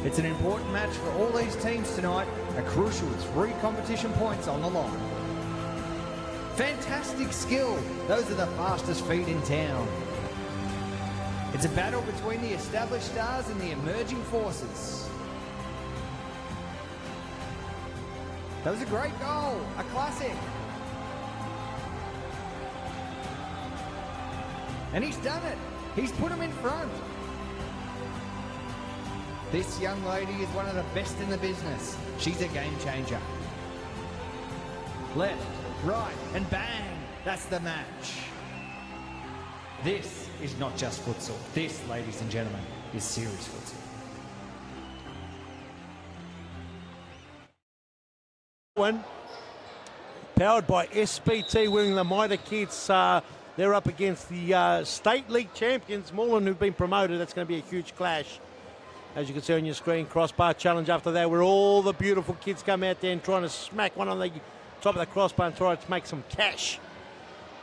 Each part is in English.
It's an important match for all these teams tonight, a crucial 3 competition points on the line. Fantastic skill, those are the fastest feet in town. It's a battle between the established stars and the emerging forces. That was a great goal, a classic. And he's done it. He's put him in front. This young lady is one of the best in the business. She's a game changer. Left, right, and bang. That's the match. This is not just futsal. This, ladies and gentlemen, is serious futsal. One powered by SBT, wearing the Mitre kits. They're up against the State League champions, Moreland, who've been promoted. That's going to be a huge clash. As you can see on your screen, crossbar challenge after that, where all the beautiful kids come out there and trying to smack one on the top of the crossbar and try to make some cash.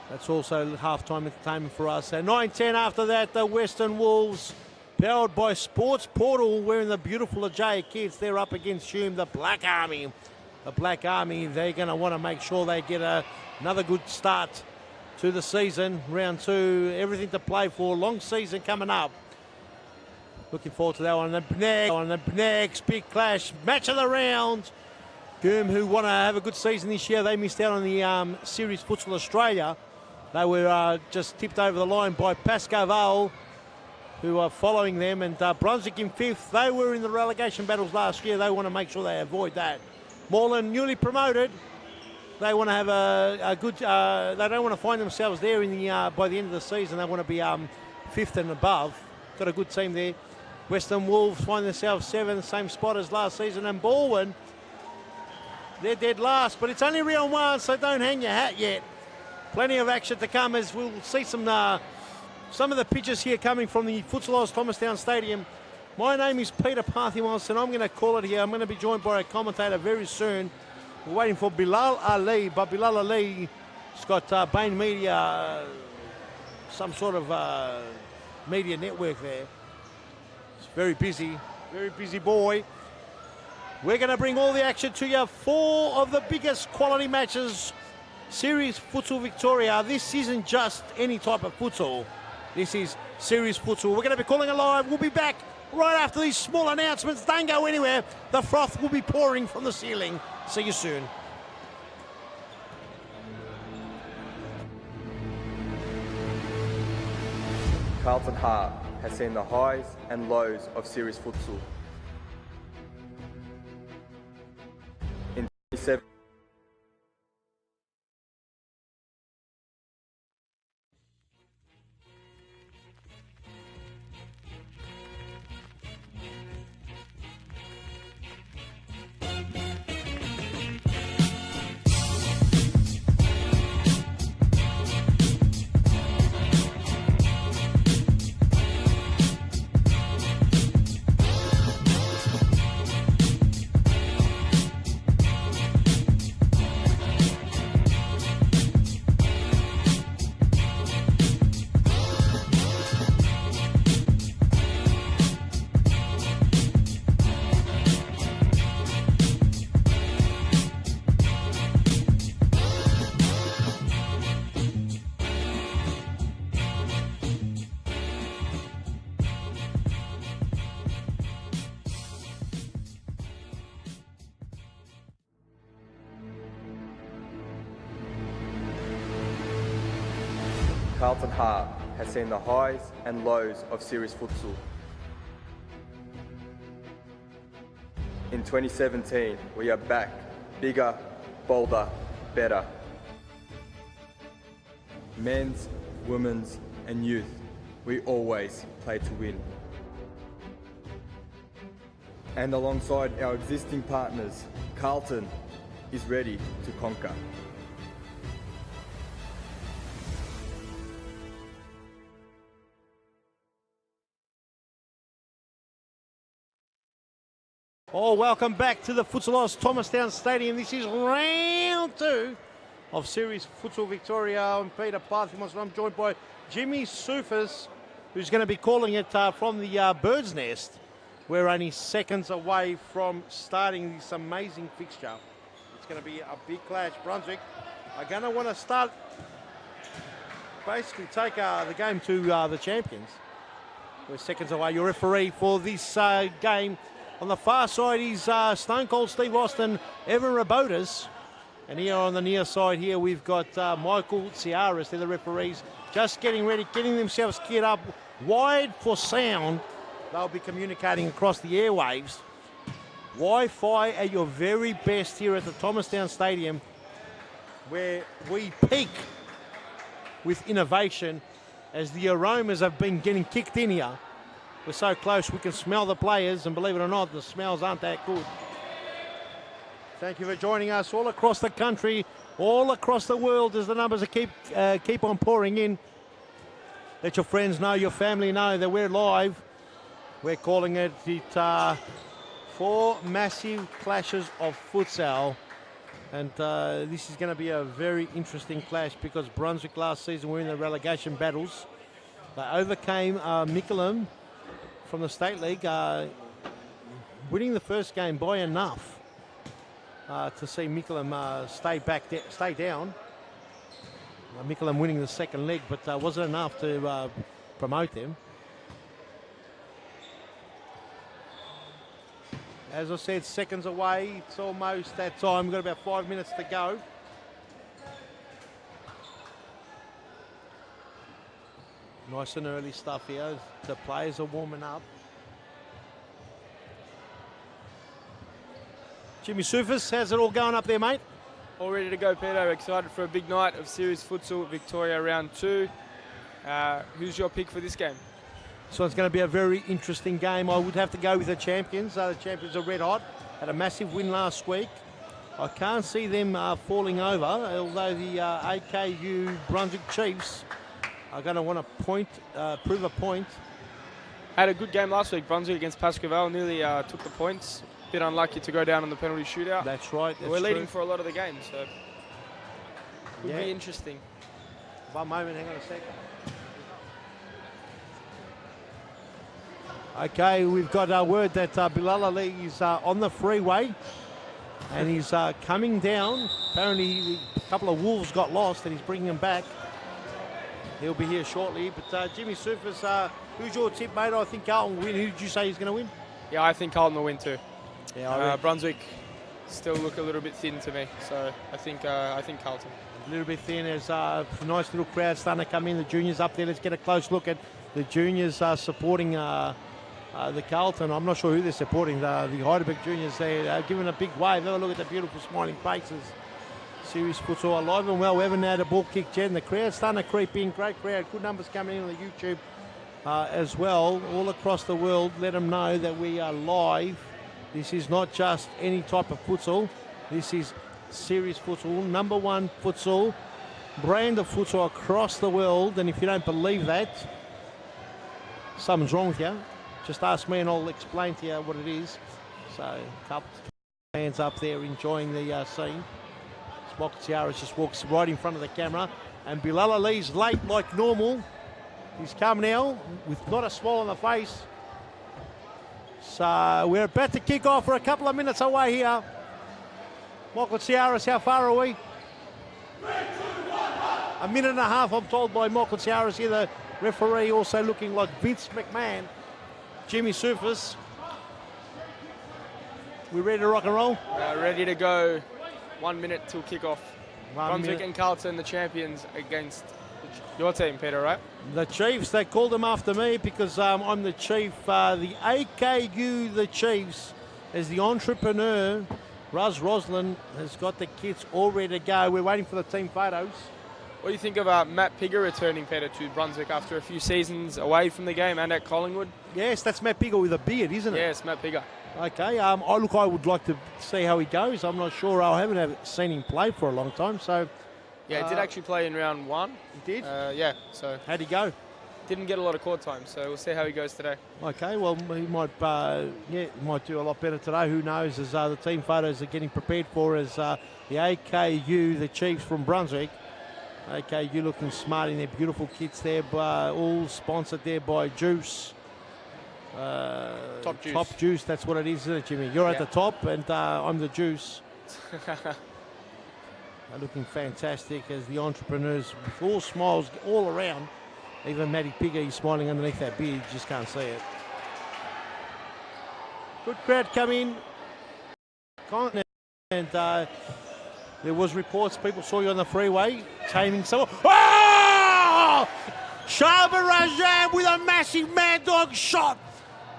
That's also halftime entertainment for us. So 9-10 after that, the Western Wolves, powered by Sports Portal, wearing the beautiful Ajay kids. They're up against Hume, the Black Army. The Black Army, they're going to want to make sure they get another good start to the season. Round 2, everything to play for. Long season coming up. Looking forward to that one. The next big clash, match of the round. Goom, who want to have a good season this year, they missed out on the Series Futsal Australia. They were just tipped over the line by Pascoe Vale, who are following them, and Brunswick in 5th. They were in the relegation battles last year. They want to make sure they avoid that. Moreland, newly promoted. They want to have a good. They don't want to find themselves there in the by the end of the season. They want to be 5th and above. Got a good team there. Western Wolves find themselves 7th, same spot as last season. And Baldwin, they're dead last, but it's only round 1, so don't hang your hat yet. Plenty of action to come, as we'll see some of the pictures here coming from the Futsal Oz Thomastown Stadium. My name is Peter Parthimos, and I'm going to call it here. I'm going to be joined by a commentator very soon. We're waiting for Bilal Ali, but Bilal Ali's got Bain Media, some sort of media network there. It's very busy boy. We're going to bring all the action to you. 4 of the biggest quality matches. Series Futsal Victoria. This isn't just any type of futsal. This is Series Futsal. We're going to be calling it live. We'll be back right after these small announcements. Don't go anywhere. The froth will be pouring from the ceiling. See you soon. Carlton Heart has seen the highs and lows of Series Futsal. In 2017, Carlton Heart has seen the highs and lows of Series Futsal. In 2017, we are back, bigger, bolder, better. Men's, women's and youth, we always play to win. And alongside our existing partners, Carlton is ready to conquer. Oh, welcome back to the Futsal Oz Thomastown Stadium. This is round 2 of Series Futsal Victoria. I'm Peter Parthimos, and I'm joined by Jimmy Soufas, who's going to be calling it from the Bird's Nest. We're only seconds away from starting this amazing fixture. It's going to be a big clash. Brunswick are going to want to start, basically take the game to the champions. We're seconds away. Your referee for this game on the far side is Stone Cold Steve Austin, Evan Rabotas. And here on the near side here, we've got Michael Ciaras. They're the referees just getting ready, getting themselves geared up wide for sound. They'll be communicating across the airwaves. Wi-Fi at your very best here at the Thomastown Stadium, where we peak with innovation as the aromas have been getting kicked in here. We're so close we can smell the players, and believe it or not, the smells aren't that good. Thank you for joining us all across the country, all across the world, as the numbers keep on pouring in. Let your friends know, your family know that we're live. We're calling it 4 massive clashes of futsal. And this is going to be a very interesting clash because Brunswick last season were in the relegation battles. They overcame Mickleham from the State League, winning the first game by enough to see Mickleham stay down. Mickleham winning the second leg, but wasn't enough to promote them. As I said, seconds away. It's almost that time. We've got about 5 minutes to go. Nice and early stuff here. The players are warming up. Jimmy Sufis, how's it all going up there, mate? All ready to go, Peter. Excited for a big night of Series Futsal Victoria Round 2. Who's your pick for this game? So it's going to be a very interesting game. I would have to go with the champions. The champions are red hot. Had a massive win last week. I can't see them falling over, although the AKU Brunswick Chiefs are going to want to prove a point. Had a good game last week. Brunswick against Pascoval nearly took the points. Bit unlucky to go down on the penalty shootout. That's right. We're leading for a lot of the game, so could be interesting. One moment, hang on a second. Okay, we've got word that Bilal Ali is on the freeway and he's coming down. Apparently a couple of wolves got lost and he's bringing them back. He'll be here shortly. But Jimmy Sufis, who's your tip, mate? I think Carlton will win. Who did you say he's going to win? Yeah, I think Carlton will win too. Yeah, Brunswick still look a little bit thin to me, so I think Carlton. A little bit thin. There's a nice little crowd starting to come in. The juniors up there. Let's get a close look at the juniors supporting the Carlton. I'm not sure who they're supporting. The Heidelberg juniors. They're giving a big wave. Have a look at the beautiful smiling faces. Series Futsal alive and well. We haven't had a ball kick yet, and the crowd's starting to creep in. Great crowd. Good numbers coming in on the YouTube as well. All across the world. Let them know that we are live. This is not just any type of futsal. This is Series Futsal, #1 futsal, brand of futsal across the world. And if you don't believe that, something's wrong with you. Just ask me and I'll explain to you what it is. So, couple fans up there enjoying the scene. Michael Ciaras just walks right in front of the camera. And Bilal Ali's late like normal. He's come now with not a smile on the face. So we're about to kick off. We're a couple of minutes away here. Michael Ciaras, how far are we? 3, 2, 1. A minute and a half, I'm told by Michael Ciaras here, the referee, also looking like Vince McMahon. Jimmy Sufis. We ready to rock and roll? Ready to go. 1 minute till kick-off. Brunswick minute. and Carlton, the champions, against your team, Peter, right? The Chiefs, they called them after me because I'm the chief. The AKU, the Chiefs, as the entrepreneur, Roslin has got the kits all ready to go. We're waiting for the team photos. What do you think of Matt Pigger returning, Peter, to Brunswick after a few seasons away from the game and at Collingwood? Yes, that's Matt Pigger with a beard, isn't it? Yes, Matt Pigger. Okay, I would like to see how he goes. I'm not sure. I haven't seen him play for a long time, so... Yeah, he did actually play in round 1. He did? Yeah, so... How'd he go? Didn't get a lot of court time, so we'll see how he goes today. Okay, well, he might do a lot better today. Who knows? As the team photos are getting prepared for as the AKU, the Chiefs from Brunswick. AKU looking smart in their beautiful kits there, all sponsored there by Juice. Top juice. Top juice, that's what it is, isn't it, Jimmy? You're at Yeah. the top and I'm the juice. They're looking fantastic as the entrepreneurs, with all smiles all around. Even Matty Piggy smiling underneath that beard, you just can't see it. Good crowd come in. And there was reports, people saw you on the freeway, taming someone. Oh! Sharma Rajab with a massive Mad Dog shot.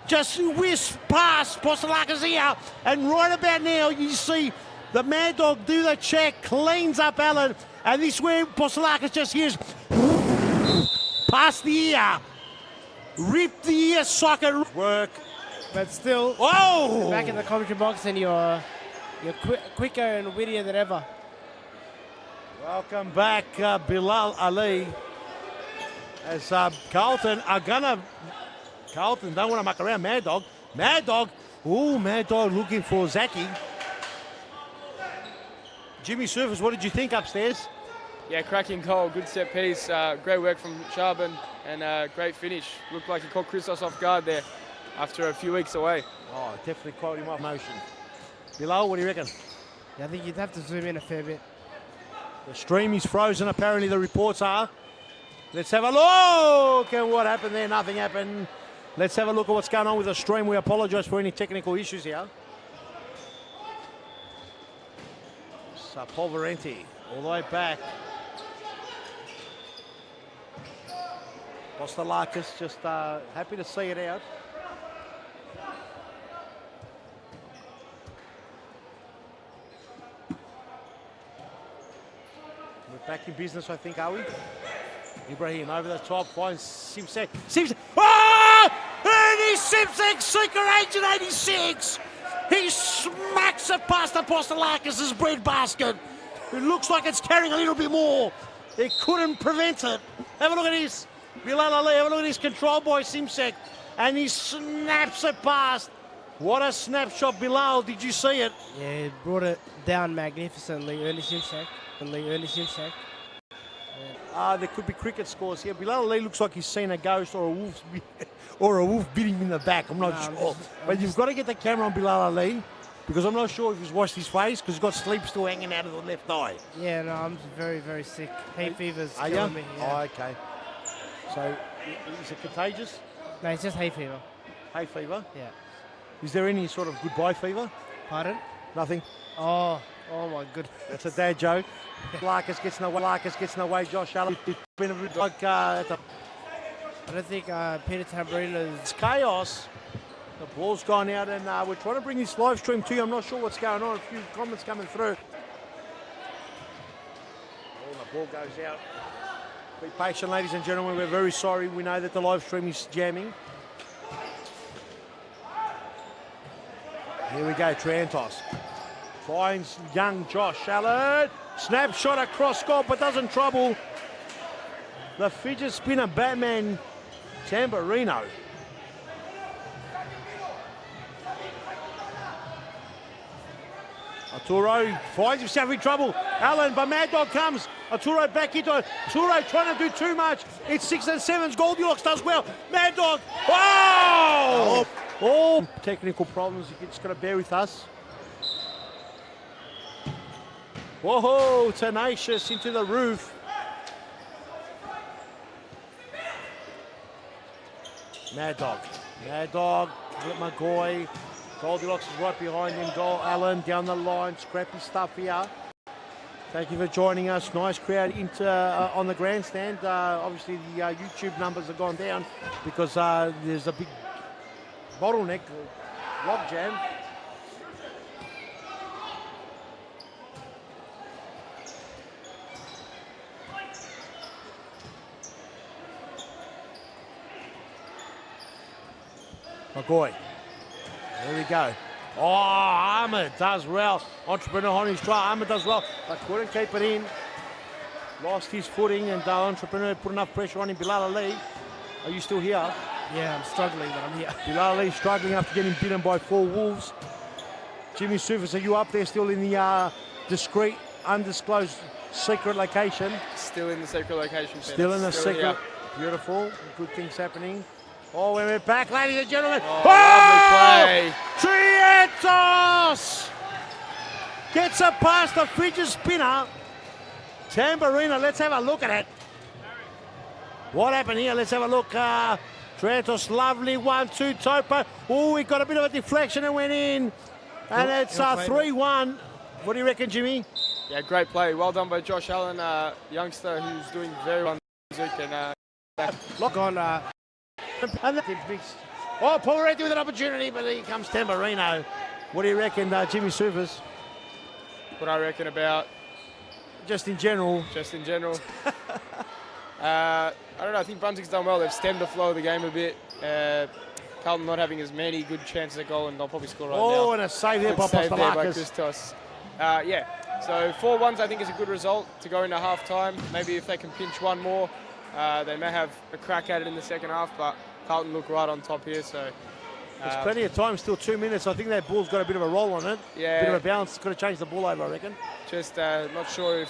Just whisked past Postalaka's ear. And right about now, you see the Mad Dog do the check, cleans up Allen. And this is where Postalaka just hears past the ear. Rip the ear socket. Work. But still, Whoa! back in the commentary box and you're quicker and wittier than ever. Welcome back, Bilal Ali. As Carlton are gonna... Carlton don't want to muck around. Mad Dog. Mad Dog. Ooh, Mad Dog looking for Zaki. Jimmy Surfers, what did you think upstairs? Yeah, cracking goal, good set piece, great work from Charbon, and great finish. Looked like he caught Christos off guard there after a few weeks away. Oh, definitely caught him off motion. Bilal, what do you reckon? Yeah, I think you'd have to zoom in a fair bit. The stream is frozen, apparently the reports are. Let's have a look at what happened there. Nothing happened. Let's have a look at what's going on with the stream. We apologise for any technical issues here. Polverenti all the way back. Postalakis just happy to see it out. We're back in business, I think, are we? Ibrahim over the top, finds Simsek. Simsek! Oh! Ernie Simsek, Secret Agent 86! He smacks it past the Postalakis' breadbasket. It looks like it's carrying a little bit more. They couldn't prevent it. Have a look at this. Bilal Ali, have a look at this control by Simsek. And he snaps it past. What a snapshot, Bilal. Did you see it? Yeah, he brought it down magnificently, early Simsek. There could be cricket scores here. Bilal Ali looks like he's seen a ghost or a wolf, or a wolf bit him in the back. I'm not sure. But you've got to get the camera on Bilal Ali because I'm not sure if he's washed his face because he's got sleep still hanging out of the left eye. Yeah, no, I'm very, very sick. Hay fever's Are killing you? me. Yeah. Oh, okay. So, is it contagious? No, it's just hay fever. Hay fever? Yeah. Is there any sort of goodbye fever? Pardon? Nothing. Oh my goodness. That's a dad joke. Larkus gets in the way. Josh Allen. It's been a bit like I don't think Peter Tamburino's... it's chaos. The ball's gone out and we're trying to bring this live stream to you. I'm not sure what's going on. A few comments coming through. Oh, the ball goes out. Be patient, ladies and gentlemen. We're very sorry. We know that the live stream is jamming. Here we go, Trantos. Finds young Josh Allen. Snapshot across goal, but doesn't trouble the fidget spinner Batman Tamburino. Arturo finds himself in trouble. Allen, but Mad Dog comes. Arturo back into it. Arturo trying to do too much. It's 6 and 7s. Goldilocks does well. Mad Dog. Oh! All technical problems. You just got to bear with us. Whoa, tenacious into the roof. Mad Dog. Mad Dog. McGoy. Goldilocks is right behind him. Goal Allen down the line. Scrappy stuff here. Thank you for joining us. Nice crowd on the grandstand. Obviously, the YouTube numbers have gone down because there's a big bottleneck, log jam. McGoy. There we go. Oh, Ahmed does well. Entrepreneur on his try. Ahmed does well, but couldn't keep it in. Lost his footing, and Entrepreneur put enough pressure on him. Bilal Ali, are you still here? Yeah, I'm struggling, but I'm here. Bilal Ali struggling after getting bitten by 4 wolves. Jimmy Sufis, are you up there still in the discreet, undisclosed, secret location? Still in the secret location. Still in the secret. Here. Beautiful. Good things happening. Oh, we're back, ladies and gentlemen. Lovely play. Trientos gets it past the fidget spinner. Tamburino, let's have a look at it. What happened here? Let's have a look. Trientos, lovely 1-2 topo. Oh, we got a bit of a deflection and went in. And it's 3-1. What do you reckon, Jimmy? Yeah, great play. Well done by Josh Allen, youngster who's doing very well. Lock on. And oh, Paul Reddy with an opportunity, but here comes Tamburino. What do you reckon, Jimmy Supers? What I reckon about Just in general. just in general. I don't know. I think Brunswick's done well. They've stemmed the flow of the game a bit. Carlton not having as many good chances at goal, and they'll probably score right now. Oh, and a save there by Good save there by Postelakis. Christos. Yeah. So 4-1s I think is a good result to go into half time. Maybe if they can pinch one more, they may have a crack at it in the second half, but Carlton look right on top here. So There's plenty of time, still 2 minutes. I think that ball's got a bit of a roll on it. Yeah. Bit of a bounce. Could have changed the ball over, I reckon. just not sure if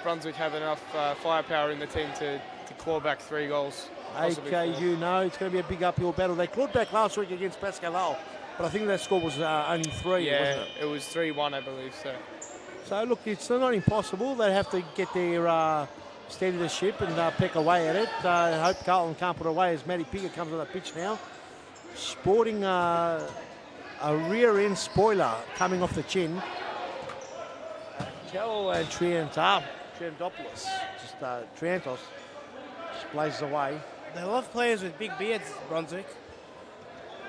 Brunswick have enough firepower in the team to claw back 3 goals. possibly 4. AKU, no, it's going to be a big uphill battle. They clawed back last week against Pascal, but I think that score was only 3, Yeah, wasn't it? it was 3-1, I believe. So, look, it's not impossible. They have to get their steady the ship and peck away at it. I hope Carlton can't put away as Matty Pigger comes on the pitch now. Sporting a rear-end spoiler coming off the chin. Kel and Trientopoulos, Trientos, just blazes away. They love players with big beards, Brunswick.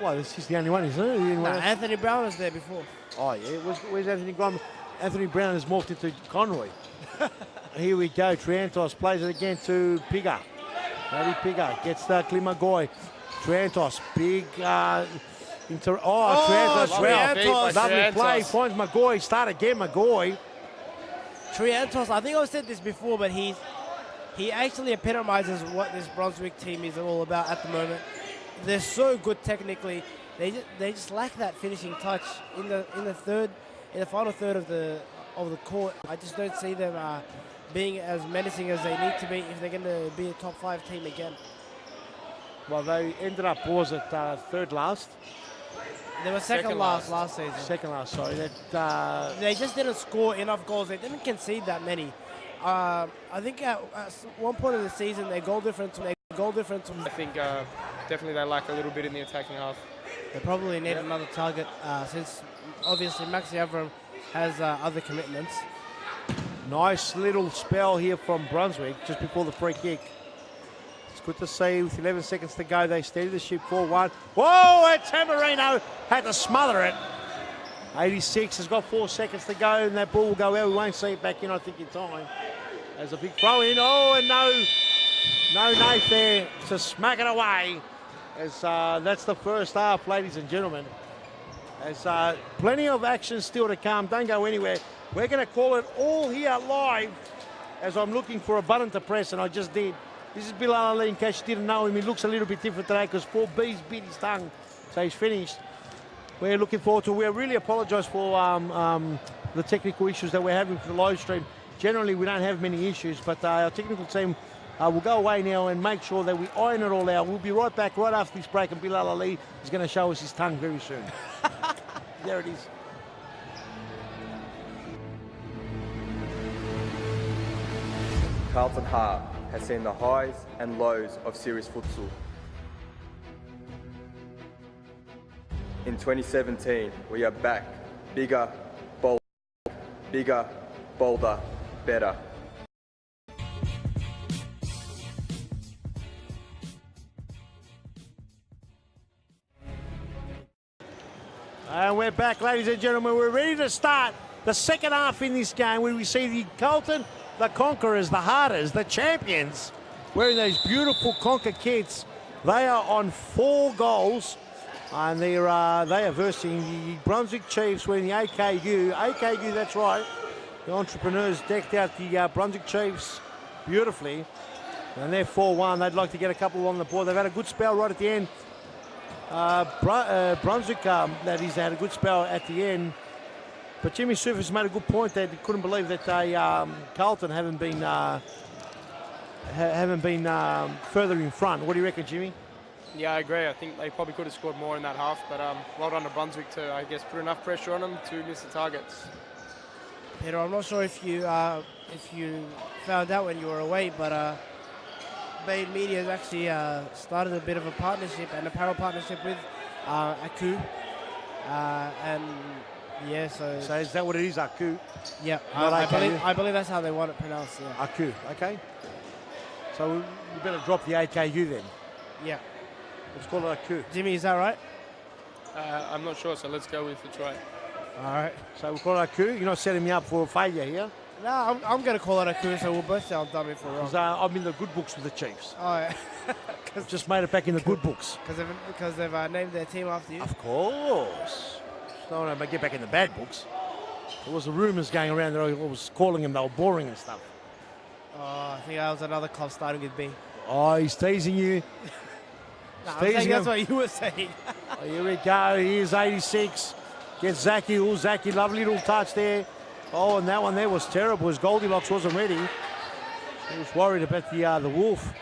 Well, this is the only one, isn't it? Nah, Anthony Brown was there before. Oh, yeah. Where's Anthony Brown? Anthony Brown has morphed into Conroy. Here we go. Trientos plays it again to Pigger. Matty Pigger gets the Klimagoy. Trientos, big Trientos, Trientos. lovely play, finds Magoy, start again, Magoy. Trientos, I think I've said this before, but he actually epitomizes what this Brunswick team is all about at the moment. They're so good technically. They just lack that finishing touch in the final third of the court. I just don't see them being as menacing as they need to be if they're going to be a top 5 team again. Well, they ended up, was it third last? They were second last season. Second last, sorry. They just didn't score enough goals. They didn't concede that many. I think at one point of the season, their goal difference was... I think definitely they lack a little bit in the attacking half. They probably need another target since obviously Maxi Avram has other commitments. Nice little spell here from Brunswick just before the free kick. It's good to see with 11 seconds to go. They steady the ship 4-1. Whoa, and Tamburino had to smother it. 86 has got 4 seconds to go, and that ball will go out. We won't see it back in, I think, in time. There's a big throw in. Oh, and no knife there to smack it away. As that's the first half, ladies and gentlemen. There's plenty of action still to come. Don't go anywhere. We're going to call it all here live as I'm looking for a button to press, and I just did. This is Bilal Ali, in case you didn't know him. He looks a little bit different today because 4B's bit his tongue, so he's finished. We're looking forward to it. We really apologise for the technical issues that we're having for the live stream. Generally, we don't have many issues, but our technical team will go away now and make sure that we iron it all out. We'll be right back right after this break, and Bilal Ali is going to show us his tongue very soon. There it is. Carlton Heart has seen the highs and lows of series futsal. In 2017, we are back, bigger, bolder, better. And we're back, ladies and gentlemen. We're ready to start the second half in this game where we see the Carlton, the Conquerors, the Hearters, the champions, wearing those beautiful Conquer kits. They are on 4 goals, and they are versing the Brunswick Chiefs wearing the AKU. AKU, that's right. The entrepreneurs decked out the Brunswick Chiefs beautifully, and they're 4-1. They'd like to get a couple on the board. They've had a good spell right at the end. Brunswick, that is, had a good spell at the end. But Jimmy Surface made a good point that he couldn't believe that they, Carlton haven't been further in front. What do you reckon, Jimmy? Yeah, I agree. I think they probably could have scored more in that half, but well done to Brunswick to, I guess, put enough pressure on them to miss the targets. Peter, I'm not sure if you found out when you were away, but Bain Media has actually started a bit of a partnership, an apparel partnership with Aku. And yeah, so is that what it is, Aku? yeah, Not I believe that's how they want it pronounced. Yeah. Aku, okay. So we better drop the AKU then. Yeah. Let's call it Aku. Jimmy, is that right? I'm not sure, so let's go with it's right. All right. So we'll call it Aku. You're not setting me up for failure here. No, I'm going to call it Aku, so we'll both sound dumb if we're wrong. 'Cause, I'm in the good books with the Chiefs. Oh, yeah. I've just made it back in the good books. Because they've named their team after you. Of course. Just don't want to get back in the bad books. There was the rumours going around that I was calling them, they were boring and stuff. Oh, I think that was another club starting with B. Oh, he's teasing you. No, I'm saying teasing that's him. what you were saying. Oh, here we go. Here's 86. Gets Zaki. Oh, Zaki, lovely little touch there. Oh, and that one there was terrible as Goldilocks wasn't ready. He was worried about the Wolf.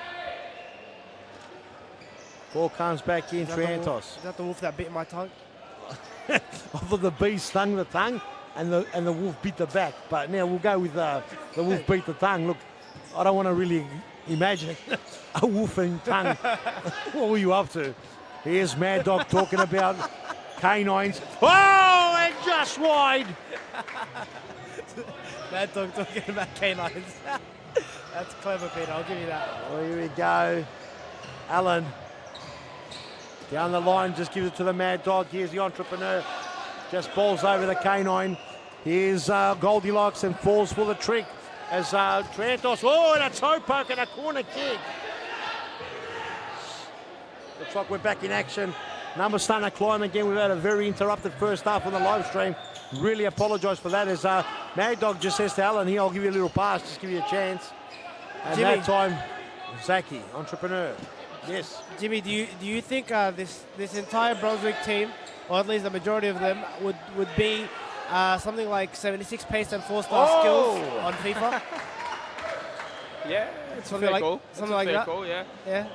Ball comes back in, Triantos. Is that the Wolf that bit my tongue? I thought the bee stung the tongue and the Wolf bit the back. But now we'll go with the Wolf beat the tongue. Look, I don't want to really imagine a wolf and tongue. What were you up to? Here's Mad Dog talking about canines. Oh, and just wide. Mad Dog talking about canines. That's clever, Peter. I'll give you that. Oh, here we go. Allen. Down the line, just gives it to the Mad Dog. Here's the entrepreneur. Just balls over the canine. Here's Goldilocks and falls for the trick as Trantos. Oh, and a toe poke and a corner kick. Looks like we're back in action. Numbers starting to climb again. We've had a very interrupted first half on the live stream. Really apologise for that as Mad Dog just says to Alan, here, I'll give you a little pass, just give you a chance. And Jimmy. that time, Zaki, entrepreneur. Yes. Jimmy, do you think this entire Brunswick team, or at least the majority of them, would be something like 76 pace and 4-star skills on FIFA? Yeah, it's Something a fair like- call. something It's a like fair that? call, yeah. Yeah.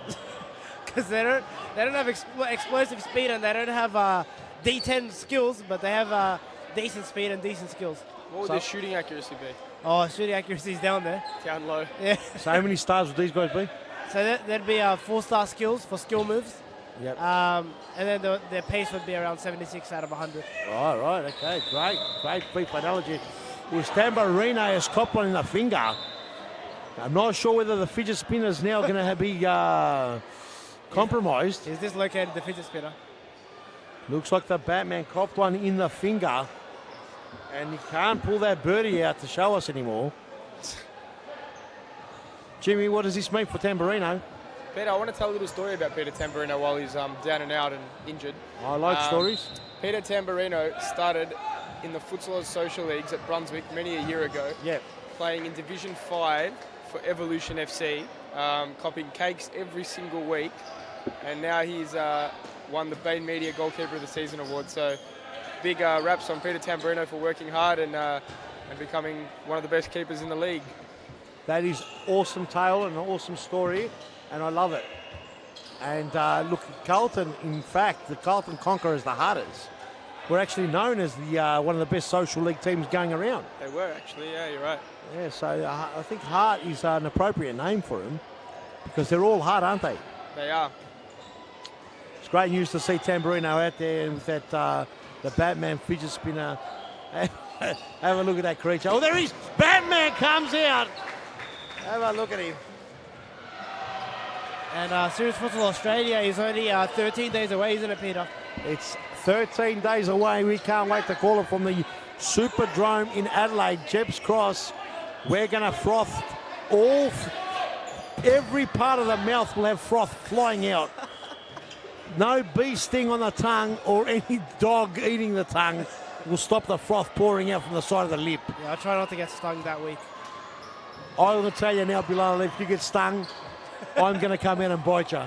Because they don't have explosive speed and they don't have D10 skills, but they have decent speed and decent skills. What would their shooting accuracy be? Oh, shooting accuracy is down there. Down low. Yeah. So how many stars would these guys be? So that'd be 4-star skills for skill moves. Yep. And then their pace would be around 76 out of 100. Right, okay, great FIFA analogy. With Tamborino has copped one in the finger. I'm not sure whether the fidget spinner is now going to be compromised. Is this located the fidget spinner? Looks like the Batman copped one in the finger. And he can't pull that birdie out to show us anymore. Jimmy, what does this mean for Tamborino? Peter, I want to tell a little story about Peter Tamborino while he's down and out and injured. I like stories. Peter Tamborino started in the Futsal Social Leagues at Brunswick many a year ago, Yep. playing in Division 5 for Evolution FC, copying cakes every single week, and now he's won the Bain Media Goalkeeper of the Season award. So big raps on Peter Tamborino for working hard and becoming one of the best keepers in the league. That is awesome tale and an awesome story, and I love it. And look, Carlton, in fact, the Carlton Conquerors, the Hearters, were actually known as the one of the best social league teams going around. They were actually, yeah, you're right. Yeah, so I think Hart is an appropriate name for them because they're all Hart, aren't they? They are. It's great news to see Tamborino out there with that the Batman fidget spinner. Have a look at that creature. Oh, there he is! Batman comes out! Have a look at him. And Series Futsal Australia is only 13 days away, isn't it, Peter? It's 13 days away. We can't wait to call it from the Superdrome in Adelaide, Jepp's Cross. We're going to froth every part of the mouth will have froth flying out. No bee sting on the tongue or any dog eating the tongue will stop the froth pouring out from the side of the lip. Yeah, I'll try not to get stung that week. I'm going to tell you now, Bilal, if you get stung, I'm going to come in and bite you.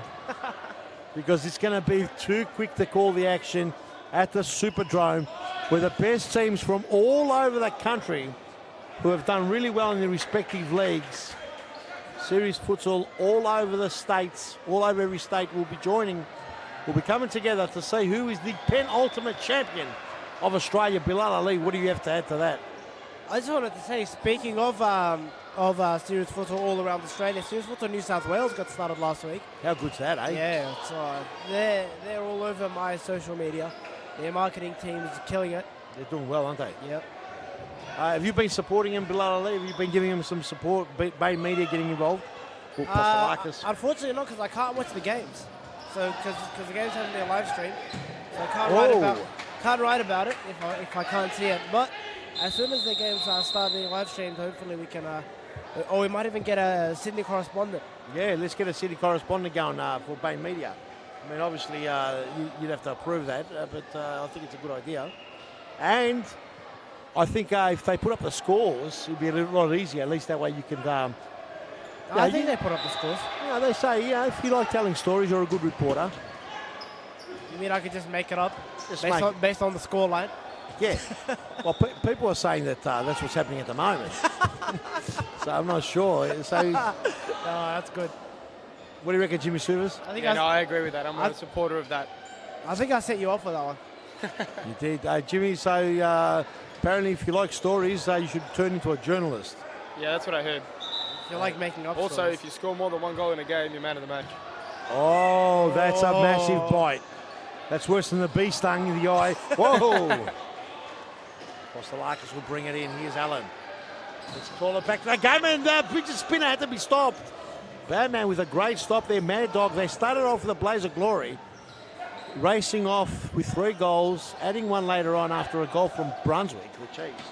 Because it's going to be too quick to call the action at the Superdrome, where the best teams from all over the country who have done really well in their respective leagues, Series Futsal all over the states, all over every state will be joining will be coming together to see who is the penultimate champion of Australia. Bilal Ali, what do you have to add to that? I just wanted to say, speaking of Serious Futsal all around Australia, Serious Futsal New South Wales got started last week. How good's that, eh? Yeah, so they're all over my social media. Their marketing team is killing it. They're doing well, aren't they? Yep. Have you been supporting him, Bilal Ali? Have you been giving him some support? Bain Media getting involved? Or Postolakis? Unfortunately not, because I can't watch the games. So because the games haven't been live streamed, so I can't write about it if I can't see it. But as soon as the games start being live streamed, hopefully we can, or we might even get a Sydney correspondent. Yeah, let's get a Sydney correspondent going for Bain Media. I mean, obviously you'd have to approve that, but I think it's a good idea. And I think if they put up the scores, it'd be a lot easier. At least that way you can. I think they put up the scores. Yeah, they say, if you like telling stories, you're a good reporter. You mean I could just make it up Just based on the score line? Yeah. Well, people are saying that that's what's happening at the moment. So I'm not sure. So, No, that's good. what do you reckon, Jimmy Suvers? I agree with that. I'm a supporter of that. I think I set you up for that one. You did. Jimmy, so apparently if you like stories, you should turn into a journalist. Yeah, that's what I heard. You like making up Also, stories. if you score more than one goal in a game, you're man of the match. Oh, that's a massive bite. That's worse than the bee stung in the eye. Whoa! Postolakis will bring it in. Here's Allen. Let's call it back to the game, and the Bridges spinner had to be stopped. Badman with a great stop there. Mad Dog. They started off with a blaze of glory, racing off with 3 goals, adding one later on after a goal from Brunswick, the Chiefs.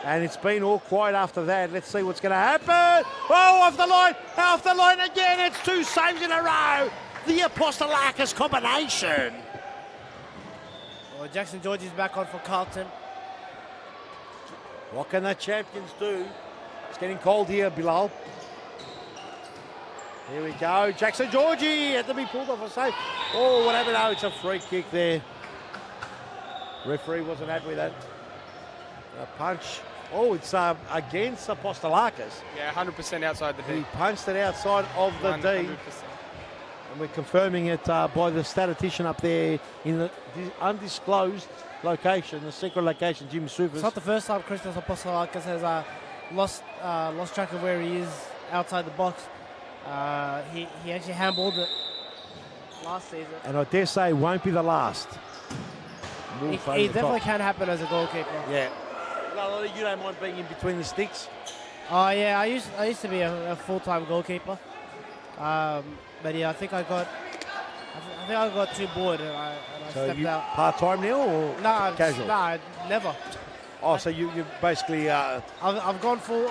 And it's been all quiet after that. Let's see what's going to happen. Oh, off the line again. It's 2 saves in a row. The Postolakis combination. Well, Jackson George is back on for Carlton. What can the champions do? It's getting cold here, Bilal. Here we go. Jackson Georgie had to be pulled off a save. Oh, what happened? Oh, it's a free kick there. Referee wasn't happy with that. A punch. Oh, it's against Postolakis. Yeah, 100% outside the He D. punched it outside of the D. 100%. And we're confirming it by the statistician up there in the undisclosed location, the secret location, Jimmy Suvers. It's not the first time Christos Apostolakis has lost track of where he is outside the box. He actually handballed it last season. And I dare say it won't be the last. It definitely can happen as a goalkeeper. Yeah. Well, you don't mind being in between the sticks? Oh yeah, I used to be a full-time goalkeeper. But yeah, I think I got too bored and I So stepped you out. part-time now or casual? Nah, never. Oh, so you basically I've gone full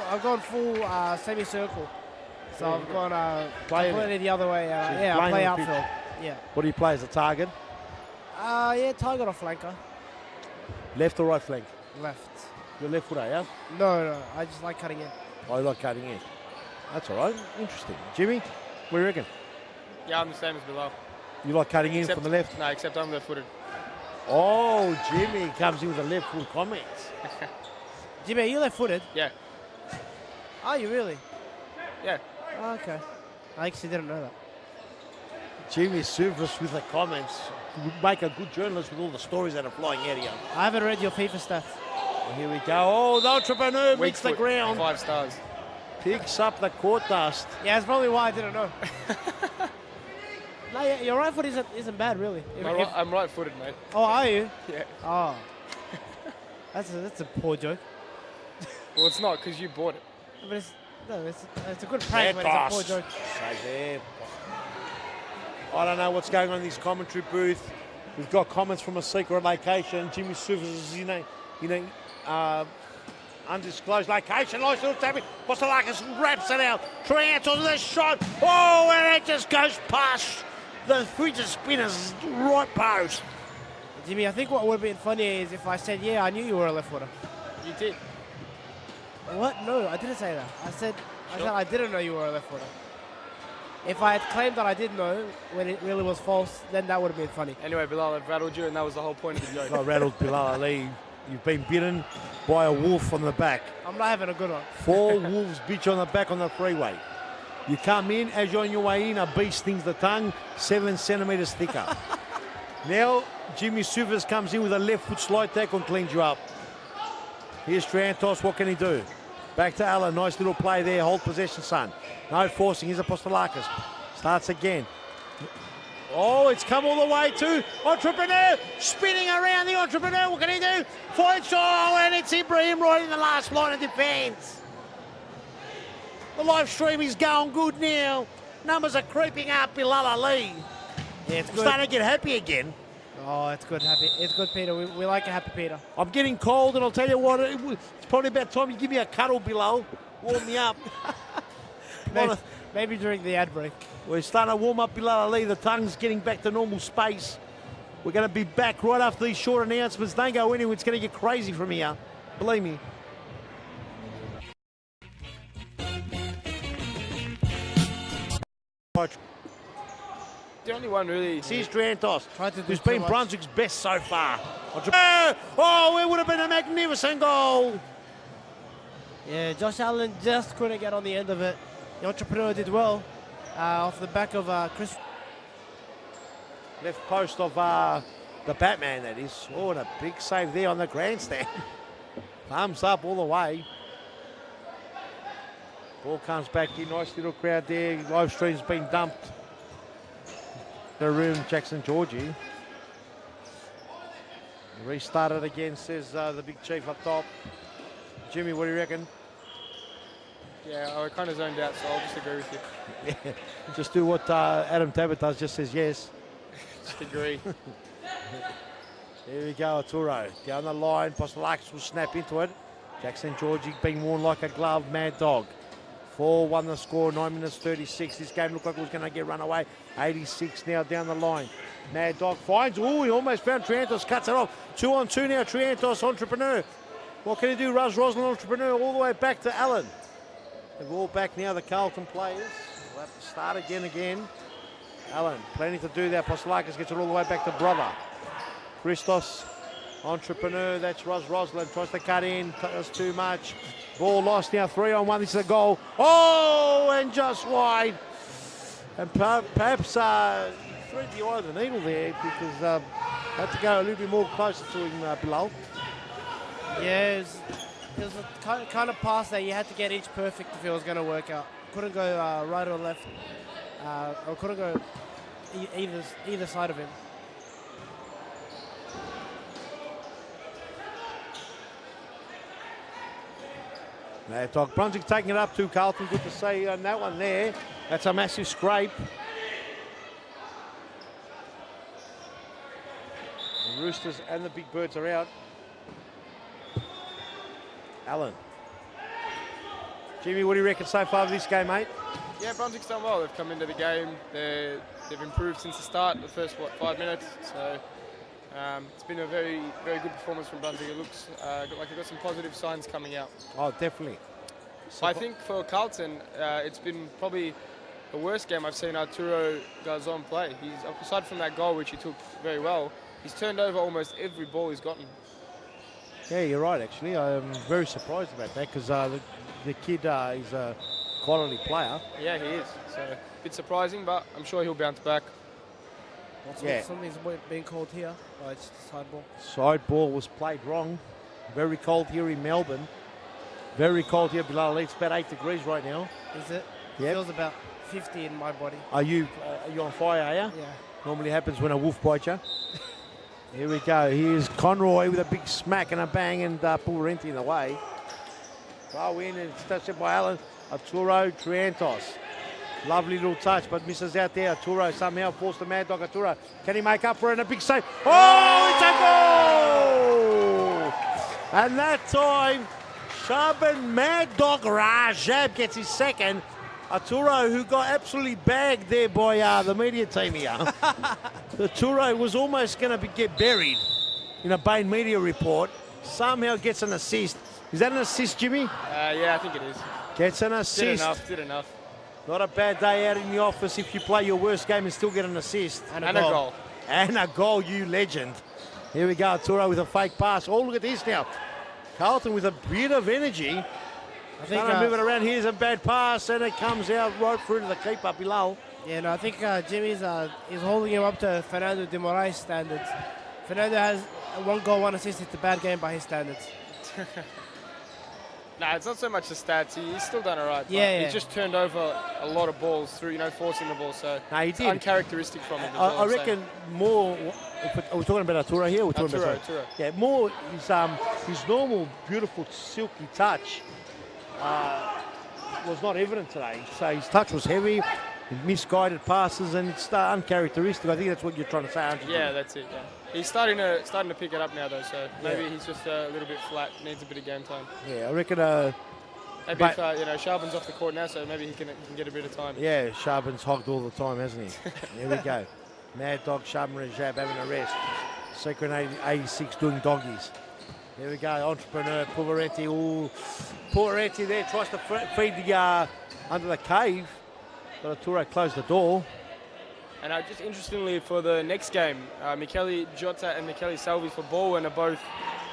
semicircle. So I've gone completely the other way. So Yeah, I play on the pitch. outfield. Yeah. What do you play as a target? Yeah, target or flanker. Left or right flank? Left. You're left footer, yeah? No, I just like cutting in. Oh, you like cutting in. That's all right. Interesting. Jimmy, what do you reckon? Yeah, I'm the same as below. You like cutting in from the left? No, except I'm left-footed. Oh, Jimmy comes in with a left foot comments. Jimmy, are you left-footed? Yeah. Are you really? Yeah. Oh, okay. I actually didn't know that. Jimmy Suvers with the comments. Would make a good journalist with all the stories that are flying out here. I haven't read your FIFA stats. Here we go. Oh, the entrepreneur Weak meets the foot, ground. 5 stars. Picks up the court dust. Yeah, that's probably why I didn't know. No, yeah, your right foot isn't bad, really. I'm right-footed, mate. Oh, are you? Yeah. Oh. That's a poor joke. Well, it's not because you bought it. But it's a good prank, but it's a poor joke. Save there. I don't know what's going on in this commentary booth. We've got comments from a secret location. Jimmy Suvers is undisclosed location. Nice little tapping. Postolakis wraps it out. Triantos the shot. Oh, and it just goes past the fidget spinner's right post. Jimmy, I think what would have been funny is if I said, yeah, I knew you were a left footer. You did. What? No, I didn't say that. I said I didn't know you were a left footer. If I had claimed that I did know when it really was false, then that would have been funny. Anyway, Bilal, I've rattled you, and that was the whole point of the joke. I rattled Bilal Ali. You've been bitten by a wolf on the back. I'm not having a good one. 4 wolves bit you on the back on the freeway. You come in, as you're on your way in, a bee stings the tongue 7 centimetres thicker. Now Jimmy Suvers comes in with a left foot slide tackle and cleans you up. Here's Triantos, what can he do? Back to Allen, nice little play there, hold possession, son. No forcing, here's Apostolakis. Starts again. Oh, it's come all the way to Entrepreneur, spinning around the Entrepreneur, what can he do? Fights, oh, and it's Ibrahim right in the last line of defence. The live stream is going good now. Numbers are creeping up, Bilal Ali. Yeah, it's good. Starting to get happy again. Oh, it's good, happy. It's good, Peter. We like a happy Peter. I'm getting cold, and I'll tell you what, it's probably about time you give me a cuddle below. Warm me up. Maybe during the ad break. We're starting to warm up Bilal Ali. The tongue's getting back to normal space. We're going to be back right after these short announcements. Don't go anywhere. It's going to get crazy from here. Believe me. The only one really. Here's Triantos, to who's do been too much. Brunswick's best so far. Oh, it would have been a magnificent goal. Yeah, Josh Allen just couldn't get on the end of it. The Entrepreneur did well off the back of Chris. Left post of the Batman, that is. Oh, and a big save there on the grandstand. Thumbs up all the way. Ball comes back in. Nice little crowd there. Live stream's been dumped. The room, Jackson Georgie. Restarted again, says the big chief up top. Jimmy, what do you reckon? Yeah, I kind of zoned out, so I'll just agree with you. Yeah, just do what Adam Tabbitt does, just says yes. Just agree. Here we go, Arturo. Down the line, Apostolakis will snap into it. Jackson Georgie being worn like a glove, Mad Dog. 4-1 the score, 9 minutes 36. This game looked like it was going to get run away. 86 now down the line. Mad Dog finds, oh, he almost found Triantos, cuts it off. 2-on-2 now, Triantos, Entrepreneur. What can he do? Roslin, Entrepreneur, all the way back to Allen. They're all back now, the Carlton players. We'll have to start again. Allen, plenty to do there. Apostolakis gets it all the way back to Brother. Christos, Entrepreneur, that's Roslin, tries to cut in, that's too much. Ball lost now, 3-on-1, this is a goal. Oh, and just wide. And perhaps thread the eye of the needle there because had to go a little bit more closer to him, Bilal. Yeah, it was a kind of pass that you had to get each perfect if it was going to work out. Couldn't go right or left, or couldn't go either side of him. Mad Dog. Brunswick taking it up to Carlton. Good to see on that one there. That's a massive scrape. The Roosters and the Big Birds are out. Allen. Jimmy, what do you reckon so far of this game, mate? Yeah, Brunswick's done well. They've come into the game. They've improved since the start, the first, 5 minutes. So it's been a very, very good performance from Brunswick. It looks like they've got some positive signs coming out. Oh, definitely. So I think for Carlton, it's been probably the worst game I've seen Arturo Garzon play. Aside from that goal, which he took very well, he's turned over almost every ball he's gotten. Yeah, you're right, actually. I'm very surprised about that because the kid is a quality player. Yeah, he is. So a bit surprising, but I'm sure he'll bounce back. Yeah. Something's being called here. Oh, it's just a side ball. Side ball was played wrong. Very cold here in Melbourne. Very cold here, Bilal. It's about 8 degrees right now. Is it? Yep. Feels about 50 in my body. Are you on fire, are you? Yeah. Normally happens when a wolf bites you. Here we go. Here's Conroy with a big smack and a bang and Pulrenti in the way. Throw in and it's touched by Allen. Arturo Triantos. Lovely little touch, but misses out there. Arturo somehow forced the Mad Dog. Arturo, can he make up for it? And a big save. Oh, it's a goal! And that time, Shaban Mad Dog Rajab gets his second. Arturo, who got absolutely bagged there by the media team here. Arturo was almost going to get buried in a Bain media report. Somehow gets an assist. Is that an assist, Jimmy? Yeah, I think it is. Gets an assist. Did enough. Not a bad day out in the office if you play your worst game and still get an assist. And a goal. And a goal, you legend. Here we go, Arturo with a fake pass. Oh, look at this now. Carlton with a bit of energy. I think Trying to move it around. Here's a bad pass, and it comes out right through to the keeper, Bilal. Yeah, no, I think Jimmy's is holding him up to Fernando de Moraes standards. Fernando has 1 goal, 1 assist. It's a bad game by his standards. Nah, it's not so much the stats. He's still done all right. But Yeah, yeah. He just turned over a lot of balls through, forcing the ball. So No, he it's did. uncharacteristic from him. is I all I'm saying. reckon more. Are we talking about Arturo here? Or we're talking about Arturo. Yeah, more his normal beautiful silky touch was not evident today. So his touch was heavy, misguided passes, and it's uncharacteristic. I think that's what you're trying to say, aren't you? Yeah, that's it. Yeah. He's starting to pick it up now though. So maybe he's just a little bit flat. Needs a bit of game time. Yeah, I reckon. Maybe But- if Charbon's off the court now, so maybe he can get a bit of time. Yeah, Charbon's hogged all the time, hasn't he? There we go. Mad Dog, Charbon Rajab having a rest. Secret 86 doing doggies. There we go, Entrepreneur, Pulveretti. Ooh, Pulveretti there tries to feed the under the cave. But Arturo closed the door. And just interestingly, for the next game, Michele Jota and Michele Salvi for Bowen are both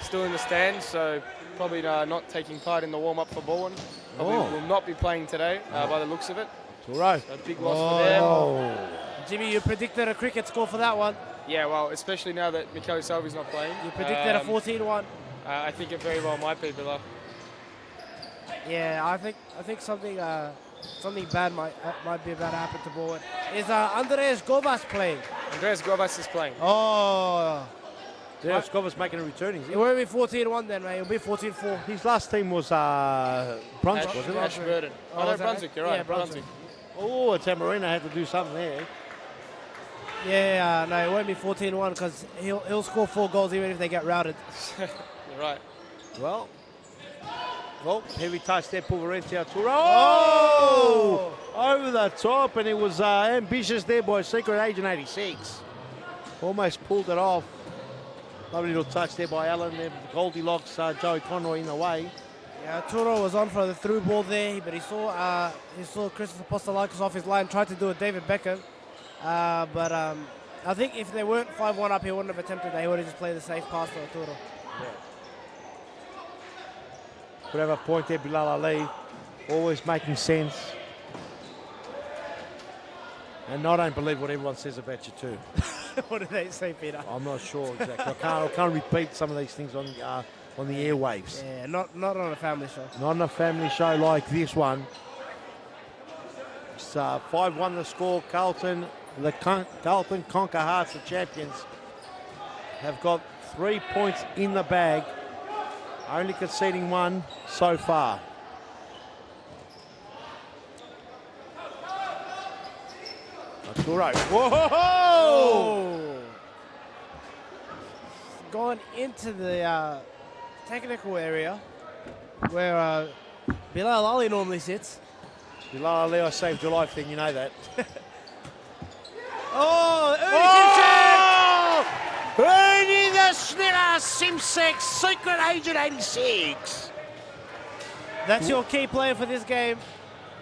still in the stands, so probably not taking part in the warm-up for Bowen. Probably will not be playing today by the looks of it. Arturo. So a big loss for them. Oh. Jimmy, you predicted a cricket score for that one. Yeah, well, especially now that Michele Salvi's not playing. You predicted a 14-1. I think it very well might be, Billa. Yeah, I think something bad might be about to happen to Bowen. Is Andres Govas playing? Andreas Govas is playing. Oh, Yeah, Scover's making a return, is he? it won't be 14-1 then, mate. It'll be 14-4. His last team was Brunswick, wasn't it? Ashburton. Oh, Oh, no, was that Brunswick, right? you're right. Yeah, Brunswick. Oh, Tamarina had to do something there. Yeah, no, it won't be 14-1 because he'll score 4 goals even if they get routed. You're right. Well, heavy touch there, Pulverenti Arturo. Oh! Over the top, and it was ambitious there by Secret Agent 86. Almost pulled it off. Lovely little touch there by Allen. There, Goldilocks, Joey Conroy in the way. Yeah, Arturo was on for the through ball there, but he saw Christopher Postolakis off his line, tried to do a David Beckham. But I think if they weren't 5-1 up, he wouldn't have attempted that. He would have just played the safe pass to Arturo. Could have a point there, Bilal Ali. Always making sense. And I don't believe what everyone says about you too. What did they say, Peter? I'm not sure exactly. I can't repeat some of these things on the airwaves. Yeah, not on a family show. Not on a family show like this one. It's 5-1 the score. Carlton Conquer Hearts, the champions, have got 3 points in the bag, only conceding 1 so far. Arturo. Whoa! Oh! Going into the technical area where Bilal Ali normally sits. Bilal Ali, I saved your life then, you know that. Oh! Ernie the Snitter, Simsex, Secret Agent 86. That's your key player for this game,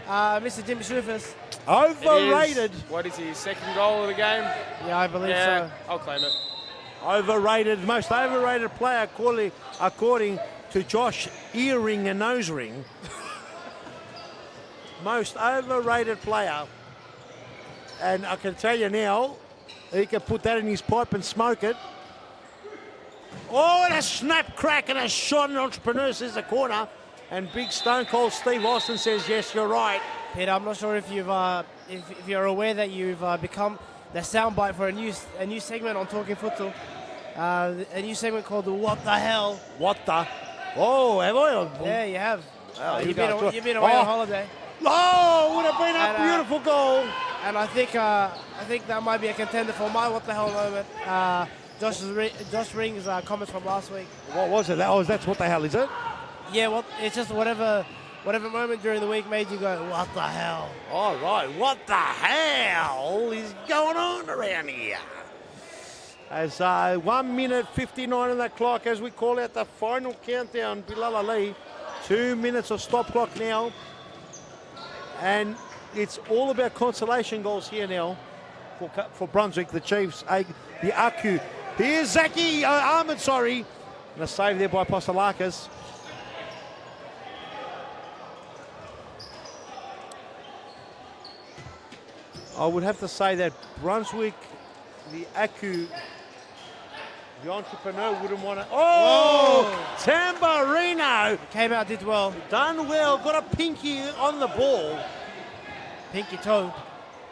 Mr. Jimmy Schrufers. Overrated. What is his second goal of the game? Yeah, I believe Yeah, so. I'll claim it. Overrated, most overrated player according to Josh Earring and Nose Ring. Most overrated player. And I can tell you now, he can put that in his pipe and smoke it. Oh, and a snap crack and a shot, and Entrepreneur says the corner. And big Stone Cold Steve Austin says, yes, you're right. Peter, I'm not sure if you've if you're aware that you've become the soundbite for a new segment on Talking Futsal. A new segment called the What the Hell. What the? Oh, have I? Yeah, you have. Oh, you've you been away Oh. on holiday. Oh, would have been a And, beautiful goal. And I think that might be a contender for my What the Hell moment. Josh Ring's comments from last week. What was it? That's what the hell is it? Yeah, well, it's just whatever moment during the week made you go, what the hell? All right, what the hell is going on around here? As 1 minute 59 on the clock as we call out the final countdown, Bilal Ali. 2 minutes of stop clock now. And it's all about consolation goals here now for Brunswick, the Chiefs, the Aku. Here's Zaki Ahmed, sorry. And a save there by Postolakis. I would have to say that Brunswick, the the entrepreneur wouldn't want to. Oh, Tamburino Came out, did well. done well. Got a pinky on the ball. Pinky toe.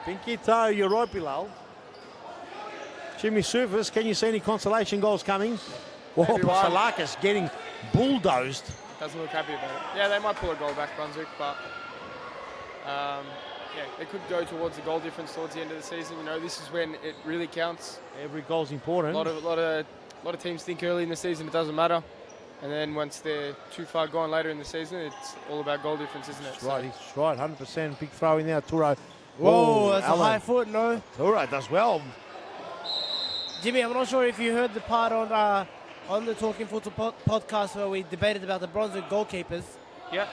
Pinky toe, you're right, Bilal. Jimmy Surface, can you see any consolation goals coming? Oh, Everyone. Pastalakis getting bulldozed. Doesn't look happy about it. Yeah, they might pull a goal back, Brunswick, but yeah, they could go towards the goal difference towards the end of the season. You know, this is when it really counts. Every goal's important. A lot of teams think early in the season it doesn't matter, and then once they're too far gone later in the season, it's all about goal difference, isn't it? That's right, he's right, 100%. Big throw in there, Turo. Whoa, that's Alan. a high foot, no. Turo does well. Jimmy, I'm not sure if you heard the part on the Talking Futsal podcast where we debated about the Brunswick goalkeepers. Yeah.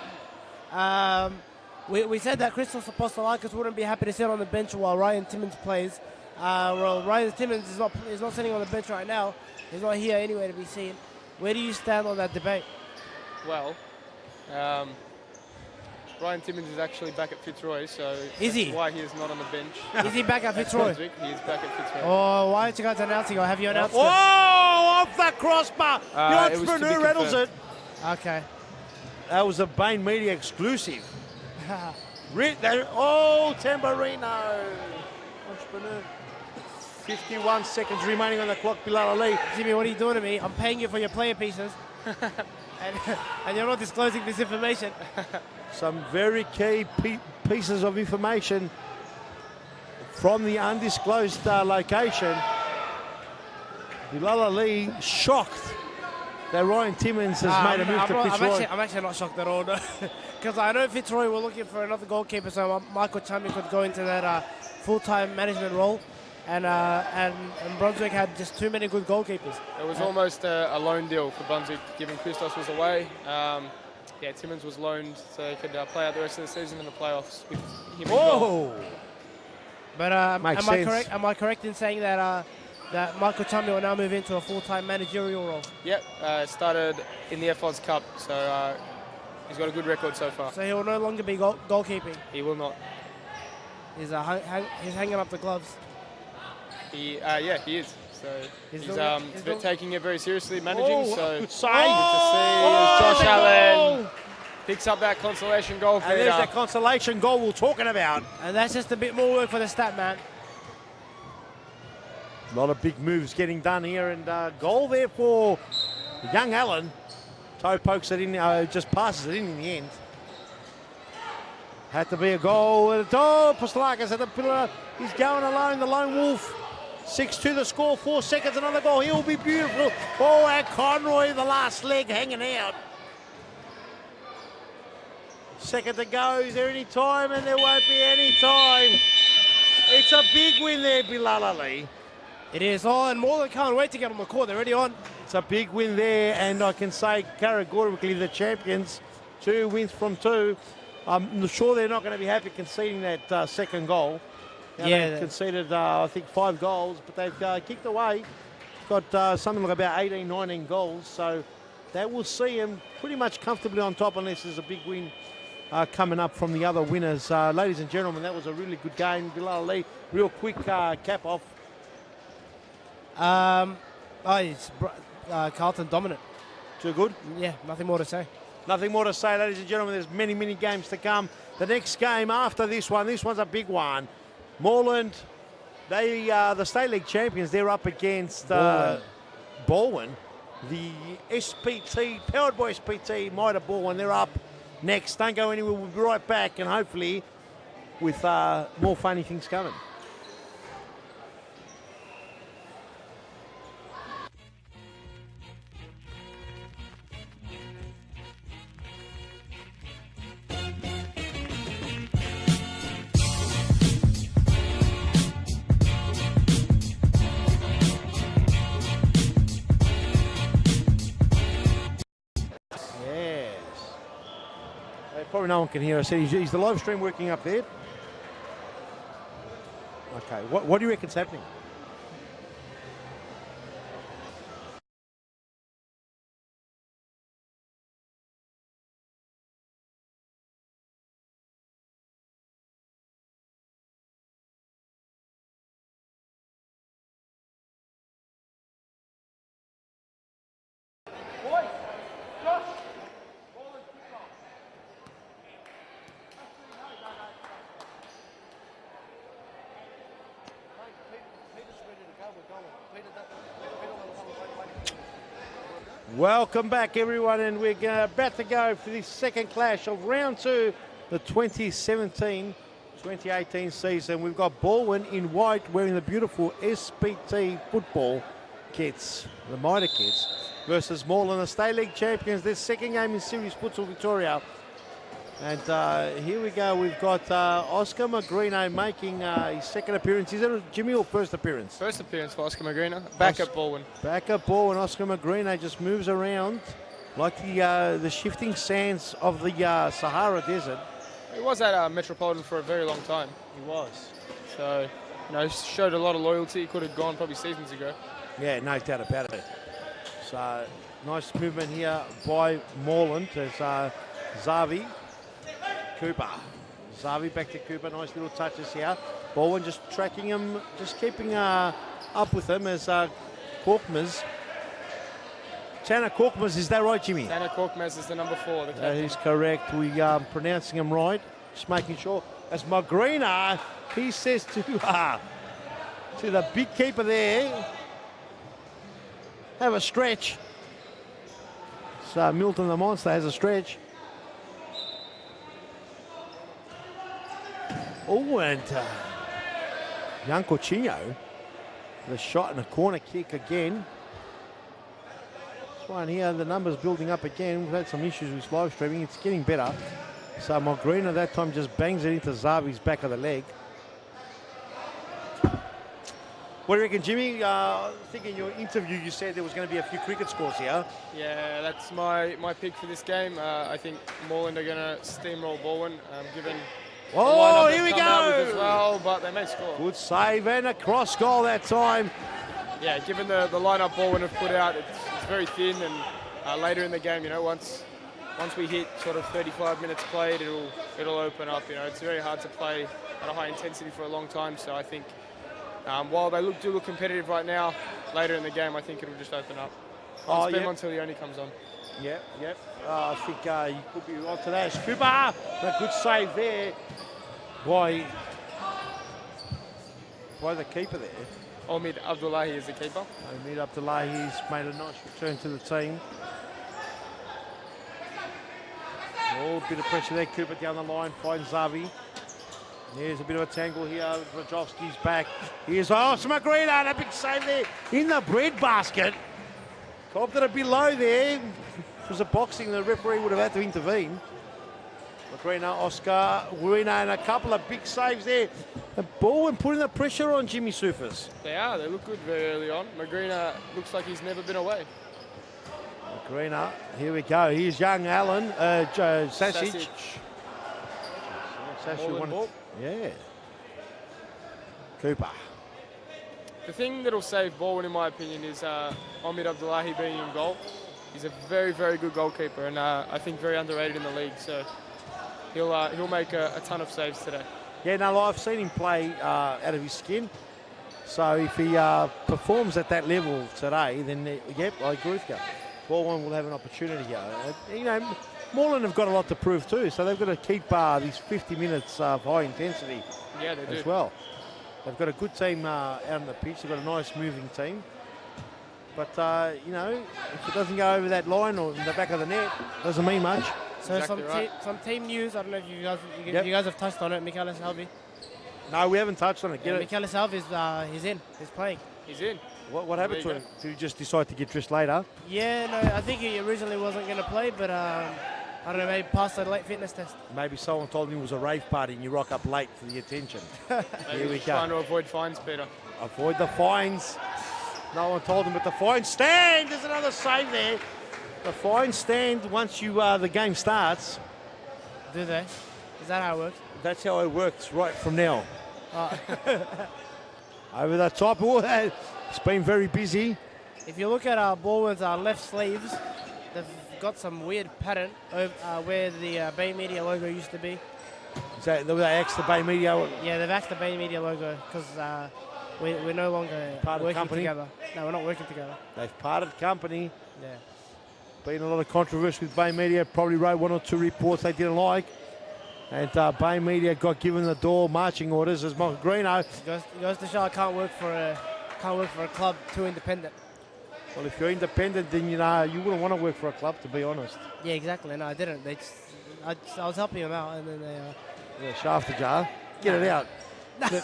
We said that Christos Apostolakis wouldn't be happy to sit on the bench while Ryan Timmins plays. Well, Ryan Timmins is not sitting on the bench right now. He's not here anywhere to be seen. Where do you stand on that debate? Well, Ryan Timmins is actually back at Fitzroy, so Is he? that's why he is not on the bench. Is he back at Fitzroy? Brunswick, he is back at Fitzroy. Oh, why aren't you guys announcing it? Have you announced Oh, off the crossbar. The It was to be entrepreneur rattles it. confirmed. it? Okay. That was a Bain Media exclusive. Oh, Tamburino. Entrepreneur. 51 seconds remaining on the clock, Bilal Ali. Jimmy, what are you doing to me? I'm paying you for your player pieces. and you're not disclosing this information. Some very key pieces of information from the undisclosed location. Bilal Ali shocked that Ryan Timmins has made a move to Fitzroy. I'm actually not shocked at all, because I know Fitzroy were looking for another goalkeeper, so Michael Chummy could go into that full-time management role, and Brunswick had just too many good goalkeepers. It was almost a loan deal for Brunswick, given Christos was away. Yeah, Timmins was loaned so he could play out the rest of the season in the playoffs with him in goal. Oh, But Makes am I sense. correct? Am I correct in saying that that Michael Chumley will now move into a full-time managerial role? Yep, started in the FOS Cup, so he's got a good record so far. So he will no longer be goalkeeping. He will not. He's hanging up the gloves. Yeah, he is. So He's he's doing- taking it very seriously, managing. So good good save. to see as Josh Allen picks up that consolation goal. And there's that consolation goal we're talking about. And that's just a bit more work for the stat man. A lot of big moves getting done here, and goal there for young Allen. Toe pokes it in, just passes it in the end. Had to be a goal. Oh, Pastalakis at the pillar. He's going alone, the lone wolf. 6-2 the score, 4 seconds, another goal. He'll be beautiful. Oh, and Conroy, the last leg hanging out. Second to go. Is there any time? And there won't be any time. It's a big win there, Bilal Ali. It is on. More than can't wait to get on the court. They're already on. It's a big win there, and I can say categorically the champions, 2 wins from 2. I'm sure they're not going to be happy conceding that second goal. Now, Yeah, they've conceded, I think, 5 goals, but they've kicked away. Got something like about 18, 19 goals, so that will see them pretty much comfortably on top unless there's a big win coming up from the other winners. Ladies and gentlemen, that was a really good game. Bilal Ali, real quick cap off. It's Carlton dominant. Too good? Yeah, nothing more to say. Nothing more to say, ladies and gentlemen. There's many, many games to come. The next game after this one's a big one. Moreland, they the State League champions. They're up against Baldwin. The SPT, powered by SPT, Mitre Baldwin. They're up next. Don't go anywhere. We'll be right back, and hopefully with more funny things coming. Probably no one can hear us. Is the live stream working up there? Okay. What do you reckon's happening? Welcome back, everyone, and we're about to go for the second clash of round 2, the 2017-2018 season. We've got Baldwin in white wearing the beautiful SPT football kits, the Mitre kits, versus Moreland, the State League champions, their second game in Series Futsal Victoria. And here we go, we've got Oscar Magrino making his second appearance. Is it Jimmy or first appearance? First appearance for Oscar Magrino. Back at Baldwin. Back at Baldwin, Oscar Magrino just moves around like the shifting sands of the Sahara Desert. He was at Metropolitan for a very long time. He was. So, showed a lot of loyalty. He could have gone probably seasons ago. Yeah, no doubt about it. So, nice movement here by Moreland as Zavi. Cooper. Zavi back to Cooper. Nice little touches here. Baldwin just tracking him, just keeping up with him as Korkmaz. Tanner Korkmaz, is that right, Jimmy? Tanner Korkmaz is the number 4. The That is correct. We are pronouncing him right. Just making sure. As Magrina, he says to the big keeper there, have a stretch. So Milton the Monster has a stretch. Oh, and young Cochino, the shot and a corner kick again. This one here, the numbers building up again. We've had some issues with live streaming. It's getting better. So Magrino that time just bangs it into Zavi's back of the leg. What do you reckon, Jimmy? I think in your interview you said there was going to be a few cricket scores here. Yeah, that's my pick for this game. I think Moreland are going to steamroll Baldwin, given Oh, here we come out with as go! well, but they may score. Good save and a cross goal that time. Yeah, given the lineup Baldwin have put out, it's very thin, and later in the game, once we hit sort of 35 minutes played, it'll open up. It's very hard to play at a high intensity for a long time. So I think while they do look competitive right now, later in the game, I think it'll just open up. Until he only comes on. Yep. I think you could be on to that. Cooper, a good save there by the keeper there. Omid Abdullahi is the keeper. Omid Abdullahi's made a nice return to the team. Oh, bit of pressure there. Cooper down the line, finds Zavi. There's a bit of a tangle here. Rajovski's back. Here's Magrino, and a big save there in the bread basket. Copped it a bit low there. If it was a boxing, the referee would have had to intervene. Magrino, Oscar, Wina, and a couple of big saves there. The ball and putting the pressure on Jimmy Sufas. They are. They look good very early on. Magrino looks like he's never been away. Magrino, here we go. Here's young Allen, Sasic. Ball. Yeah. Cooper. The thing that'll save Baldwin, in my opinion, is Omid Abdullahi being in goal. He's a very, very good goalkeeper, and I think very underrated in the league. So he'll make a ton of saves today. Yeah, no, I've seen him play out of his skin. So if he performs at that level today, then yep, I agree with you. Baldwin will have an opportunity here. Moreland have got a lot to prove too, so they've got to keep these 50 minutes of high intensity as well. They've got a good team out on the pitch. They've got a nice moving team. But, if it doesn't go over that line or in the back of the net, doesn't mean much. So Exactly some team news. I don't know if you guys have touched on it. Michele Salvi. No, we haven't touched on it. Michele Salvi he's in. He's playing. He's in. What happened to him? Did he just decide to get dressed later? Yeah, no, I think he originally wasn't going to play, but I don't know, maybe passed a late fitness test. Maybe someone told him it was a rave party and you rock up late for the attention. Here we go. Trying to avoid fines, Peter. Avoid the fines. No one told him, but the fine stand. There's another save there. The fine stand once the game starts. Do they? Is that how it works? That's how it works right from now. Over the top. Oh, it's been very busy. If you look at Baldwin's left sleeves, they've got some weird pattern where the Bay Media logo used to be. Is that they axed the Bay Media? Yeah, they've axed the Bay Media logo because we're no longer working together. No, we're not working together. They've parted company. Yeah. Been a lot of controversy with Bay Media. Probably wrote one or two reports they didn't like. And Bay Media got given the door marching orders as Magrino. It goes to show I can't work for a club too independent. Well, if you're independent, then you wouldn't want to work for a club, to be honest. Yeah, exactly. No, I didn't. I was helping them out, and then they. Yeah, shafted jar. Get it out. They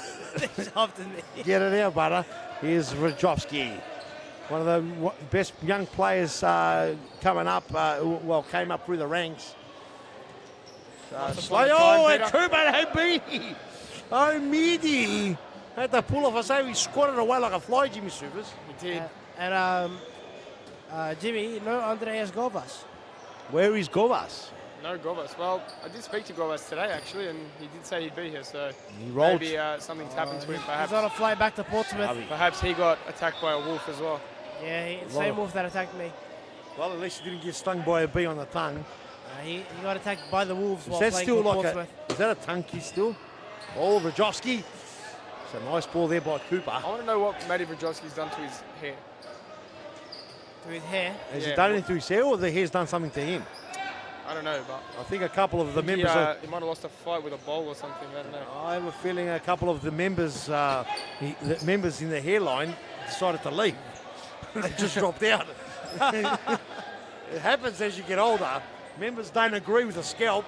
shafted me. Get it out, butter. Here's Rajovsky. One of the best young players coming up, came up through the ranks. And Kuba Habib. Oh, Midi. Had to pull off a save. He squatted away like a fly, Jimmy Supers. He did. Jimmy, no Andreas Govas. Where is Govas? No Govas. Well, I did speak to Govas today, actually, and he did say he'd be here, so He rolled. maybe something's happened to him, perhaps. He's on a flight back to Portsmouth. Perhaps he got attacked by a wolf as well. Yeah, same wolf that attacked me. Well, at least he didn't get stung by a bee on the tongue. He got attacked by the wolves while Is that playing still for like Portsmouth. is that a tongue kiss still? Oh, Rajovsky. It's a nice ball there by Cooper. I want to know what Matty Vrajovsky's done to his hair. To his hair. Has he done anything to his hair, or the hair's done something to him? I don't know, but I think a couple of the members. he might have lost a fight with a bowl or something. I don't know. I have a feeling a couple of the members, the members in the hairline, decided to leave. They just dropped out. It happens as you get older. Members don't agree with the scalp,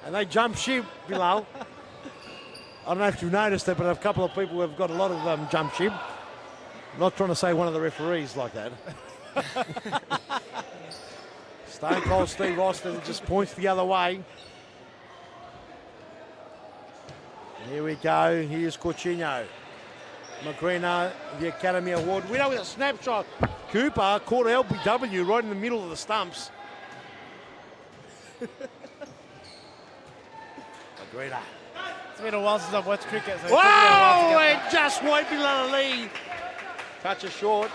and they jump ship, Bilal. I don't know if you've noticed it, but a couple of people have got a lot of jump ship. I'm not trying to say one of the referees like that. Stone Cold Steve Austin just points the other way. Here we go. Here's Coutinho. Magrina, the Academy Award winner with a snapshot. Cooper caught LBW right in the middle of the stumps. Magrina. It's been a while since I've watched cricket. So Whoa! And just right below the lead. Touch it short.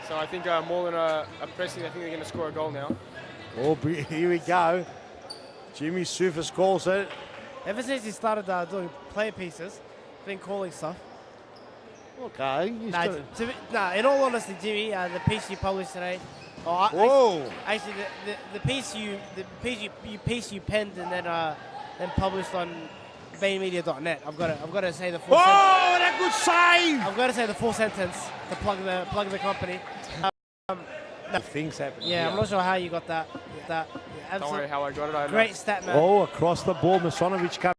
So I think Moreland are pressing. I think they're going to score a goal now. Oh, here we go. Jimmy Sufis calls it. Ever since he started doing play pieces, been calling stuff. Okay. In all honesty, Jimmy, the piece you published today. Whoa! Actually, the piece you penned and then published on BainMedia.net. I've got to say the full. Oh, that good save! I've got to say the full sentence to plug the company. Things happen. Yeah, I'm not sure how you got that. Don't worry how I got it. I Great know. stat, man. Oh, across the ball, Masanovic comes.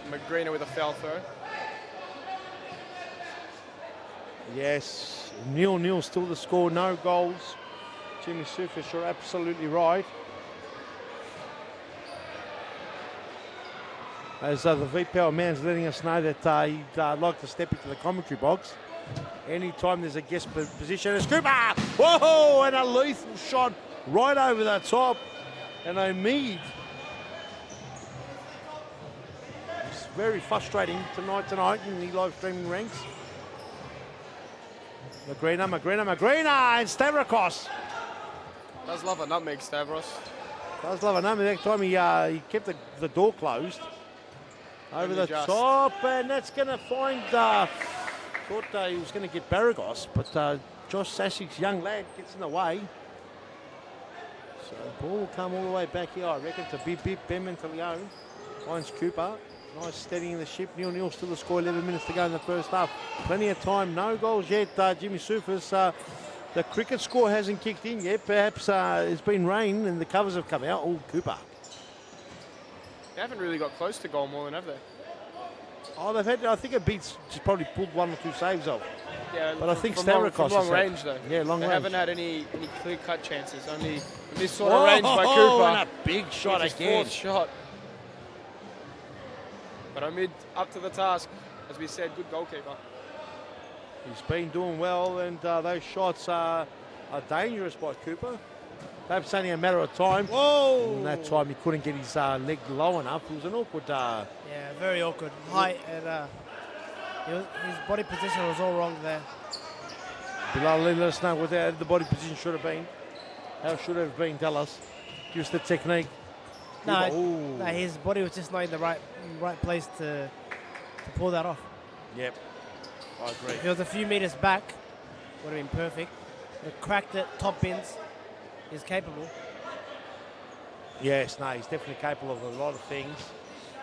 Magrina with a foul throw. Yes, 0-0 still the score, no goals. Jimmy Sufis, you're absolutely right. As the V-Power man's letting us know that he'd like to step into the commentary box. Anytime there's a guest position, it's Cooper! Whoa! And a lethal shot right over the top. And Omid. It's very frustrating tonight in the live streaming ranks. Magrina, and Stavrakos. Does love a nutmeg, Stavros. Does love a number. Next time he kept the door closed. Over Only the just. top, and that's going to find... thought he was going to get Baragos, but Josh Sassik's young lad gets in the way. So the ball will come all the way back here, I reckon, to Bip Ben Mentalio. Finds Cooper. Nice steadying the ship. 0-0 still the score, 11 minutes to go in the first half. Plenty of time, no goals yet. Jimmy Sufis, the cricket score hasn't kicked in yet. Perhaps it's been rain and the covers have come out. Oh, Cooper. They haven't really got close to goal more than have they? Oh, they've had, I think a beat's just probably pulled one or two saves off. Yeah, But I think from Stavrakos long has range had, though. Yeah, long they range. haven't had any clear-cut chances. Only this sort of range by Cooper. And a big shot With his again. fourth shot. But Omid up to the task, as we said, good goalkeeper. He's been doing well, and those shots are dangerous by Cooper. Perhaps only a matter of time. Whoa! And that time he couldn't get his leg low enough. It was an awkward. Yeah, very awkward. Height and his body position was all wrong there. Bilal, let us know what the body position should have been. How should it have been? Tell us. Give us the technique. No, Ooh. no, his body was just not in the right place to pull that off. Yep, I agree. If it was a few meters back, would have been perfect. But cracked it, top bins. He's capable. Yes, no, he's definitely capable of a lot of things.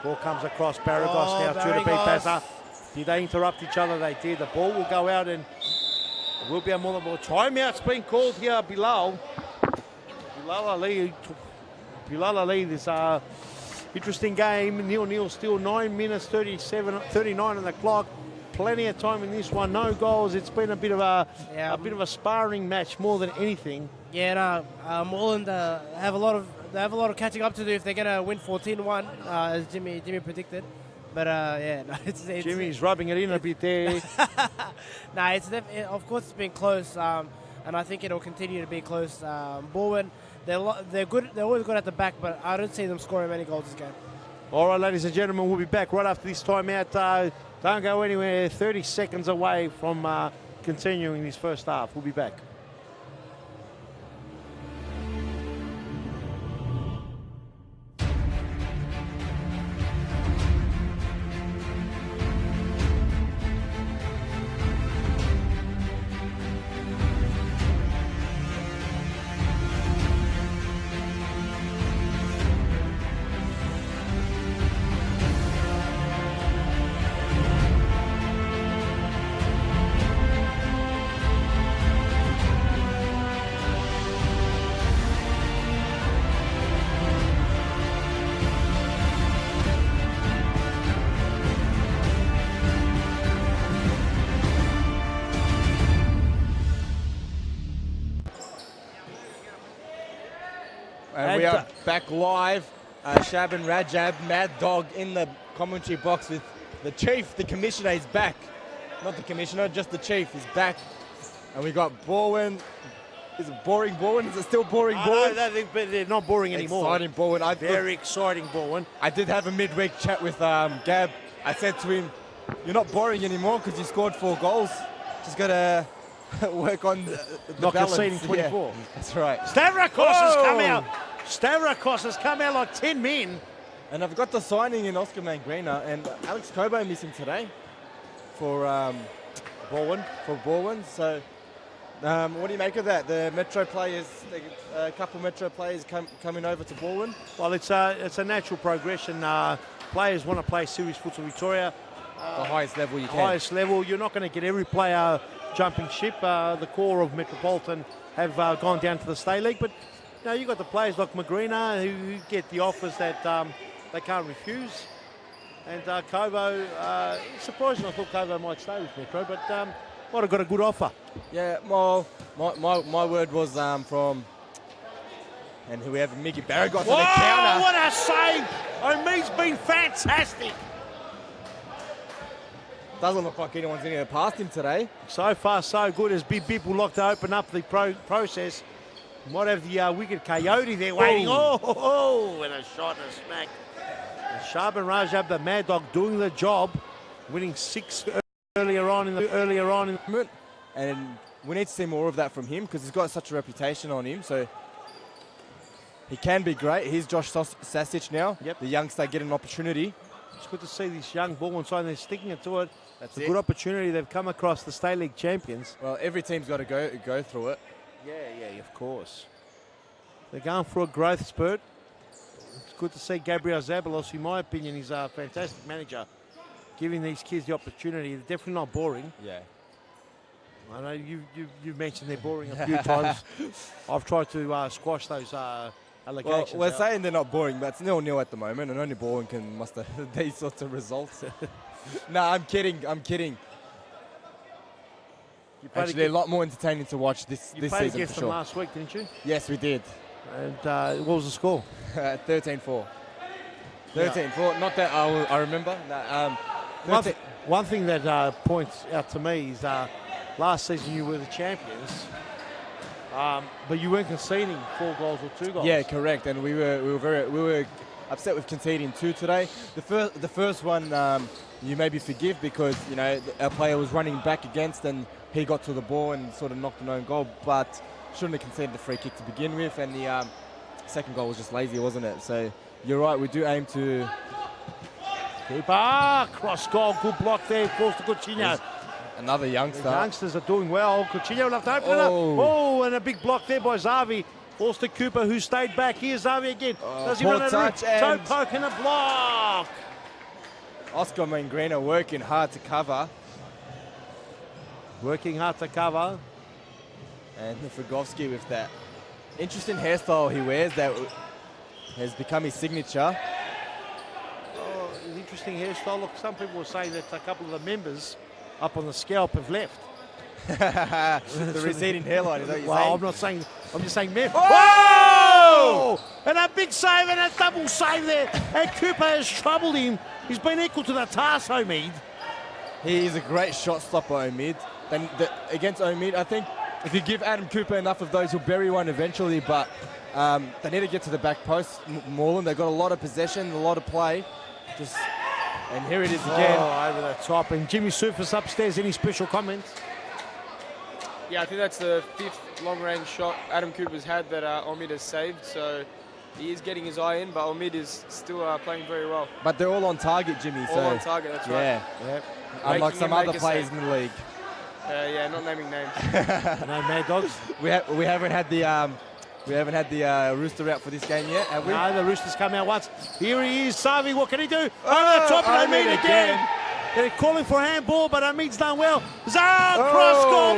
Ball comes across Baragos now to the beat Baragos. passer. Did they interrupt each other? They did. The ball will go out and it will be a more than ball. Timeout's been called here, Bilal. Bilal Ali, this interesting game. 0-0 still, 9 minutes, 39 on the clock. Plenty of time in this one. No goals. It's been a bit of a sparring match more than anything. Yeah, no, Moreland have a lot of catching up to do if they're gonna win 14-1, as Jimmy predicted. But yeah, no, it's Jimmy's rubbing it in a bit there. No, of course it's been close, and I think it'll continue to be close. Bowen, they're good. They're always good at the back, but I don't see them scoring many goals this game. All right, ladies and gentlemen, we'll be back right after this timeout. Don't go anywhere. 30 seconds away from continuing this first half. We'll be back. And we are back live. Shaban Rajab, Mad Dog, in the commentary box with the chief. The commissioner is back. Not the commissioner, just the chief is back. And we got Bowen. Is it boring Bowen? Is it still boring Bowen? No, they're not boring anymore. Exciting Bowen. Very exciting Bowen. I did have a midweek chat with Gab. I said to him, you're not boring anymore because you scored 4 goals. Just got to work on the not balance. conceding 24. Yeah, that's right. Stavrakos has come out. Stavrakos has come out like 10 men. And I've got the signing in Oscar Mangrena and Alex Cobo missing today for Bowen. So what do you make of that? The Metro players, a couple Metro players coming over to Bowen? Well, it's a natural progression. Players want to play serious futsal Victoria. The highest level you can. Highest level. You're not going to get every player jumping ship. The core of Metropolitan have gone down to the State League, but you've got the players like Magrina who get the offers that they can't refuse. And Cobo, surprising, I thought Cobo might stay with Metro, but might have got a good offer. Yeah, well, my word was from, and whoever Mickey Barrett got to the counter. What a save! Omi's been fantastic. Doesn't look like anyone's going to pass him today. So far, so good, as Bib Bib will look to open up the process. Might have the wicked Coyote there waiting. Oh, and a shot and a smack. And Shaban Rajab, the Mad Dog, doing the job, winning 6 earlier on in the. And we need to see more of that from him because he's got such a reputation on him. So he can be great. Here's Josh Sasic now. Yep. The youngster getting an opportunity. It's good to see this young ball inside. They're sticking it to it. That's a good opportunity. They've come across the State League champions. Well, every team's got to go through it. Yeah, of course. They're going for a growth spurt. It's good to see Gabriel Zabalos, in my opinion, is a fantastic manager, giving these kids the opportunity. They're definitely not boring. Yeah. I know you've mentioned they're boring a few times. I've tried to squash those allegations. Well, we're saying they're not boring, but it's 0-0 at the moment, and only Bowen can muster these sorts of results. No, I'm kidding. Actually, a lot more entertaining to watch this season. You played against them last week, didn't you? Yes, we did. And what was the score? 13-4. 13-4. Not that I remember. No, one thing that points out to me is last season you were the champions, but you weren't conceding 4 goals or 2 goals. Yeah, correct. And we were upset with conceding 2 today. The first one you maybe forgive because our player was running back against and he got to the ball and sort of knocked an own goal, but shouldn't have conceded the free kick to begin with. And the second goal was just lazy, wasn't it? So you're right. We do aim to. Keeper, cross goal, good block there. Falls to Coutinho. Another youngster. The youngsters are doing well. Coutinho will have to open it up. Oh, and a big block there by Zavi. Falls to Cooper, who stayed back. Here's Zavi again. Does he run a toe poke and a block? Oscar Mangrena working hard to cover. Working hard to cover. And Fragowski with that interesting hairstyle he wears that has become his signature. Oh, an interesting hairstyle. Look, some people were saying that a couple of the members up on the scalp have left. The receding hairline, is that what you're saying? I'm not saying, I'm just saying members. Whoa! And a big save and a double save there. And Cooper has troubled him. He's been equal to the task, Omid. He is a great shot stopper, Omid. And against Omid, I think if you give Adam Cooper enough of those, he'll bury one eventually, but they need to get to the back post, Moreland. They've got a lot of possession, a lot of play. And here it is again. Oh, over the top. And Jimmy Sufis upstairs, any special comments? Yeah, I think that's the 5th long-range shot Adam Cooper's had that Omid has saved, so he is getting his eye in, but Omid is still playing very well. But they're all on target, Jimmy. All on target, that's right. Yeah. Unlike some other players in the league. Yeah, not naming names. No Mad Dogs. We haven't had the Rooster out for this game yet, have we? No, the Roosters come out once. Here he is, Savi. What can he do? Over the top of Omid again. They're calling for a handball, but Omid's done well. Cross goal,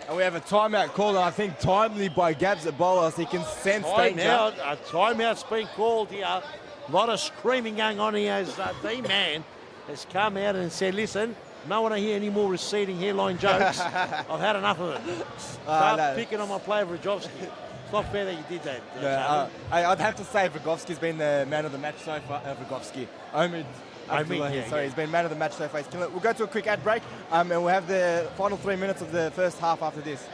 And we have a timeout called, and I think timely by Gabs Ebola, so he can sense danger. A timeout's been called here. A lot of screaming going on here as D-Man has come out and said, listen, no one to hear any more receding hairline jokes. I've had enough of it. Start picking on my player, Vrajovski. It's not fair that you did that. I'd have to say Vragowski's been the man of the match so far. Omid. He's been man of the match so far. He's killing it. We'll go to a quick ad break, and we'll have the final 3 minutes of the first half after this.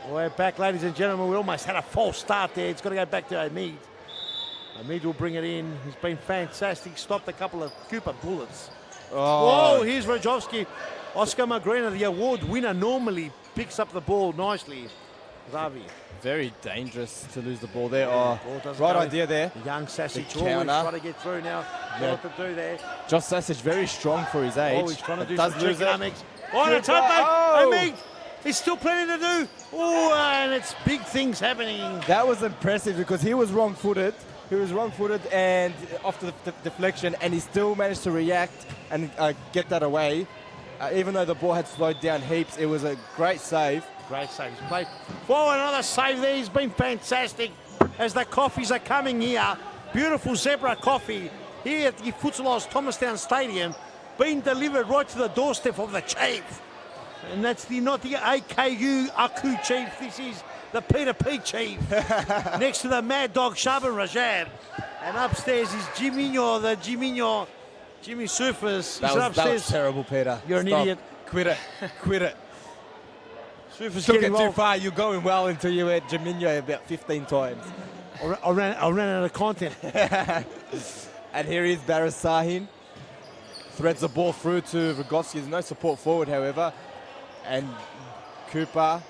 We're back, ladies and gentlemen. We almost had a false start there. It's got to go back to Omid. Omid will bring it in. He's been fantastic. Stopped a couple of Cooper bullets. Oh. Whoa, here's Vrajovski. Oscar Magrena, the award winner, normally picks up the ball nicely. Zavi. Very dangerous to lose the ball there. Oh, Ball right idea there. The young Sassage The always counter. trying to get through now. Yeah. What to do there. Josh Sassage very strong for his age. Oh, he's trying to do Does some lose it. economics. Oh, the top Omid. There's still plenty to do. Oh, and it's big things happening. That was impressive because he was wrong-footed. And off the deflection, and he still managed to react and get that away. Even though the ball had slowed down heaps, it was a great save. Great save. He's played for another save there. He's been fantastic as the coffees are coming here. Beautiful zebra coffee here at the Futsal Thomastown Stadium being delivered right to the doorstep of the chief. And that's not the AKU Aku chief. This is the Peter P chief next to the Mad Dog Shaban Rajab. And upstairs is Jimmy Sufis. That was terrible, Peter. You're an idiot. Quit it. Sufis Took getting it too involved. far. You're going well until you had Jaminho about 15 times. I ran out of content. And here is Baris Sahin. Threads the ball through to Vragowski. There's no support forward, however. And Cooper,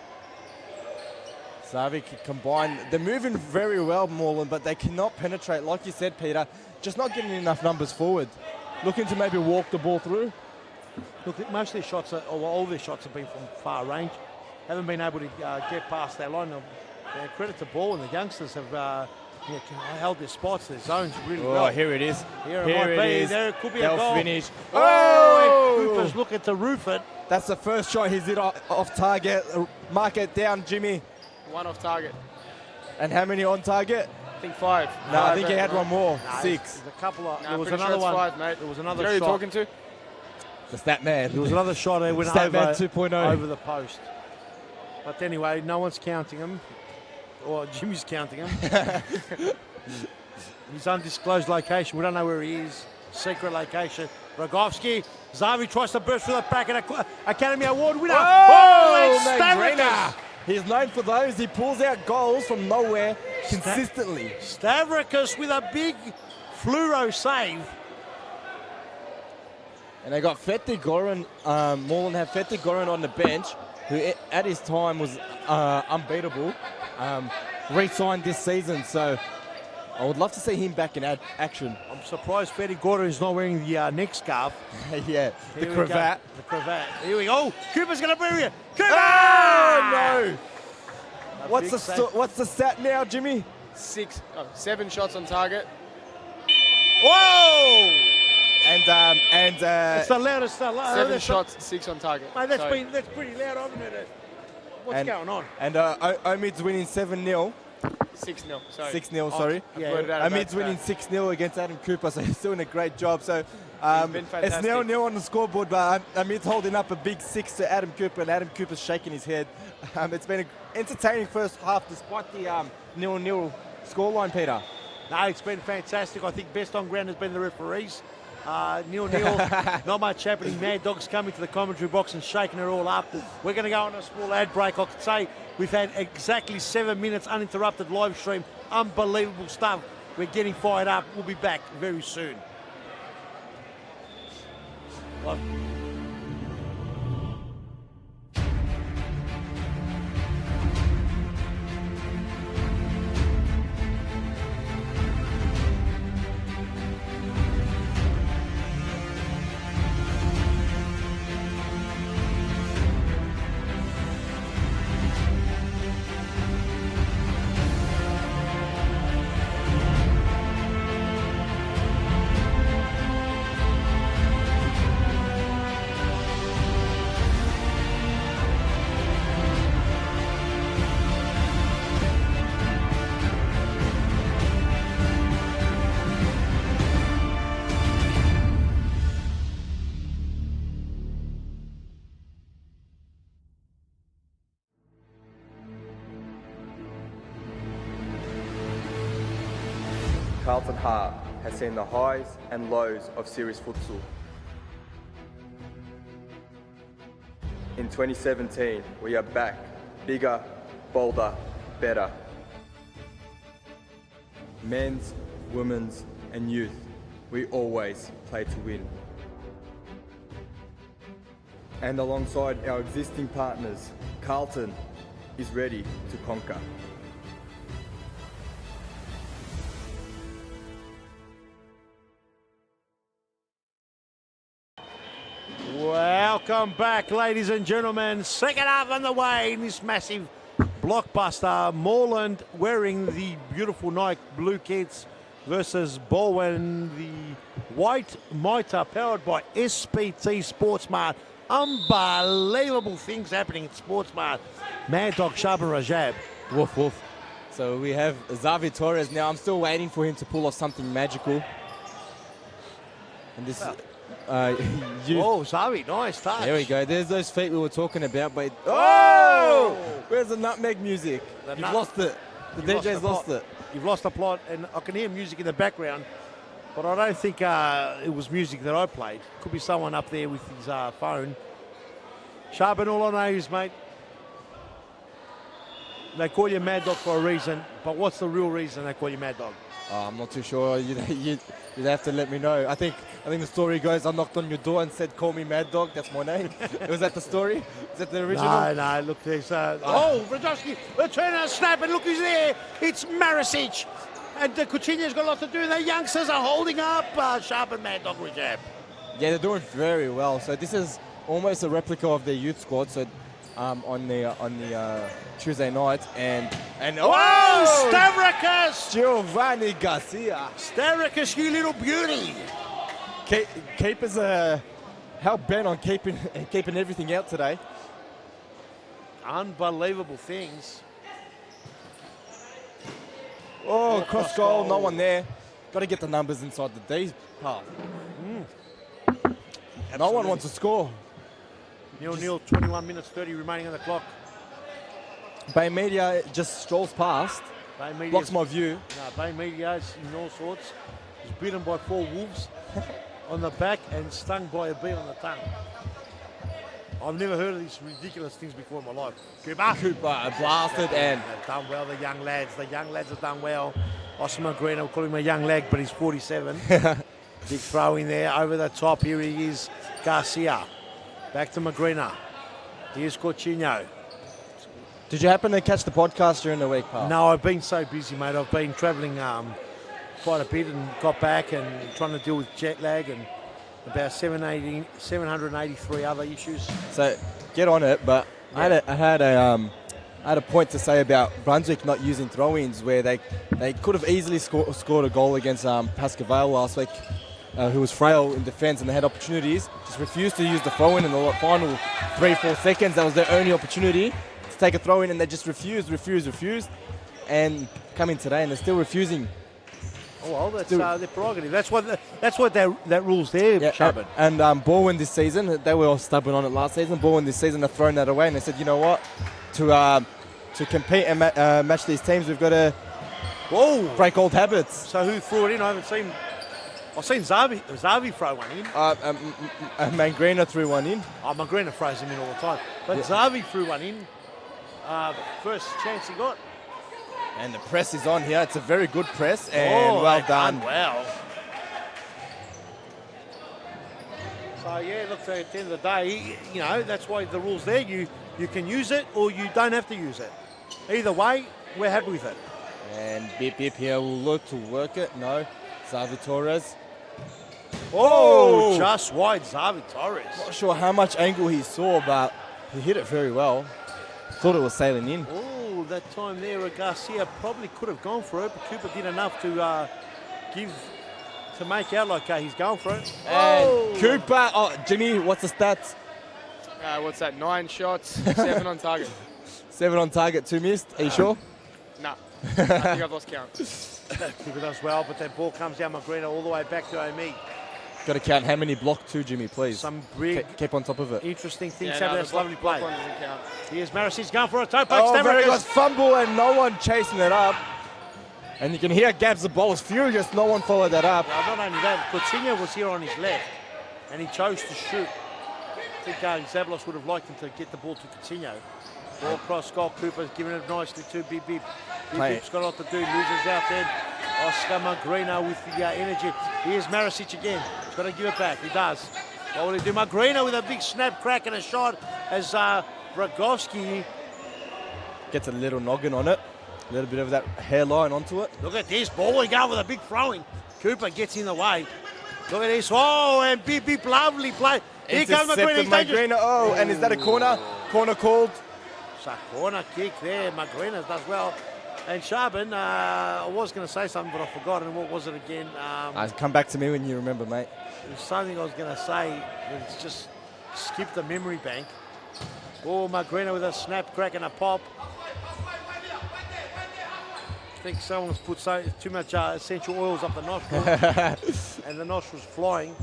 Savic combine. They're moving very well, Moreland, but they cannot penetrate. Like you said, Peter, just not getting enough numbers forward. Looking to maybe walk the ball through. Look, most of their shots, all their shots have been from far range. Haven't been able to get past that line. Credit to ball, and the youngsters have held their spots, their zones really well. Oh, here it is. Here it is. There it could be They'll a goal. finish. Oh! Cooper's looking to roof it. That's the first shot he's hit off target. Mark it down, Jimmy. One off target. And how many on target? I think 5. No, I think he had one more. Nah, 6. There's a couple of. Nah, there was pretty another sure it's one. 5, mate. There was You another know who shot. you're talking to? The stat man. There was another shot that went Stat over, man 2.0. over the post. But anyway, no one's counting him. Or Jimmy's counting him. His undisclosed location. We don't know where he is. Secret location. Rogovsky. Zavi tries to burst through the back and Academy Award winner. Oh, it's Stavrakis. Magrina. He's known for those. He pulls out goals from nowhere consistently. Stavrakis with a big fluoro save. And they got Fethi Goran, Moreland have Fethi Goran on the bench, who at his time was unbeatable, re-signed this season. So I would love to see him back in action. I'm surprised Fethi Goran is not wearing the neck scarf. Yeah, the Here we cravat. go. The cravat. Here we go. Oh, Cooper's going to bury it. Cooper! Oh, no. What's What's the stat now, Jimmy? 7 shots on target. Whoa! And It's the loudest. 7 shots, 6 on target. Mate, that's So, pretty loud, hasn't it? What's going on? And Omid's winning 7-0. 6-0, sorry. 6-0, sorry. Yeah, Blurted out of Omid's that winning stat. 6-0 against Adam Cooper, so he's doing a great job. So He's been it's fantastic. 0-0 on the scoreboard, but Omid's holding up a big 6 to Adam Cooper, and Adam Cooper's shaking his head. It's been an entertaining first half despite the 0-0 scoreline, Peter. No, it's been fantastic. I think best on ground has been the referees. 0-0, not much happening. Mad Dog's coming to the commentary box and shaking it all up. We're going to go on a small ad break. I could say we've had exactly 7 minutes uninterrupted live stream. Unbelievable stuff. We're getting fired up. We'll be back very soon. Carlton Heart has seen the highs and lows of series futsal. In 2017, we are back, bigger, bolder, better. Men's, women's and youth, we always play to win. And alongside our existing partners, Carlton is ready to conquer. Welcome back, ladies and gentlemen. Second half on the way in this massive blockbuster. Moreland wearing the beautiful Nike blue kits versus Baldwin, the white mitre powered by SPT Sportsmart. Unbelievable things happening at Sportsmart. Mad Dog, Shab and Rajab. Woof, woof. So we have Xavi Torres now. I'm still waiting for him to pull off something magical. And this... Oh, Zavi, nice touch. There we go. There's those feet we were talking about. But oh, where's the nutmeg music? You've lost it. The DJ's lost it. You've lost the plot, and I can hear music in the background, but I don't think it was music that I played. Could be someone up there with his phone. Sharpen, all I know is, mate, they call you Mad Dog for a reason, but what's the real reason they call you Mad Dog? I'm not too sure. You'd have to let me know. I think the story goes, I knocked on your door and said, call me Mad Dog. That's my name. Was that the story? Is that the original? No, look, there's... Radowski, the turnout snap, and look who's there. It's Marisic. And Coutinho's got a lot to do. The youngsters are holding up. Sharp and Mad Dog with jab. Yeah, they're doing very well. So this is almost a replica of their youth squad. So on the Tuesday night, and oh, Stavrakis! Giovanni Garcia. Stavrakis, you little beauty. Keepers hell bent on keeping everything out today. Unbelievable things. Oh, cross goal, no one there. Got to get the numbers inside the D's path. No one wants to score. 0-0, 21 minutes 30 remaining on the clock. Bay Media just strolls past, Bay Media's- blocks my view. No, Bay Media is in all sorts. He's beaten by 4 wolves on the back and stung by a bee on the tongue. I've never heard of these ridiculous things before in my life. Cooper blasted and They've done well, the young lads. The young lads have done well. Osman Green, I'll call him a young leg, but he's 47. Big throw in there, over the top. Here he is, Garcia. Back to Magrina. Here's Corchino. did you happen to catch the podcast during the week, pal? No, I've been so busy, mate. I've been travelling quite a bit and got back and trying to deal with jet lag and about 783 other issues. So get on it, but Yeah. I had a point to say about Brunswick not using throw-ins where they could have easily scored a goal against Pascavale last week, who was frail in defence and they had opportunities, just refused to use the throw-in in the final 3-4 seconds. That was their only opportunity to take a throw-in and they just refused, and come in today and they're still refusing. Oh, well, that's their prerogative. That's what that rule's there, Shaban. And Borwin this season, they were all stubborn on it last season. Borwin this season, they've thrown that away and they said, you know what, to compete and match these teams, we've got to break old habits. So who threw it in? I've seen Zavi throw one in. Mangrena threw one in. Oh, Magrina throws him in all the time. But Zavi threw one in. First chance he got. And the press is on here. It's a very good press and well done. Well. So yeah, look, at the end of the day, you know, that's why the rule's there. You can use it or you don't have to use it. Either way, we're happy with it. And Bip here will look to work it. No. Xavi Torres. Oh, just wide Xavi Torres. Not sure how much angle he saw, but he hit it very well. Thought it was sailing in. Oh, that time there, Garcia probably could have gone for it, but Cooper did enough to make out like he's going for it. And Cooper, Jimmy, what's the stats? What's that? 9 shots, 7 on target. 7 on target, 2 missed. Are you sure? Nah, I think I've lost count. Cooper does well, but that ball comes down Magrina all the way back to Omi. Got to count how many blocked too, Jimmy, please. Some big, keep on top of it. interesting things Yeah, happen. no, That's lovely play. block one doesn't count. Here's Marisic going for a toe poke. Oh, very good Stavrakis. fumble and no one chasing it up. And you can hear Gabs, the ball is furious. No one followed that up. Well, not only that, Coutinho was here on his left, and he chose to shoot. I think Zabalos would have liked him to get the ball to Coutinho. Ball across goal. Cooper's giving it nicely to Bip Bip. Bip's got a lot to do. Loses out there. Oscar Magrina with the energy. Here's Marisic again. He's got to give it back. He does. What will he do? Magrina with a big snap, crack, and a shot as Vragovsky. Gets a little noggin on it. A little bit of that hairline onto it. Look at this ball. We go with a big throwing. Cooper gets in the way. Look at this. Oh, and Bip Bip, lovely play. Here comes Magrina. He's dangerous. Magrina. Oh, and is that a corner? Corner called. It's a corner kick there. Magrina does well. And Shaban, I was going to say something, but I've forgotten. What was it again? Come back to me when you remember, mate. There's something I was going to say, but it's just skipped the memory bank. Oh, Magrina with a snap, crack, and a pop. I think someone's put too much essential oils up the nostril, and the nostril's flying.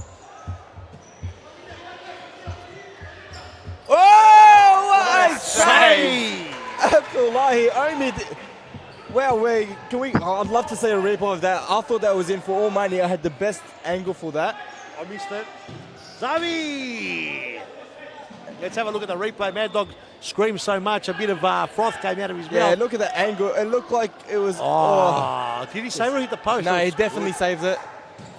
Oh, what a Save! Abdullahi only did. Well, I'd love to see a replay of that. I thought that was in for all money. I had the best angle for that. I missed it. Zavi! Let's have a look at the replay. Mad Dog screamed so much, a bit of froth came out of his mouth. Yeah, look at the angle. It looked like it was. Did he save it or hit the post? No, he definitely saves it.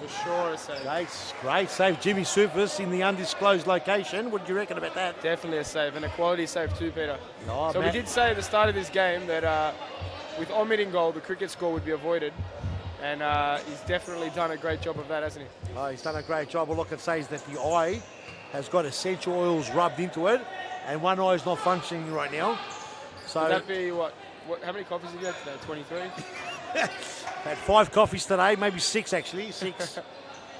For sure a save. Great save. Jimmy Supers in the undisclosed location. What do you reckon about that? Definitely a save, and a quality save too, Peter. Oh, So Matt. we did say at the start of this game that with Omid in goal, the cricket score would be avoided. And he's definitely done a great job of that, hasn't he? Oh, he's done a great job. All I can say is that the eye has got essential oils rubbed into it, and one eye is not functioning right now. So Would that be what? How many coffees have you had today? 23? had 5 coffees today, maybe 6 actually. 6.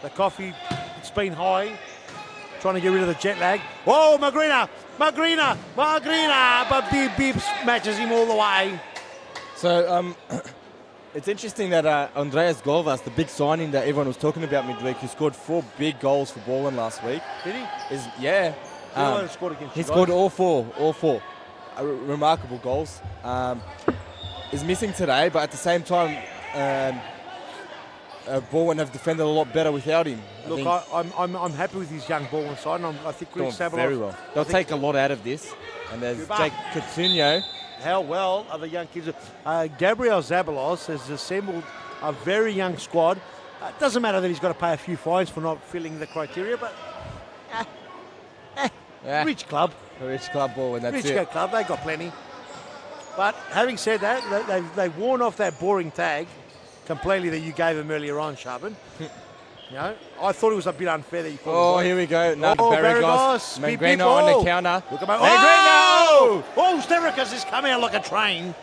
The coffee, it's been high. Trying to get rid of the jet lag. Whoa, Magrina! But Bip matches him all the way. So It's interesting that Andreas Golvas, the big signing that everyone was talking about midweek, who scored 4 big goals for Ballin last week. Did he? Scored against he you scored guys? all four. Remarkable goals. Is missing today, but at the same time, Baldwin have defended a lot better without him. Look, I'm happy with his young Baldwin side, and I think Greg Doing Saviloff very well. They'll take a lot out of this. And there's Goodbye. Jake Coutinho. How well are the young kids? Gabriel Zabalos has assembled a very young squad. It doesn't matter that he's got to pay a few fines for not filling the criteria, but Yeah. rich club. A rich club ball, and that's Rich it. club, they got plenty. But having said that, they've worn off that boring tag completely that you gave them earlier on, Sharpen. You know, I thought it was a bit unfair that you called Oh, him. here we go. No, Oh, Barragos. Beep, beep, Mangreno on oh. the counter. Look at my... Mangreno! Oh, Stavrakis has come out like a train.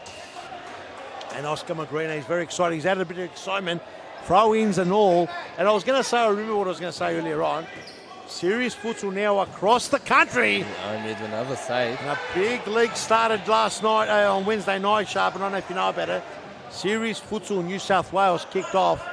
And Oscar Magreno is very excited. He's added a bit of excitement, throw-ins and all. And I was going to say, I remember what I was going to say earlier on. Serious futsal now across the country. Only another save. And a big league started last night, on Wednesday night, Sharp, and I don't know if you know about it. Serious futsal New South Wales kicked off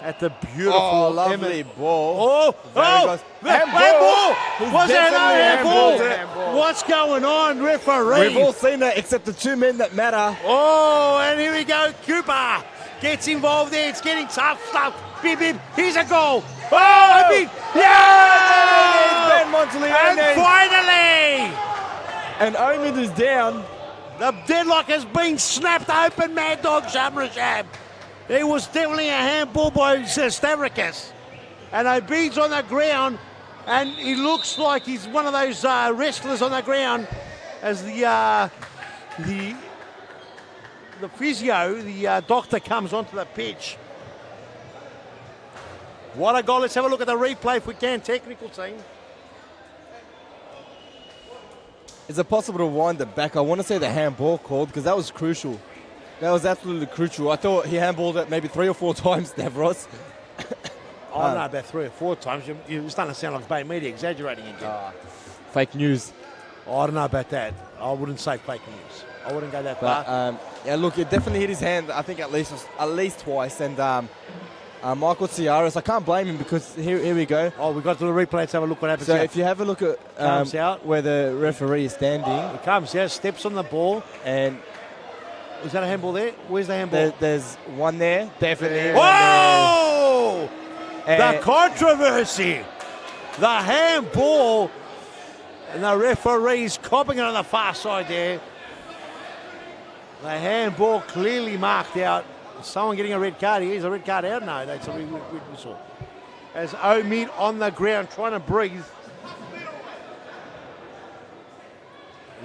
at the beautiful lovely ball. Oh, Barragos. handball! Was there no Definitely handball? handball. What's going on, referee? We've all seen that except the 2 men that matter. Oh, and here we go. Cooper gets involved there. It's getting tough stuff. Bip, bip. Here's a goal. Oh, I mean, yeah! Ben Monteleone. And finally, And Omid is down. the deadlock has been snapped open, Mad Dog Shamrashab. It was definitely a handball by Stavrakis. And Obid's on the ground, and he looks like he's one of those wrestlers on the ground as the physio, the doctor comes onto the pitch. What a goal. Let's have a look at the replay if we can, technical team. Is it possible to wind it back? I want to say the handball called because that was crucial. That was absolutely crucial. I thought he handballed it maybe 3 or 4 times, Davros. I don't know about 3 or 4 times. You're starting to sound like Bay Media exaggerating again. Fake news. I don't know about that. I wouldn't say fake news. I wouldn't go that far. But yeah, look, it definitely hit his hand. I think at least twice. And Michael Ciaras, I can't blame him because here we go. Oh, we've got to the replay. Let's have a look what happens So here. if you have a look at Comes out. where the referee is standing, He comes out, steps on the ball. and Is that a handball there? Where's the handball? there's one there, definitely. Whoa! And The controversy. The handball. And the referee's copping it on the far side there. The handball clearly marked out. Someone getting a red card here. Is a red card out? No, that's a red whistle. As Omid on the ground trying to breathe.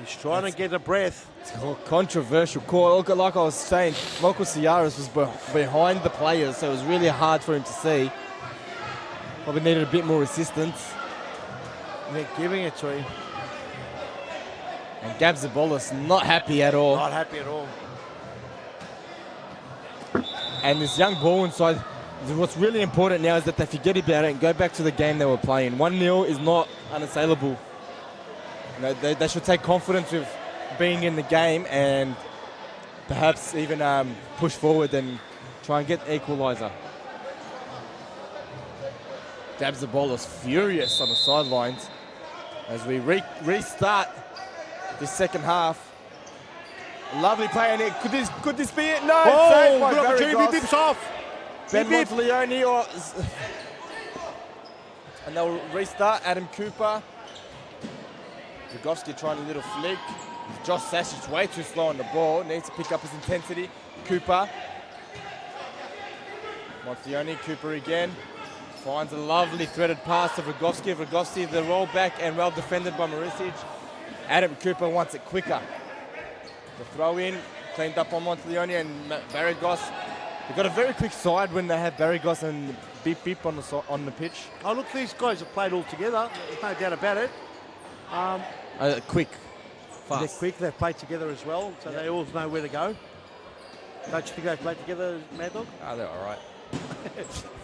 He's trying to get a breath. controversial call. Look, like I was saying, Michael Ciaras was behind the players, so it was really hard for him to see. Probably needed a bit more assistance. They're giving it to him. And Gab Zabolis not happy at all. Not happy at all. And this young ball inside, what's really important now is that they forget about it and go back to the game they were playing. 1-0 is not unassailable. You know, they should take confidence with being in the game and perhaps even push forward and try and get the equaliser. Gab Zabolis furious on the sidelines as we restart this second half. Lovely play, and could this be it? No, saved by good opportunity. Barragos. Bips off. Ben Bip, bip. Monteleone, and they'll restart. Adam Cooper. Dragowski trying a little flick. Josh Sasic way too slow on the ball. Needs to pick up his intensity. Cooper. Monteleone, Cooper again. Finds a lovely threaded pass to Dragowski. Dragowski, the roll back and well defended by Marisic. Adam Cooper wants it quicker. The throw in, cleaned up on Monteleone and Barragos. They've got a very quick side when they have Barragos and Beep Beep on the pitch. Oh, look, these guys have played all together. There's no doubt about it. Quick, They're fast. quick. They've played together as well, so they all know where to go. Don't you think they've played together, Mad Dog? Oh, they're all right.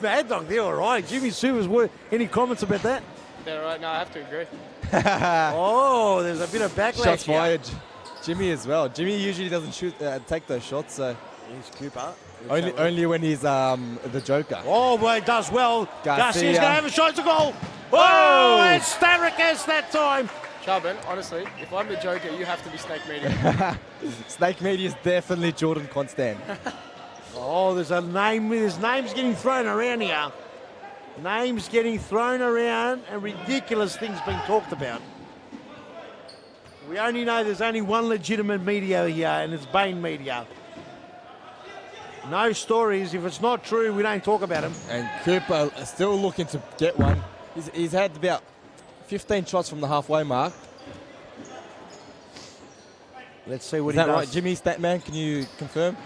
Mad Dog, they're all right. Jimmy Suvers, any comments about that? Yeah, right. No, I have to agree. Oh, there's a bit of backlash. Shots here. fired. Jimmy as well. Jimmy usually doesn't take those shots, so Here's Cooper. Only when he's the Joker. Oh, well, he does well. Garcia's Garcia. going to have a shot to goal. Oh, it's Stavrakis that time. Charbon, honestly, if I'm the Joker, you have to be Snake Media. Snake Media is definitely Jordan Constant. Oh, there's names getting thrown around here. Names getting thrown around and ridiculous things being talked about. We only know there's only one legitimate media here, and it's Bain Media. No stories. If it's not true, we don't talk about them. And Cooper still looking to get one. He's had about 15 shots from the halfway mark. Let's see what Is he that does. right, Jimmy Statman? Can you confirm?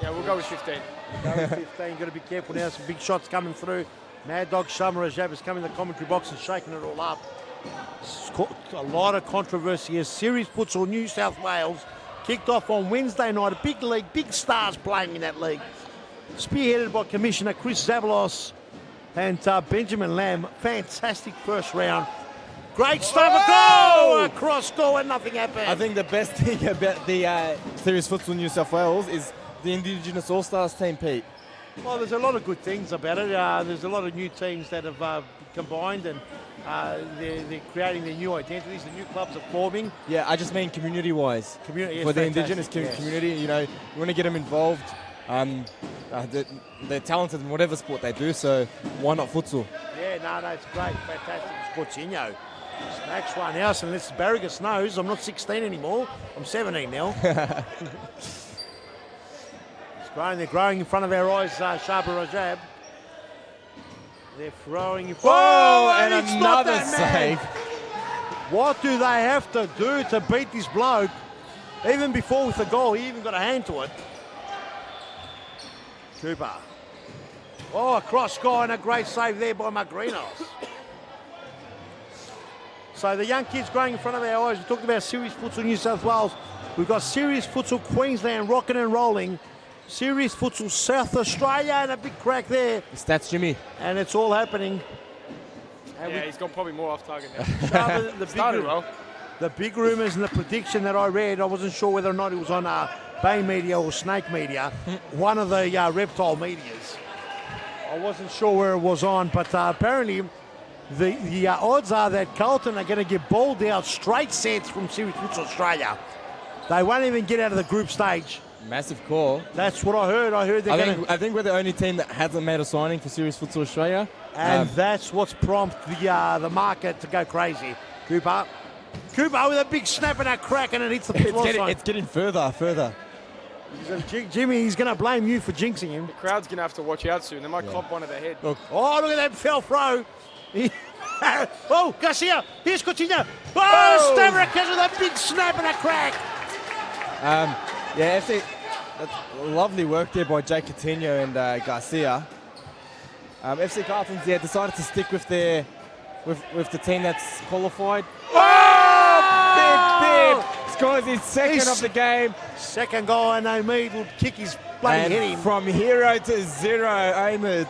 Yeah, we'll go with 15. Going 15, got to be careful now. Some big shots coming through. Mad Dog Shamarajab is coming in the commentary box and shaking it all up. A lot of controversy here. Series Futsal New South Wales kicked off on Wednesday night. A big league, big stars playing in that league. Spearheaded by Commissioner Chris Zavalos and Benjamin Lamb. Fantastic first round. Great stuff. A goal! Across goal and nothing happened. I think the best thing about the Series Futsal New South Wales is the Indigenous All-Stars team, Pete. Well, there's a lot of good things about it. There's a lot of new teams that have combined, and they're creating their new identities. The new clubs are forming. Yeah, I just mean community-wise. Community is for the fantastic, Indigenous yes. community, you know, you want to get them involved. They're talented in whatever sport they do, so why not futsal? Yeah, no, it's great. Fantastic. Sportinho smacks one else, and this Barragus knows I'm not 16 anymore. I'm 17 now. They're growing in front of our eyes, Shaba Rajab. They're throwing in front. Oh, and it's not another that man. save. What do they have to do to beat this bloke? Even before with the goal, he even got a hand to it. Cooper. Oh, a cross guy and a great save there by Magrinos. So the young kids growing in front of our eyes. We talked about Series Futsal New South Wales. We've got Series Futsal Queensland rocking and rolling. Series Futsal South Australia and a big crack there. Stats, Jimmy. And it's all happening. And Yeah, he's got probably more off target now. Started well. The big rumours and the prediction that I read, I wasn't sure whether or not it was on Bay Media or Snake Media, one of the reptile medias. I wasn't sure where it was on, but apparently the odds are that Carlton are going to get bowled out straight sets from Series Futsal Australia. They won't even get out of the group stage. Massive call. That's what I heard. I heard they're I think we're the only team that hasn't made a signing for Series Futsal Australia. And that's what's prompted the market to go crazy. Cooper with a big snap and a crack, and it hits the floor. It's getting further. Jimmy, he's going to blame you for jinxing him. The crowd's going to have to watch out soon. They might clop one of their head. Look at that fell throw. Oh, Garcia. Here's Coutinho. Oh, Stavrakis with a big snap and a crack. Yeah, that's lovely work there by Jake Coutinho and Garcia. FC Carlton's decided to stick with their with the team that's qualified. Oh! Big! Scores his second of the game. Second goal, and Ahmed will kick his bloody head in. From hero to zero, Ahmed.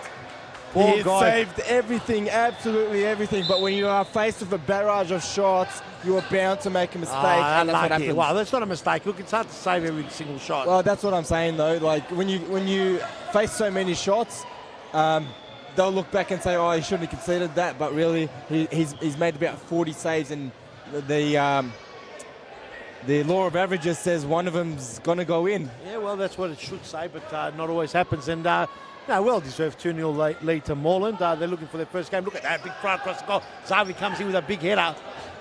He saved everything, absolutely everything. But when you are faced with a barrage of shots, you are bound to make a mistake. And that's what happens. Well, that's not a mistake. Look, it's hard to save every single shot. Well, that's what I'm saying, though. Like, when you face so many shots, they'll look back and say, oh, he shouldn't have conceded that. But really, he's made about 40 saves, and the law of averages says one of them's going to go in. Yeah, well, that's what it should say, but not always happens. And well-deserved 2-0 lead to Moreland. They're looking for their first game. Look at that big front across the goal. Zavi comes in with a big header.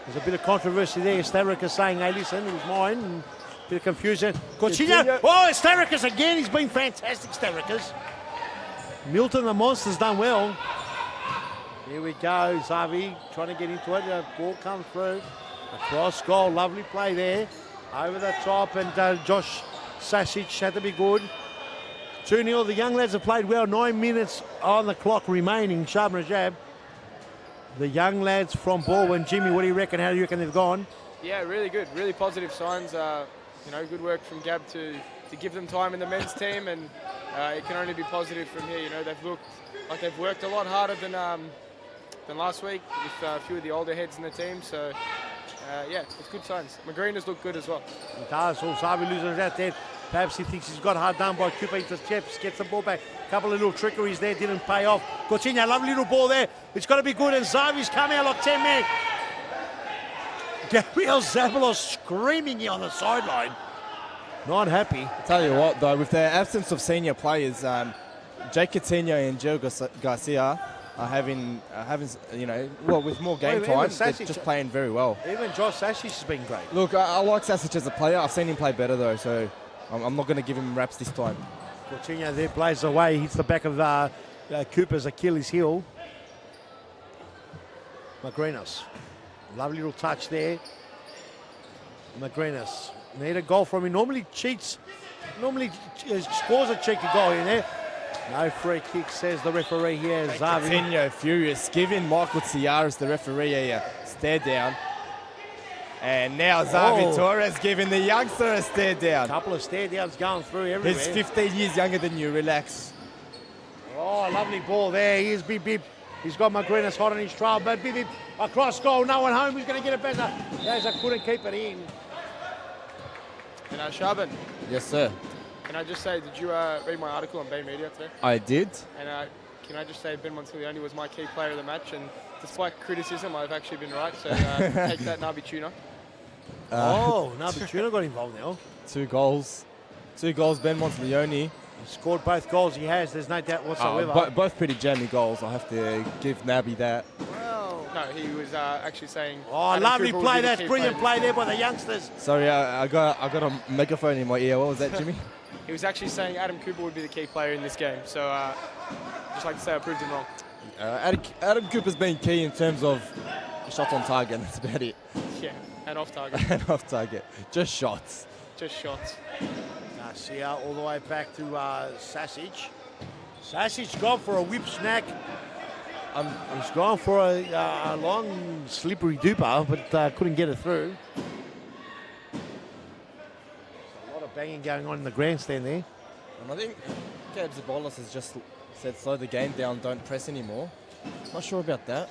There's a bit of controversy there. Stavrakis saying, hey, listen, it was mine. And a bit of confusion. Coutinho. Oh, Stavrakis again. He's been fantastic, Stavrakis. Milton, the Monster's done well. Here we go. Zavi trying to get into it. The ball comes through. Across goal. Lovely play there. Over the top. And Josh Sasic had to be good. 2-0. The young lads have played well. 9 minutes on the clock remaining. Shab Rajab. The young lads from Baldwin. Jimmy, what do you reckon? How do you reckon they've gone? Yeah, really good. Really positive signs. Good work from Gab to give them time in the men's team, and it can only be positive from here. You know, they've looked like they've worked a lot harder than last week with a few of the older heads in the team. So, it's good signs. Magreena's look good as well. It does. Savi loses out there. Perhaps he thinks he's got hard done by Cooper into steps, gets the ball back. Couple of little trickeries there, didn't pay off. Coutinho, lovely little ball there. It's got to be good, and Xavi's coming out like 10 men. Gabriel Zabalos screaming here on the sideline. Not happy. Tell you what, though, with the absence of senior players, Jake Coutinho and Joe Garcia are having, with more game time, they're just playing very well. Even Josh Sasic has been great. Look, I like Sasic as a player. I've seen him play better, though, so I'm not going to give him raps this time. Coutinho there plays away, hits the back of Cooper's Achilles heel. Magrinos, lovely little touch there. Magrinos, need a goal from him. Normally cheats, scores a cheeky goal in there. No free kick, says the referee here. Xavi. Coutinho furious, giving Michael Ciaras, the referee, a stare down. And now Xavi Torres giving the youngster a stare down. Couple of stare downs going through everywhere. He's 15 years younger than you, relax. Oh, lovely ball there. Here's Bib Bib. He's got Magrinos hot on his trail, but Bib Bib across goal, no one home. Who's going to get it better? Yes, I couldn't keep it in. And Shaban, Yes, sir. can I just say, did you read my article on Bay Media today? I did. And can I just say Ben Montilioni was my key player of the match, and despite criticism, I've actually been right, so take that, Nabi Tuna. Nabi Tuna got involved now. 2 goals. 2 goals, Ben Monteleone. He scored both goals he has, there's no doubt whatsoever. Both pretty jammy goals. I have to give Nabi that. Well, no, he was actually saying. Oh, Adam lovely Cooper would play. be the That's key brilliant player. play there by the youngsters. Sorry, I got a megaphone in my ear. What was that, Jimmy? He was actually saying Adam Cooper would be the key player in this game. So, just like to say I proved him wrong. Adam Cooper's been key in terms of shots on target. That's about it. Yeah, and off target. And off target. Just shots. Just shots. Garcia all the way back to Sasic. Sasic gone for a whip snack. He's gone for a long slippery duper, but couldn't get it through. A lot of banging going on in the grandstand there. And I think Gabe Zabolis has just said slow the game down, don't press anymore. Not sure about that.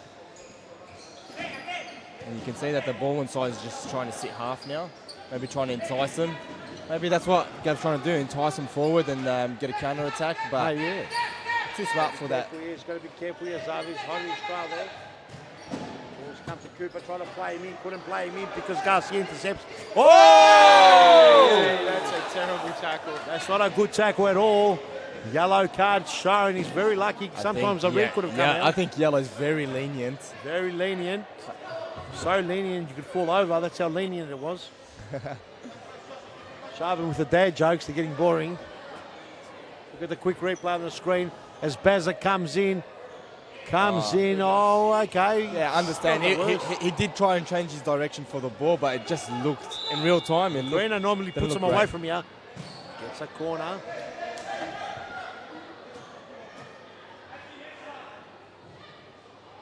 And you can see that the ball inside is just trying to sit half now. Maybe trying to entice them. Maybe that's what Gabe's trying to do, entice them forward and get a counter attack. But yeah. Too smart for that. He's got to be careful here. Xavi's on his trail there. Ball's come to Cooper, trying to play him in. Couldn't play him in because Garcia intercepts. Oh! Hey, that's a terrible tackle. That's not a good tackle at all. Yellow card shown. He's very lucky. Sometimes a red could have come out. I think yellow's very lenient. Very lenient. So lenient you could fall over. That's how lenient it was. Sharpen with the dad jokes. They're getting boring. Look at the quick replay on the screen as Bazza comes in. Oh, okay. Yeah, I understand. He did try and change his direction for the ball, but it just looked, in real time, it looked... Greener normally puts him away from you. Gets a corner.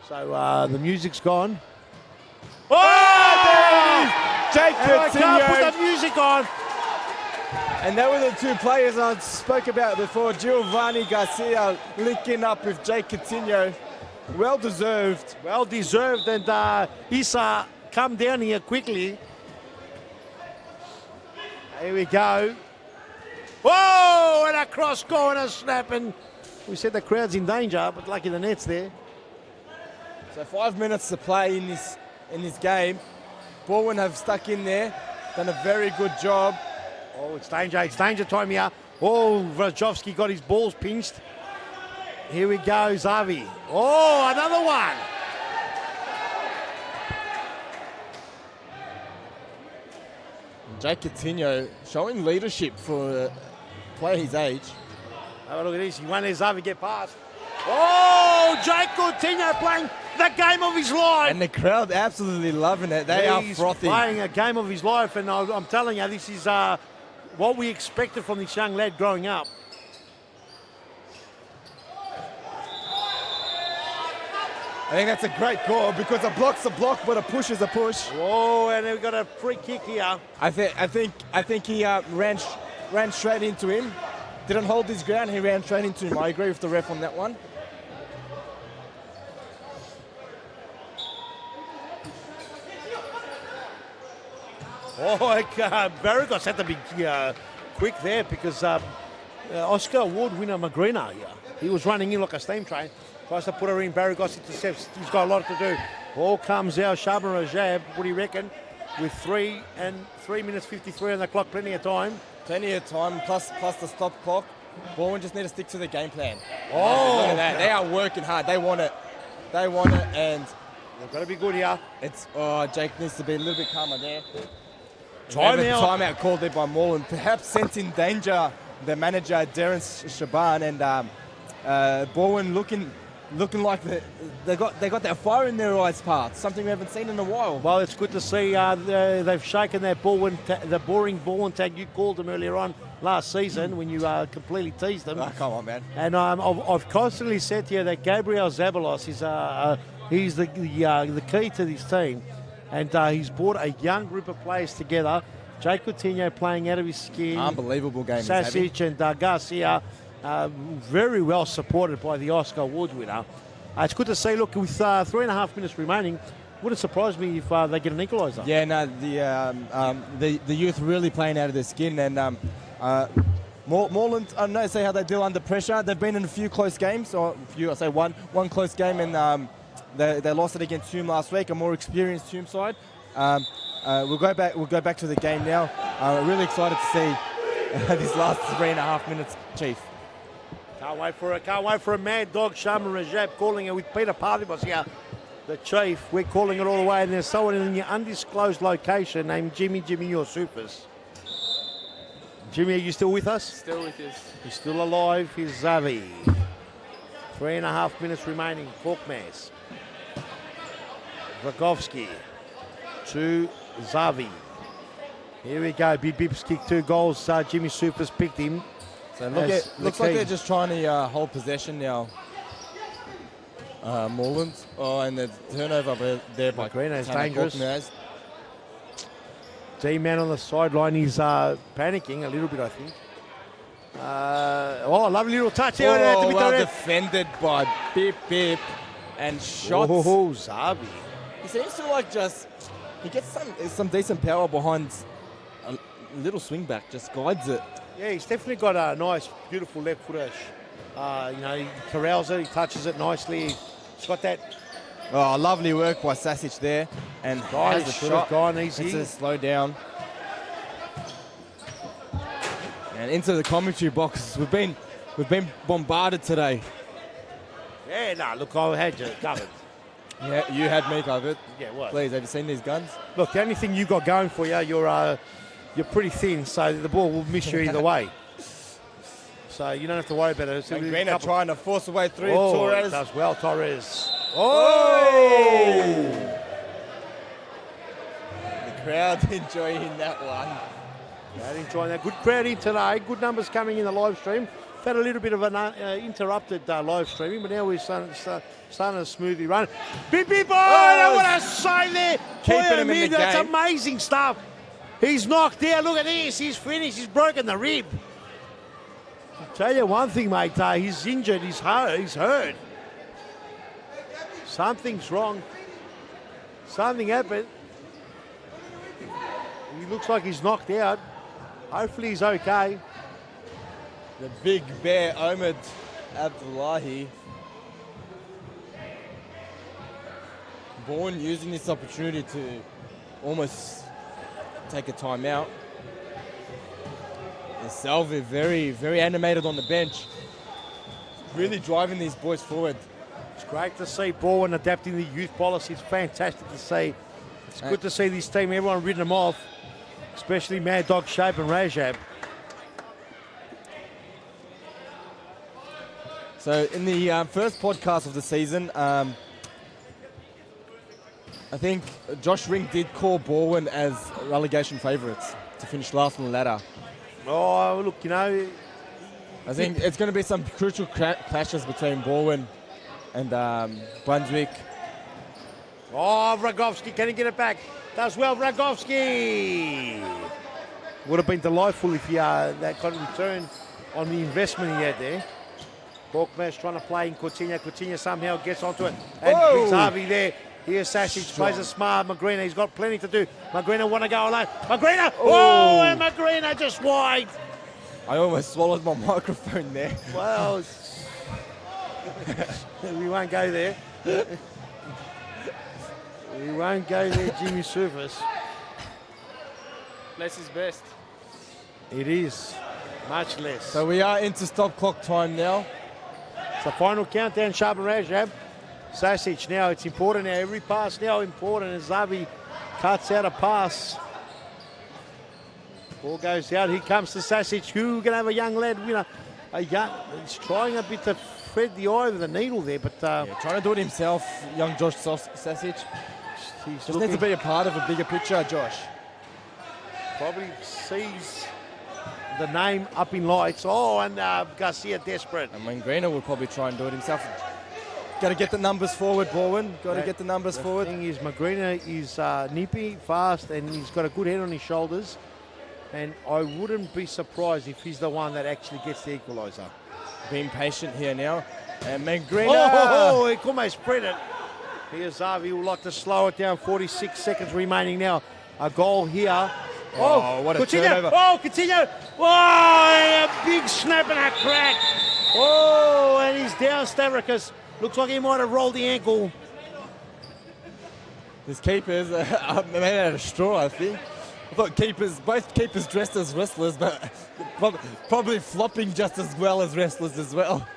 So the music's gone. Oh, there it is! Jake I can't put Coutinho. the music on. And that were the 2 players I spoke about before. Giovanni Garcia linking up with Jake Coutinho. Well deserved. Well deserved, and Issa come down here quickly. Here we go. Whoa, and a cross corner snap, and we said the crowd's in danger, but lucky the net's there. So 5 minutes to play in this game. Baldwin have stuck in there, done a very good job. Oh, it's danger time here. Oh, Vrajovski got his balls pinched. Here we go, Xavi. Oh, another one. Jake Coutinho showing leadership for a player his age. Have a look at this. He won there, Xavi get past. Oh, Jake Coutinho playing the game of his life. And the crowd absolutely loving it. They are frothing. Playing a game of his life, and I'm telling you, this is what we expected from this young lad growing up. I think that's a great call because a block's a block, but a push is a push. Whoa, and we've got a free kick here. I think he ran straight into him. Didn't hold his ground. He ran straight into him. I agree with the ref on that one. Oh, Barragos had to be quick there because Oscar Award winner Magrina here. He was running in like a steam train. Tries to put her in. Baragos intercepts. He's got a lot to do. Ball comes out. Shaban Rajab, what do you reckon? With 3 minutes 53 on the clock, plenty of time. Plenty of time, plus the stop clock. Baldwin just need to stick to the game plan. Oh, look at that. They are working hard. They want it. And they've got to be good here. Jake needs to be a little bit calmer there. Timeout called there by Moreland. Perhaps sent in danger the manager, Darren Shaban, and Baldwin looking like they got that fire in their eyes, part. Something we haven't seen in a while. Well, it's good to see they've shaken that the boring Baldwin tag you called them earlier on last season when you completely teased them. Oh, come on, man. And I've constantly said to you that Gabriel Zabalos is he's the key to this team, and he's brought a young group of players together. Jake Coutinho playing out of his skin. Unbelievable game. Sasic and Garcia. Very well supported by the Oscar Award winner. It's good to see. Look, with 3.5 minutes remaining, wouldn't surprise me if they get an equaliser. Yeah, no, the youth really playing out of their skin, and Moreland, I don't know, see how they deal under pressure. They've been in a few close games, or one close game, and they lost it against Hume last week, a more experienced Hume side. We'll go back to the game now. Really excited to see these last 3.5 minutes, Chief. Can't wait for a mad dog, Shaman Rajab, calling it with Peter Parthibos here. The Chief, we're calling it all the way, and there's someone in your undisclosed location named Jimmy Yorsufas. Jimmy, are you still with us? Still with you. He's still alive. He's Zavi. 3.5 minutes remaining. Korkmaz. Vragovsky to Zavi. Here we go. Bib's kicked 2 goals. Jimmy Supers picked him. So looks like they're just trying to hold possession now. Moreland. Oh, and the turnover there by Magrina is Tanner dangerous. Korkmaz. D-man on the sideline. He's panicking a little bit, I think. Lovely little touch there. Well defended by Bip. And shots. Oh, Zavi. He seems to he gets some decent power behind a little swing back, just guides it. Yeah, he's definitely got a nice, beautiful left footer. He corrals it, he touches it nicely. He's got that. Oh, lovely work by Sasic there. And has a shot. Gone easy. It's a slow down. And into the commentary box. We've been bombarded today. Yeah, look, I had you covered. Yeah, you had me covered. Yeah, what? Please, have you seen these guns? Look, the only thing you got going for you, you're pretty thin, so the ball will miss you either way. So you don't have to worry about it. Greener trying to force a way through. Torres does well. Torres. Oh! The crowd enjoying that one. Crowd enjoying that. Good crowd in today. Good numbers coming in the live stream. We've had a little bit of an interrupted live streaming, but now we're starting to smoothly run. Bip, what a save there! Keeping him in the That's game. amazing stuff. He's knocked out. Look at this. He's finished. He's broken the rib. I'll tell you one thing, mate. He's injured. He's hurt. Something's wrong. Something happened. He looks like he's knocked out. Hopefully he's okay. The big bear, Omid Abdullahi. Bourne using this opportunity to almost take a timeout. And Salvi very, very animated on the bench. Really driving these boys forward. It's great to see Bourne adapting the youth policy. It's fantastic to see. It's good to see this team, everyone ridden them off, especially Mad Dog Shape and Rajab. So in the first podcast of the season, I think Josh Ring did call Baldwin as relegation favourites to finish last on the ladder. Oh, look, I think it's going to be some crucial clashes between Baldwin and Brunswick. Oh, Vragovsky, can he get it back? Does well, Vragovsky. Would have been delightful if that got returned on the investment he had there. Korkmaz trying to play in Coutinho. Coutinho somehow gets onto it. And brings Harvey there. Here's Sasic, plays a smart Magrina. He's got plenty to do. Magrina want to go alone. Magrina! Oh, and Magrina just wide. I almost swallowed my microphone there. Well, we won't go there. We won't go there, Jimmy Surface. Less is best. It is. Much less. So we are into stop clock time now. It's the final countdown, Sharp and Rajab. Sasic now, it's important now. Every pass now important as Zavi cuts out a pass. Ball goes out. Here comes to Sasic, who can have a young lad winner. He's trying a bit to thread the eye with the needle there, but Trying to do it himself, young Josh Sasic. he's Just needs to be a part of a bigger picture, Josh. probably sees the name up in lights. Oh, and Garcia desperate. And Mangrena will probably try and do it himself. Got to get the numbers forward, Borwin. Got to get the numbers forward. The thing is, Magrina is nippy, fast, and he's got a good head on his shoulders. And I wouldn't be surprised if he's the one that actually gets the equaliser. Being patient here now. And Mangrena. Oh, he could almost spread it. Here's Zavi, would like to slow it down. 46 seconds remaining now. A goal here. Oh, what a turnover. Oh, continue. Oh, a big snap and a crack. Oh, and he's down, Stavrakis. Looks like he might have rolled the ankle. This keeper's made out of straw, I think. I thought both keepers dressed as wrestlers, but probably flopping just as well as wrestlers as well.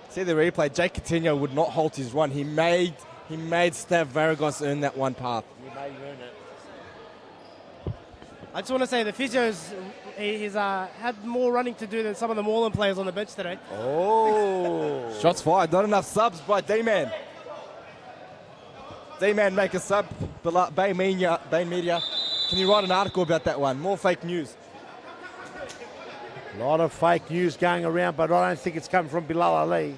See the replay. Jake Coutinho would not halt his run. He made Stav Varagos earn that one path. He may earn it. I just want to say the physio's he's had more running to do than some of the Moreland players on the bench today. Oh. Shots fired. Not enough subs by D-Man. D-Man make a sub. Bay Media. Can you write an article about that one? More fake news. A lot of fake news going around, but I don't think it's coming from Bilal Ali.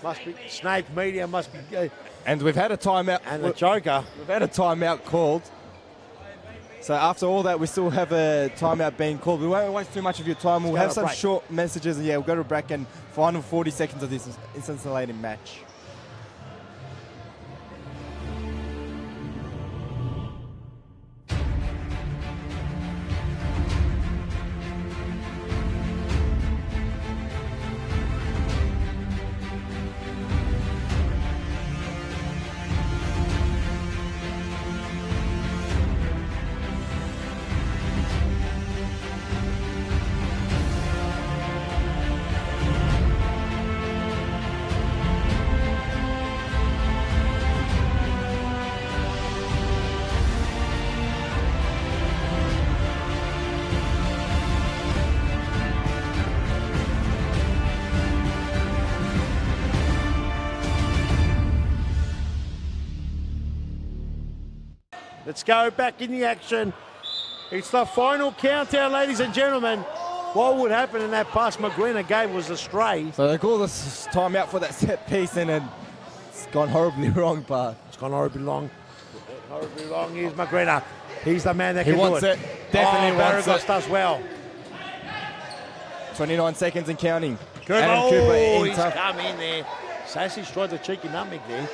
Must be Snake Media, must be. And we've had a timeout. And the Joker. We've had a timeout called. So after all that, we still have a timeout being called. We won't waste too much of your time. We'll have some short messages. And yeah, we'll go to a break and final 40 seconds of this scintillating match. Let's go back in the action. It's the final countdown, ladies and gentlemen. What would happen in that pass Magrena gave was a stray. So they call this timeout for that set piece, and it's gone horribly wrong, but It's gone horribly long. Horribly long. Here's Magrena. He's the man that can wants do it. Definitely wants Baragos it. does well. 29 seconds and counting. Cooper, Adam Cooper in he's tough. come in there. Sassy tried the cheeky nutmeg there.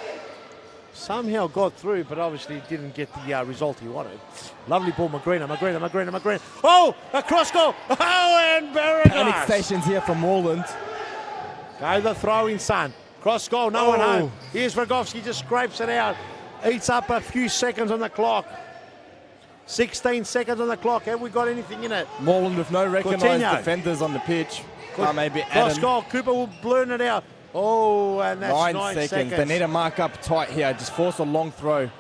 Somehow got through, but obviously didn't get the result he wanted. Lovely ball, Magrena. Oh, a cross goal. Oh, and Baragos. Panic stations here from Moreland. Go the throw in, son. Cross goal, no one home. Here's Rogovski, just scrapes it out. Eats up a few seconds on the clock. 16 seconds on the clock. Have we got anything in it? Moreland with no recognised Coutinho. defenders on the pitch. Maybe Cross Adam. goal. Cooper will blurn it out. Oh, and that's 9 seconds. seconds. They need to mark up tight here. Just force a long throw. It's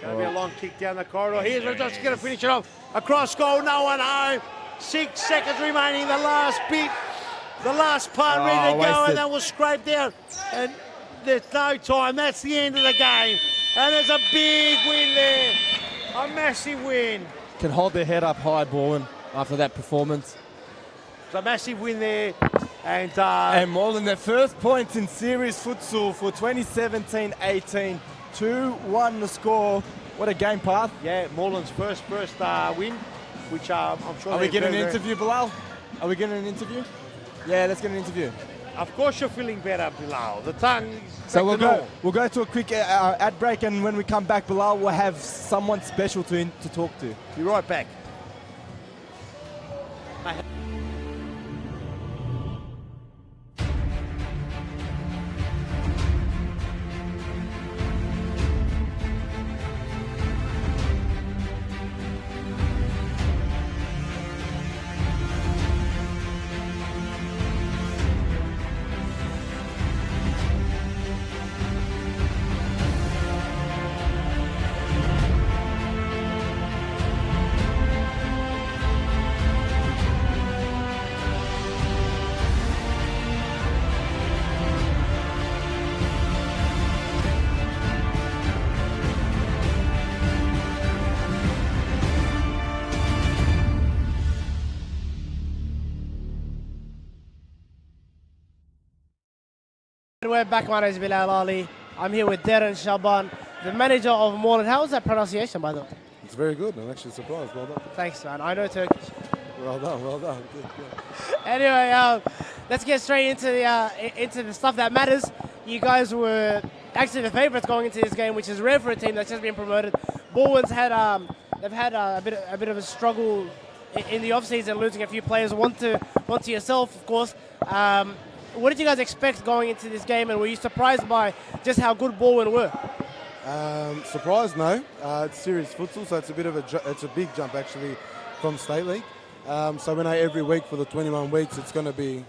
going to be a long kick down the corridor. Here's Rogovski going to finish it off. A cross goal, no one home. 6 seconds remaining. The last bit. The last part ready to go, wasted. and that was scraped out. And there's no time. That's the end of the game. And there's a big win there. A massive win. Can hold their head up high, Borland, after that performance. It's a massive win there. And Moreland, their first points in series futsal for 2017-18. 2-1 the score. What a game, Path. yeah, Moreland's first win, which I'm sure. Are we they're getting an very, interview, Bilal? Are we getting an interview? Yeah, let's get an interview. Of course you're feeling better, Bilal. The tongue. So we'll go to a quick ad break, and when we come back, Bilal will have someone special to talk to. Be right back. We're back. My name is Bilal Ali. I'm here with Darren Shaban, the manager of Moreland. How was that pronunciation, by the way? It's very good. I'm actually surprised. Well done. Thanks, man. I know Turkish. Well done. Well done. Good. Anyway, let's get straight into the stuff that matters. You guys were actually the favourites going into this game, which is rare for a team that's just been promoted. Baldwin's had they've had a bit of a struggle in the off season, losing a few players. One to yourself, of course. What did you guys expect going into this game, and were you surprised by just how good Baldwin were? Surprised? No. It's serious futsal, so it's a big jump actually from state league. So we know every week for the 21 weeks it's going to be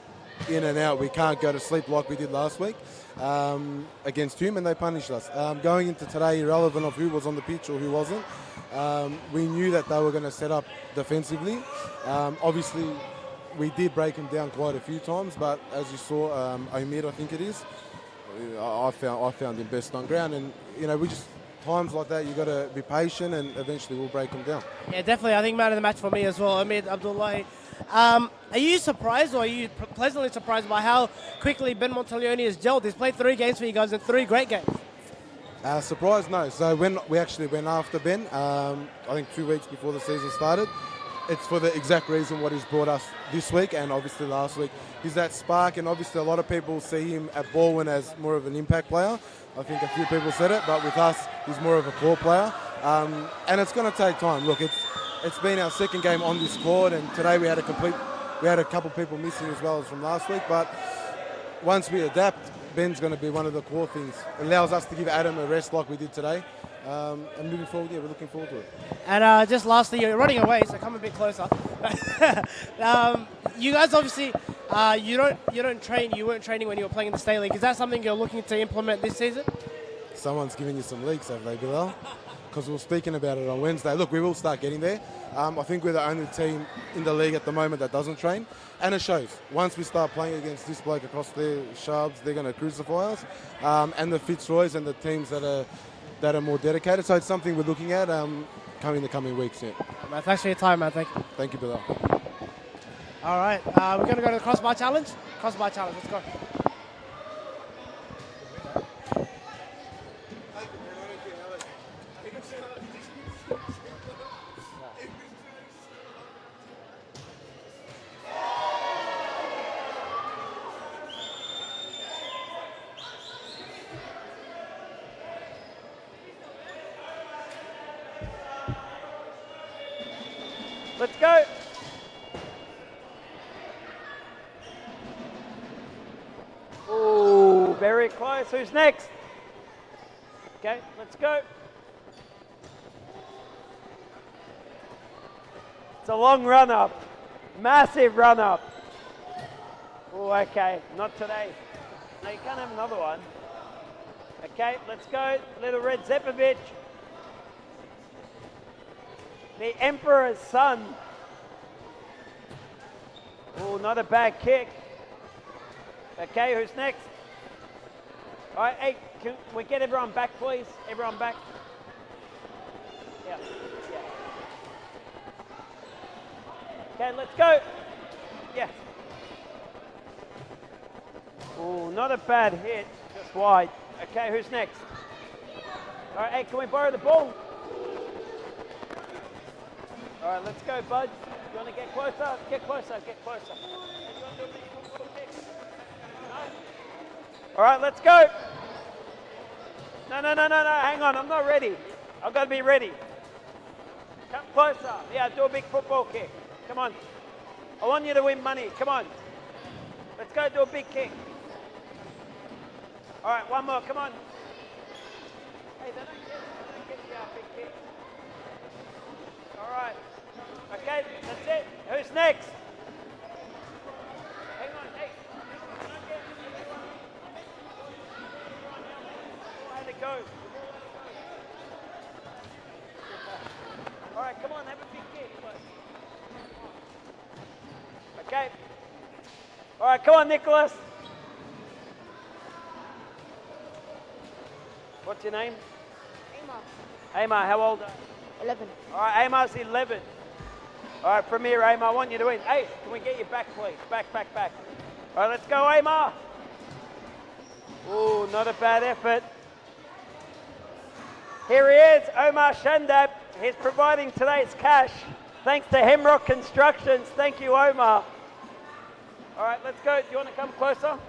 in and out. We can't go to sleep like we did last week against Hume, and they punished us. Going into today, irrelevant of who was on the pitch or who wasn't, we knew that they were going to set up defensively. Obviously, we did break them down quite a few times, but as you saw, Omid, I think it is, I found him best on ground, and we just times like that you got to be patient, and eventually we'll break them down. Yeah, definitely. I think man of the match for me as well, Omid Abdullahi. Are you surprised, or are you pleasantly surprised by how quickly Ben Monteleone has gelled? He's played 3 games for you guys, and 3 great games. Surprised? No. So when we actually went after Ben, I think 2 weeks before the season started, it's for the exact reason what he's brought us this week and obviously last week. He's that spark, and obviously a lot of people see him at Baldwin as more of an impact player. I think a few people said it, but with us, he's more of a core player. And it's going to take time. Look, it's been our second game on this squad, and today we had a couple people missing as well as from last week. But once we adapt, Ben's going to be one of the core things. It allows us to give Adam a rest like we did today. And moving forward, we're looking forward to it. And just lastly, you're running away, so come a bit closer. You guys obviously, you don't train. You weren't training when you were playing in the state league. Is that something you're looking to implement this season? Someone's giving you some leaks, have they, Bilal? Because we were speaking about it on Wednesday. Look, we will start getting there. I think we're the only team in the league at the moment that doesn't train, and it shows. Once we start playing against this bloke across the Sharps, they're going to crucify us. And the Fitzroys and the teams that are more dedicated. So it's something we're looking at coming in the coming weeks. Yeah. Man, thanks for your time, man. Thank you. Thank you, Bilal. All right, we're going to go to the crossbar challenge. Crossbar challenge, let's go. Let's go. Oh, very close. Who's next? Okay, let's go. It's a long run up. Massive run up. Oh, okay. Not today. No, you can't have another one. Okay, let's go. Little Red Zepovic. The Emperor's son. Oh, not a bad kick. Okay, who's next? All right, hey, can we get everyone back, please? Everyone back. Yeah. Okay, let's go. Yeah. Oh, not a bad hit, just wide. Okay, who's next? All right, hey, can we borrow the ball? All right, let's go, bud. You want to get closer? Get closer, get closer. And you want to do a big football kick? All right, let's go. No, hang on, I'm not ready. I've got to be ready. Come closer. Yeah, do a big football kick. Come on. I want you to win money. Come on. Let's go do a big kick. All right, one more. Come on. Hey, they don't get you out big kick. All right. Okay, that's it. Who's next? Hang on. Hey. Don't get everyone. How to go. All right, come on, have a big kick. Okay. All right, come on, Nicholas. What's your name? Amar, how old are you? 11. All right, Amar's 11. All right, from here, Amar, I want you to win. Hey, can we get you back, please? Back. All right, let's go, Amar. Ooh, not a bad effort. Here he is, Omar Shandab. He's providing today's cash. Thanks to Hemrock Constructions. Thank you, Omar. All right, let's go. Do you want to come closer?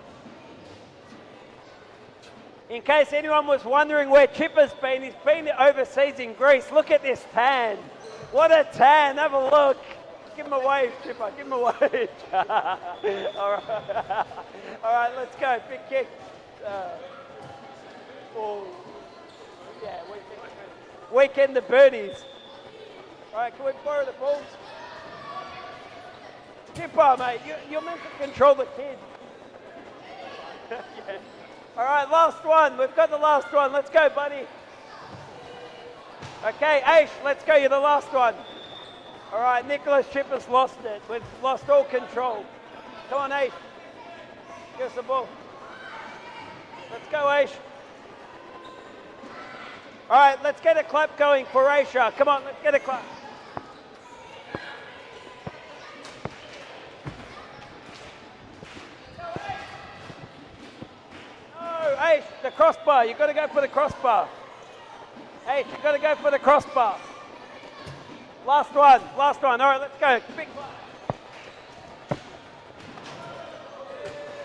In case anyone was wondering where Chipper's been, he's been overseas in Greece. Look at this tan. What a tan. Have a look. Give him a wave, Chipper. Give him a wave. All right. All right, let's go. Big kick. Yeah, weekend the birdies. All right, can we borrow the balls? Chipper, mate, you're meant to control the kids. Yeah. All right, last one. We've got the last one. Let's go, buddy. Okay, Aish, let's go. You're the last one. All right, Nicholas Chipper's lost it. We've lost all control. Come on, Aish. Give us the ball. Let's go, Aish. All right, let's get a clap going for Aisha. Come on, let's get a clap. No, Aish, the crossbar. You've got to go for the crossbar. Aish, you've got to go for the crossbar. Last one. All right, let's go. Big clap.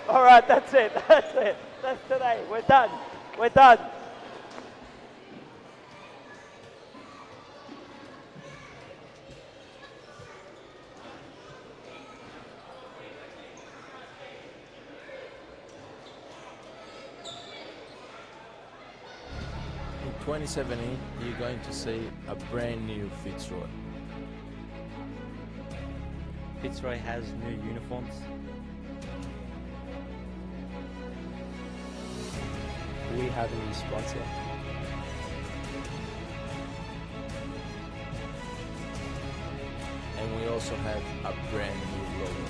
All right, that's it. That's today. We're done. In 2017, you're going to see a brand new Fitzroy. Fitzroy has new uniforms. We have a new sponsor. And we also have a brand new logo.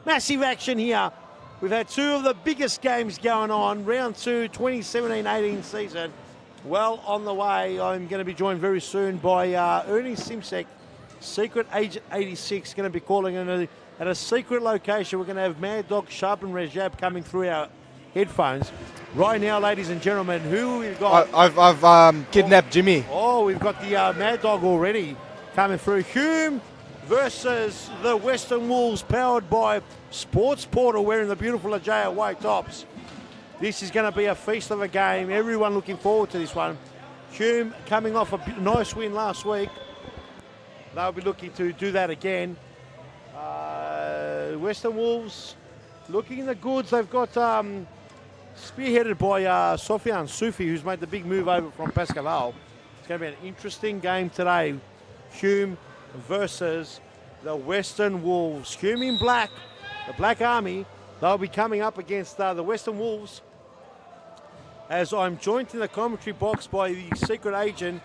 Massive action here. We've had two of the biggest games going on. Round 2, 2017-18 season. Well on the way. I'm going to be joined very soon by Ernie Simsek, Secret Agent 86, going to be calling in at a secret location. We're going to have Mad Dog, Sharp and Rajab coming through our headphones. Right now, ladies and gentlemen, who we've got? I've kidnapped Jimmy. Oh, we've got the Mad Dog already coming through. Hume versus the Western Wolves, powered by Sports Portal, wearing the beautiful Ajaya white tops. This is going to be a feast of a game. Everyone looking forward to this one. Hume coming off a nice win last week. They'll be looking to do that again. Western Wolves looking in the goods. They've got spearheaded by Sofian Sufi, who's made the big move over from Pascal. It's going to be an interesting game today. Hume versus the Western Wolves. Hume in black, the Black Army. They'll be coming up against the Western Wolves. As I'm joined in the commentary box by the secret agent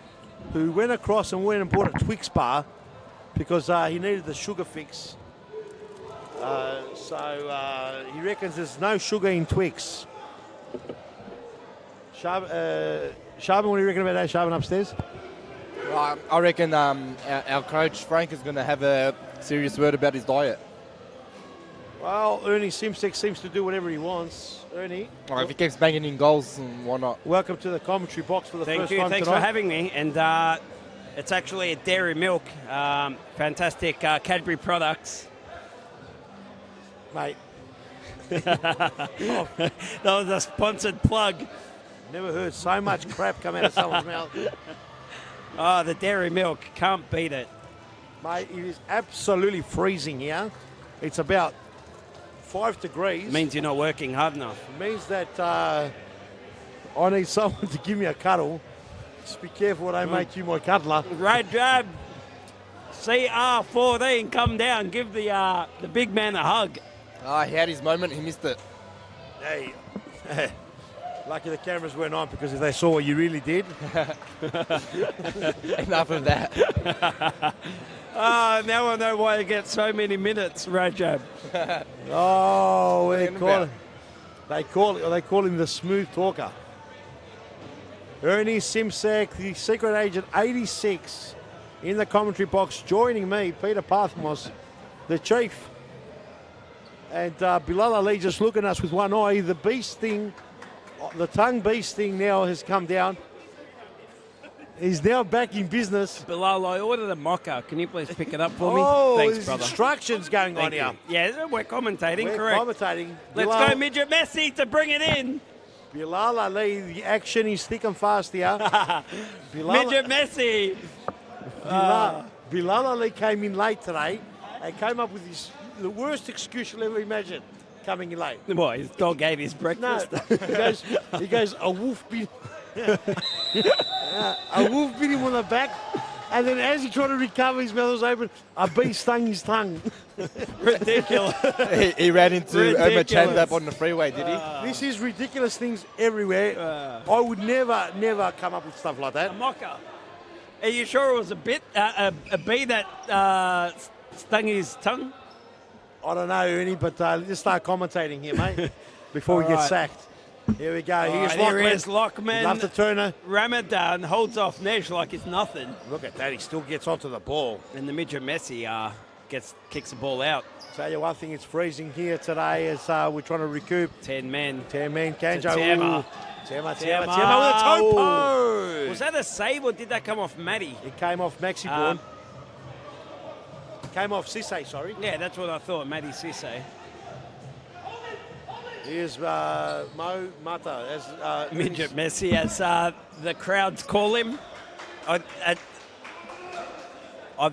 who went across and went and bought a Twix bar because he needed the sugar fix. So he reckons there's no sugar in Twix. Sharban, what do you reckon about that, Sharban, upstairs? I reckon our coach Frank is going to have a serious word about his diet. Well, Ernie Simsek seems to do whatever he wants. Ernie? Oh, if he keeps banging in goals, why not? Welcome to the commentary box for the first time Thanks tonight. for having me. And it's actually a dairy milk. Fantastic Cadbury products. Mate. That was a sponsored plug. Never heard so much crap come out of someone's mouth. Oh, the dairy milk. Can't beat it. Mate, it is absolutely freezing here. It's about 5 degrees. Means you're not working hard enough. It means that I need someone to give me a cuddle. Just be careful when I make you my cuddler. Right job. CR14, come down. Give the big man a hug. He had his moment. He missed it. Hey. Lucky the cameras weren't on, because if they saw what you really did. Enough of that. Now I know why you get so many minutes, Rajab. Oh, they call him the smooth talker. Ernie Simsek, the secret agent 86, in the commentary box, joining me, Peter Parthamos, the chief, and Bilal Ali just looking at us with one eye. The beast thing, the tongue beast thing now has come down. He's now back in business. Bilal, I ordered a mocha. Can you please pick it up for me? Oh, Thanks, there's brother. instructions going on here. Yeah, we're commentating, We're correct. commentating. Let's Bilal, go, Midget Messi, to bring it in. Bilal Ali, the action is thick and fast here. Midget Messi. Bilal Ali came in late today and came up with the worst excuse you'll ever imagine, coming in late. What, his dog ate his breakfast? No, he goes, a wolf bit, a wolf bit him on the back, and then as he tried to recover, his mouth was open, a bee stung his tongue. Ridiculous. he ran into Omar Chandap on the freeway, did he? This is ridiculous things everywhere. I would never come up with stuff like that. A mocha. Are you sure it was a bee that stung his tongue? I don't know, Ernie, but let's start commentating here, mate, before we get sacked. Here we go. Here's Lockman. Love the turner. Ramadan holds off Nesh like it's nothing. Look at that. He still gets onto the ball. And the midget Messi kicks the ball out. Tell you one thing, it's freezing here today as we're trying to recoup. 10 men. 10 men. Kanjo. Tema with a toe post. Was that a save or did that come off Matty? It came off Maxi Bourne. Came off Sisse, sorry. Yeah, that's what I thought, Matty Sisse. Here's Mo Mata. As, Midget Messi, as the crowds call him. I've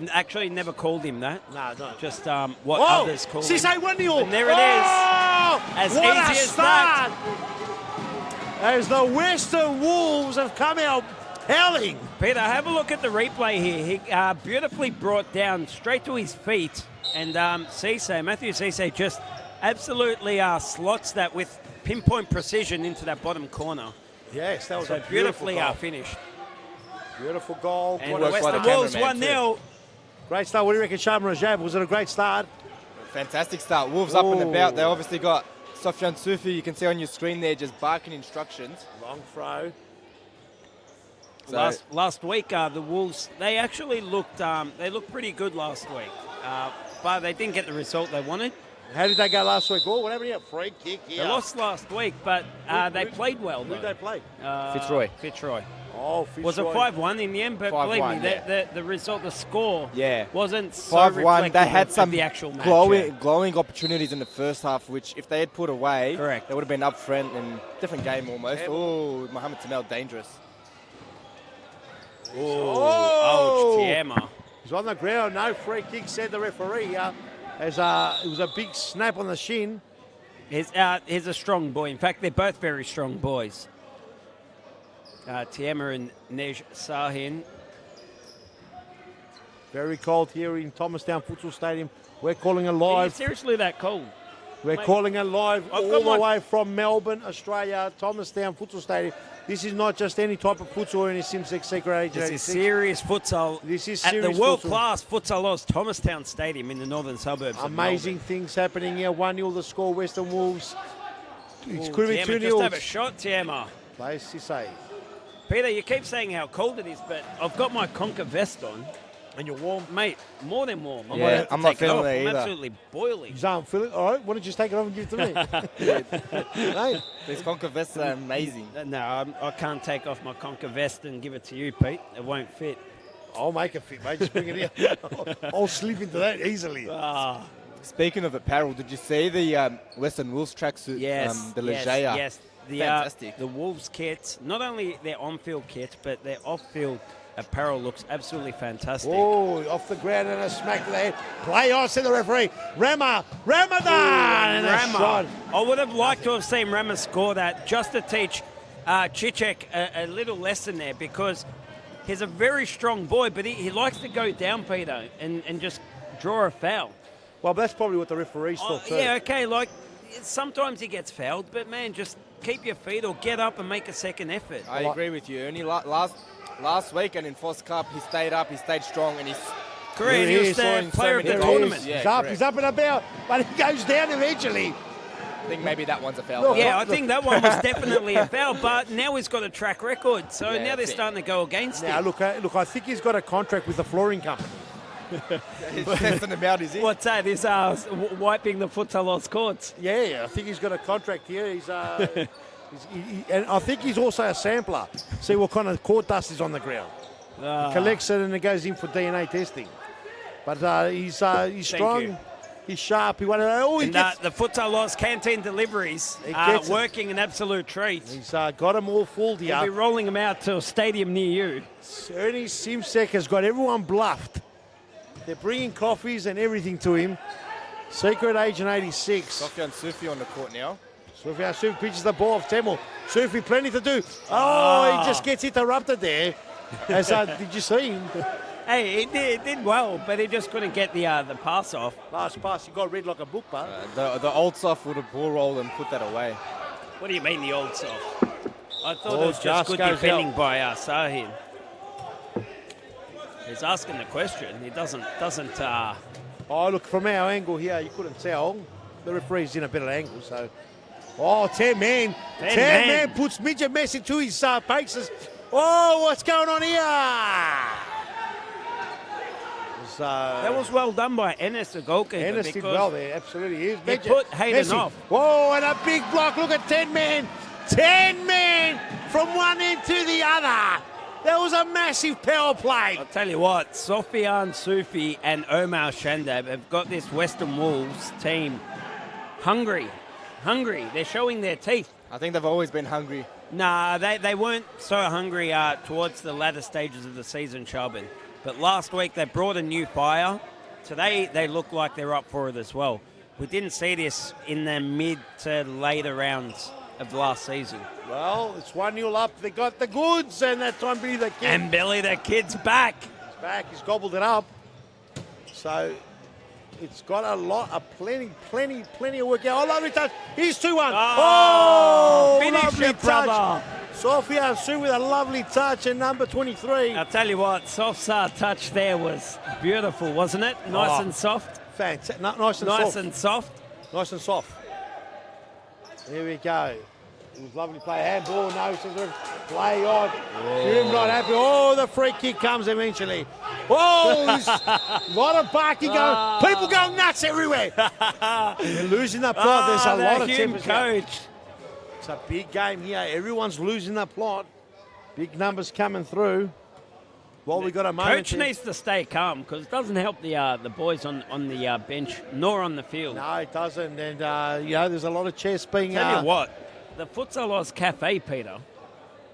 actually never called him that. No. Just what others call him. Sisse 1-0. And there it is. As what easy a as start. that. As the Western Wolves have come out howling. Peter, have a look at the replay here. He beautifully brought down straight to his feet. And Matthew Cisse just absolutely slots that with pinpoint precision into that bottom corner. Yes, that was so a beautiful beautifully goal. finished. Beautiful goal. And Western Wolves 1-0. Great start. What do you reckon, Sharman Rajab? Was it a great start? Fantastic start. Wolves up and about. They obviously got Sofyan Sufi. You can see on your screen there just barking instructions. Long throw. So Last week, the Wolves, they actually looked pretty good last week, but they didn't get the result they wanted. How did they go last week? Oh, whatever here, free kick here. They lost last week, but they played well. Who did they play? Fitzroy. Oh, Fitzroy. Was it 5-1 in the end? But believe me, yeah. the result, the score, yeah, wasn't so 5-1. reflective They had of some the actual match. glowing opportunities in the first half, which if they had put away, correct, they would have been up front and different game almost. Oh, Mohamed Tamel dangerous. Oh, Tiema. He's on the ground. No free kick, said the referee. As it was a big snap on the shin. He's a strong boy. In fact, they're both very strong boys. Tiema and Nej Sahin. Very cold here in Thomastown Futsal Stadium. We're calling it live. Is it seriously that cold? We're calling it live all the way from Melbourne, Australia, Thomastown Futsal Stadium. This is not just any type of futsal or any SimSec Secret Age. This is serious futsal. This is at serious the world-class Futsal Oz Thomastown Stadium in the northern suburbs. Amazing things happening here. 1-0 the score, Western Wolves. It could be 2-0. Just have a shot, Tiema. Place to say. Peter, you keep saying how cold it is, but I've got my Conker vest on. And you're warm? Mate, more than warm. I'm not feeling it either. I'm absolutely boiling. You don't feel it? All right, why don't you just take it off and give it to me? Mate. These Conker vests are amazing. No, I can't take off my Conker vest and give it to you, Pete. It won't fit. I'll make it fit, mate. Just bring it here. I'll slip into that easily. Speaking of apparel, did you see the Western Wolves tracksuit? Yes, the Leger. yes. Fantastic. The Wolves kits, not only their on-field kit, but their off-field apparel looks absolutely fantastic. Oh, off the ground and a smack to the head. Play on, said the referee. Ramadan! And a shot. I would have liked to have seen Rama score that just to teach Cicek a little lesson there, because he's a very strong boy, but he likes to go down, Peter, and just draw a foul. Well, that's probably what the referees thought too. Yeah, okay, like sometimes he gets fouled, but man, just keep your feet or get up and make a second effort. I agree with you. Only last week and in Foss Cup, he stayed up, he stayed strong, and he's correct. He was the player of the tournament. Yeah, he's up and about, but he goes down eventually. I think maybe that one's a foul. Yeah, I think that one was definitely a foul, but now he's got a track record, so now they're starting to go against him. Now, look, I think he's got a contract with the flooring company. He's testing about, is he? What's that? Is wiping the Futsal Oz courts? Yeah, I think he's got a contract here. He's and I think he's also a sampler. See what kind of court dust is on the ground. He collects it and it goes in for DNA testing. But he's strong. He's sharp. He the Futsal Oz canteen deliveries are working an absolute treat. He's got them all fooled here. He'll be rolling them out to a stadium near you. Ernie Simsek has got everyone bluffed. They're bringing coffees and everything to him. Secret Agent 86. Sofyan Sufi on the court now. Sofyan Sufi pitches the ball off Temel. Sufi plenty to do. Oh, he just gets interrupted there. As did you see him? Hey, he did well, but he just couldn't get the pass off. Last pass, he got read like a book, but the old soft would have ball rolled and put that away. What do you mean the old soft? I thought it was just good defending by Sahin. He's asking the question. He doesn't. Oh, look, from our angle here, you couldn't tell. The referee's in a better angle, so. Oh, 10 man. 10 man puts Midget Messi to his paces. Oh, what's going on here? That was well done by Enes, the goalkeeper. Enes did well there, absolutely. He put Hayden off. Whoa, and a big block. Look at 10 man. 10 men from one end to the other. That was a massive power play. I'll tell you what, Sofyan Sufi and Omar Shandab have got this Western Wolves team hungry. They're showing their teeth. I think they've always been hungry. Nah, they weren't so hungry towards the latter stages of the season, Charbin. But last week they brought a new fire. Today they look like they're up for it as well. We didn't see this in the mid to later rounds of last season. Well, it's 1-0 up. They got the goods, and that time Billy the Kid. And Billy the Kid's back. He's back. He's gobbled it up. So it's got a lot of plenty of work out. Oh, lovely touch. Here's 2-1. Oh, finish lovely it, brother. touch. Sofia Su with a lovely touch, and number 23. I'll tell you what, Soft's touch there was beautiful, wasn't it? Nice and soft. Fantastic. Nice and Nice soft. and soft. Nice and soft. Here we go. It was lovely play. Handball, no, scissors, play on. Jim not happy. Oh, the free kick comes eventually. Oh, there's a lot of barking going. People going nuts everywhere. They're losing their plot. There's a lot of tempers. Coach. It's a big game here. Everyone's losing their plot. Big numbers coming through. Well, we got a moment. Coach needs to stay calm because it doesn't help the boys on the bench nor on the field. No, it doesn't. And, there's a lot of chess being... Tell you what, the Futsal Oz Cafe, Peter.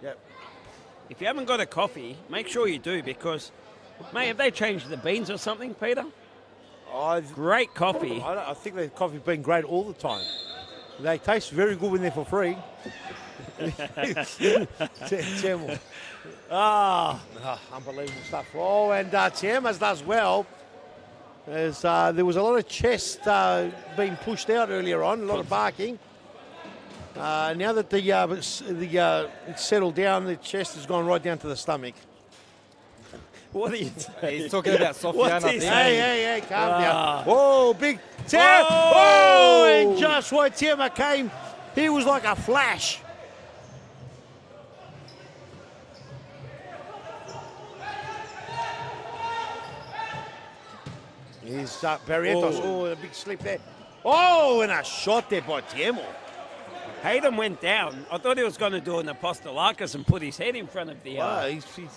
Yep. If you haven't got a coffee, make sure you do because, mate, have they changed the beans or something, Peter? Great coffee. I think the coffee's been great all the time. They taste very good when they're for free. Unbelievable stuff. Oh, and Tiamas does well. There was a lot of chest being pushed out earlier on, a lot of barking. Now that it's settled down, the chest has gone right down to the stomach. What are you saying? He's talking about Sofiane, I think. Hey, calm down. Whoa, big Tiama. Oh, and just why Tiama came, he was like a flash. Here's Barrientos. Oh, a big slip there. Oh, and a shot there by Tiamo. Hayden went down. I thought he was going to do an Apostolakis and put his head in front of the...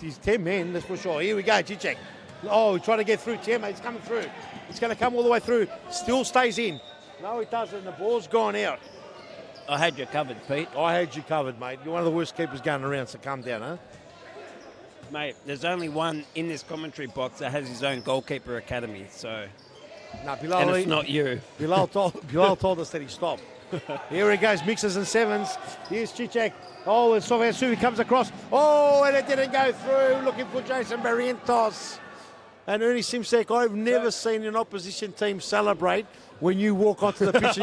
He's 10 men, that's for sure. Here we go, Cicek. Oh, trying to get through. Tiamo, it's coming through. It's going to come all the way through. Still stays in. No, it doesn't. The ball's gone out. I had you covered, Pete. I had you covered, mate. You're one of the worst keepers going around, so calm down, huh? Mate, there's only one in this commentary box that has his own goalkeeper academy, so... No, Bilal, and it's not you. Bilal told us that he stopped. Here he goes, mixes and sevens. Here's Cicek. Oh, and Sofiane comes across. Oh, and it didn't go through. Looking for Jason Barrientos. And Ernie Simsek, I've never seen an opposition team celebrate when you walk onto the pitch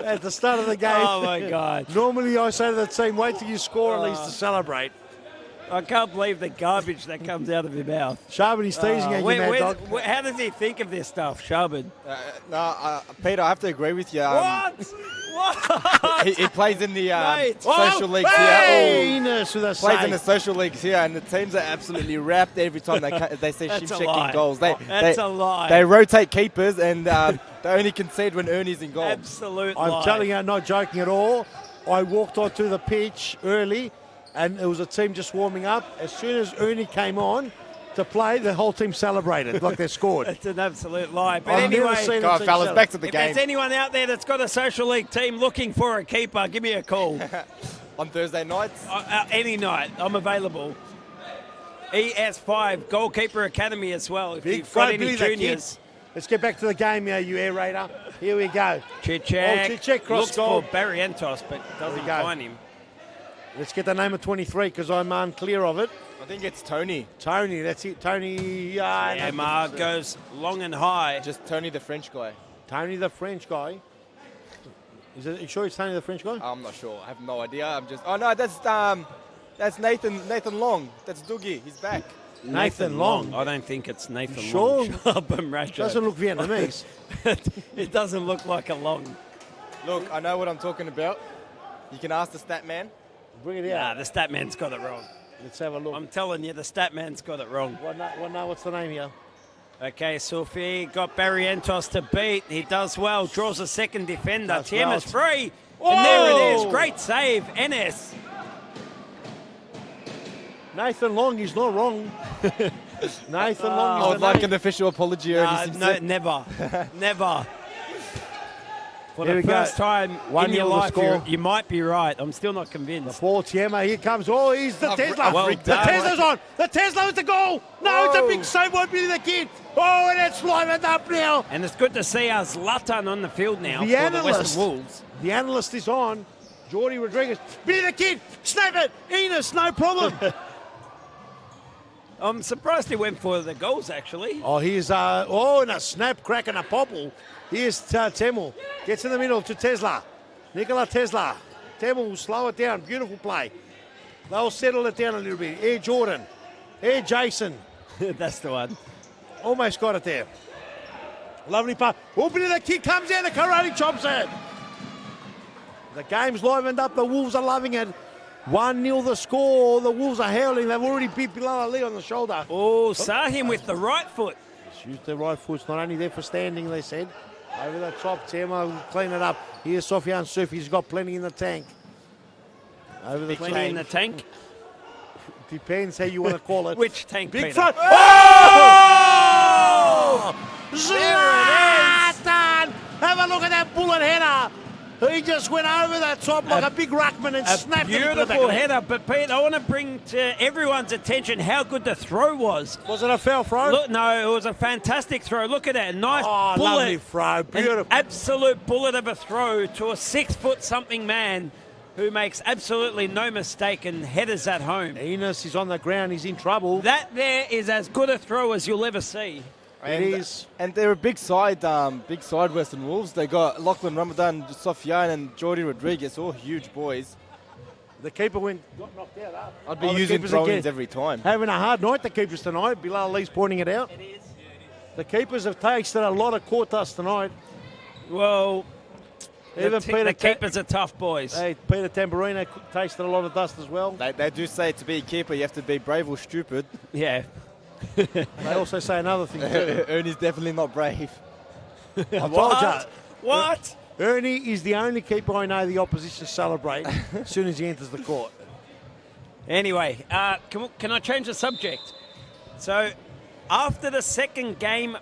at the start of the game. Oh, my God. Normally I say to the team, wait till you score at least to celebrate. I can't believe the garbage that comes out of your mouth. Sharbin, he's teasing you, mad dog. How does he think of this stuff, Sharbin? Peter, I have to agree with you. What? He plays in the social leagues here. Ines with a plays in the social leagues here, and the teams are absolutely wrapped every time they see him checking goals. That's a lie. They rotate keepers, and they only concede when Ernie's in goal. Absolute I'm lie. telling you, I'm not joking at all. I walked onto the pitch early, and it was a team just warming up. As soon as Ernie came on to play, the whole team celebrated like they scored. It's an absolute lie. But I've never anyway, seen Go on, fellas, back to the if game. there's anyone out there that's got a social league team looking for a keeper, give me a call. On Thursday nights? Any night, I'm available. ES5 Goalkeeper Academy as well. If you've got any juniors. Let's get back to the game now, you air raider. Here we go. Cicek. Cicek cross looks goal. for Barrientos, but doesn't find him. Let's get the name of 23 because I'm unclear of it. I think it's Tony. Tony, that's it. Tony. Mar goes long and high. Just Tony, the French guy. Tony, the French guy. Are you sure it's Tony, the French guy? I'm not sure. I have no idea. I'm just. Oh no, that's Nathan Long. That's Doogie. He's back. Nathan Long. I don't think it's Nathan sure? Long. Doesn't look Vietnamese. It doesn't look like a Long. Look, I know what I'm talking about. You can ask the stat man. Bring it out. Nah, the stat man's got it wrong. Let's have a look. I'm telling you, the stat man's got it wrong. What's the name here? Okay, Sophie got Barrientos to beat. He does well, draws a second defender. Tiama's free. Oh! And there it is. Great save, NS. Nathan Long is not wrong. Nathan Long is I would like an official apology. No, never. Never. For Here the we first go. time in your 1-0 life, score. you might be right. I'm still not convinced. Paul Tiama, here comes. Oh, he's the Tesla. well The done. Tesla's on. The Tesla with the goal. No, it's a big save. Won't be the kid. Oh, and it's livened up now. And it's good to see our Zlatan on the field now The for analyst. the Western Wolves. The analyst is on. Jordi Rodriguez. Be the kid. Snap it. Enos, no problem. I'm surprised he went for the goals, actually. Oh, here's, and a snap, crack, and a popple. Here's Temel. Gets in the middle to Tesla. Nikola Tesla. Temel will slow it down. Beautiful play. They'll settle it down a little bit. Air Jordan. Air Jason. That's the one. Almost got it there. Lovely punt. Open the kick comes in. The karate chops it. The game's livened up. The Wolves are loving it. 1-0 the score. The Wolves are howling. They've already beat Bilal Ali on the shoulder. Oh, saw him with the right foot. Just used the right foot. It's not only there for standing, they said. Over the top, Temo will clean it up. Here's Sofian Souf. He's got plenty in the tank. Over the Plenty in the tank. Depends how you want to call it. Which tank, Big Peter? front. Oh! Zlatan! Have a look at that bullet header. He just went over the top like a big ruckman and snapped it into the back Beautiful of the header, but Pete, I want to bring to everyone's attention how good the throw was. Was it a foul throw? Look, no, it was a fantastic throw. Look at that, nice bullet. Lovely throw, beautiful. An absolute bullet of a throw to a 6-foot-something man who makes absolutely no mistake and headers at home. Enos is on the ground. He's in trouble. That there is as good a throw as you'll ever see. And, it is. And they're a big side Western Wolves. They got Lachlan Ramadan, Sofiane, and Jordi Rodriguez, all huge boys. The keeper got knocked out. I'd be using throw-ins every time. Having a hard night, the keepers tonight. Bilal Lee's pointing it out. It is. The keepers have tasted a lot of court dust tonight. Well, even the keepers are tough boys. Hey, Peter Tamburino tasted a lot of dust as well. They do say to be a keeper, you have to be brave or stupid. Yeah. They also say another thing too. Ernie's definitely not brave. I told you. What? Ernie is the only keeper I know the opposition celebrate as soon as he enters the court. Anyway, can I change the subject? So, after the second game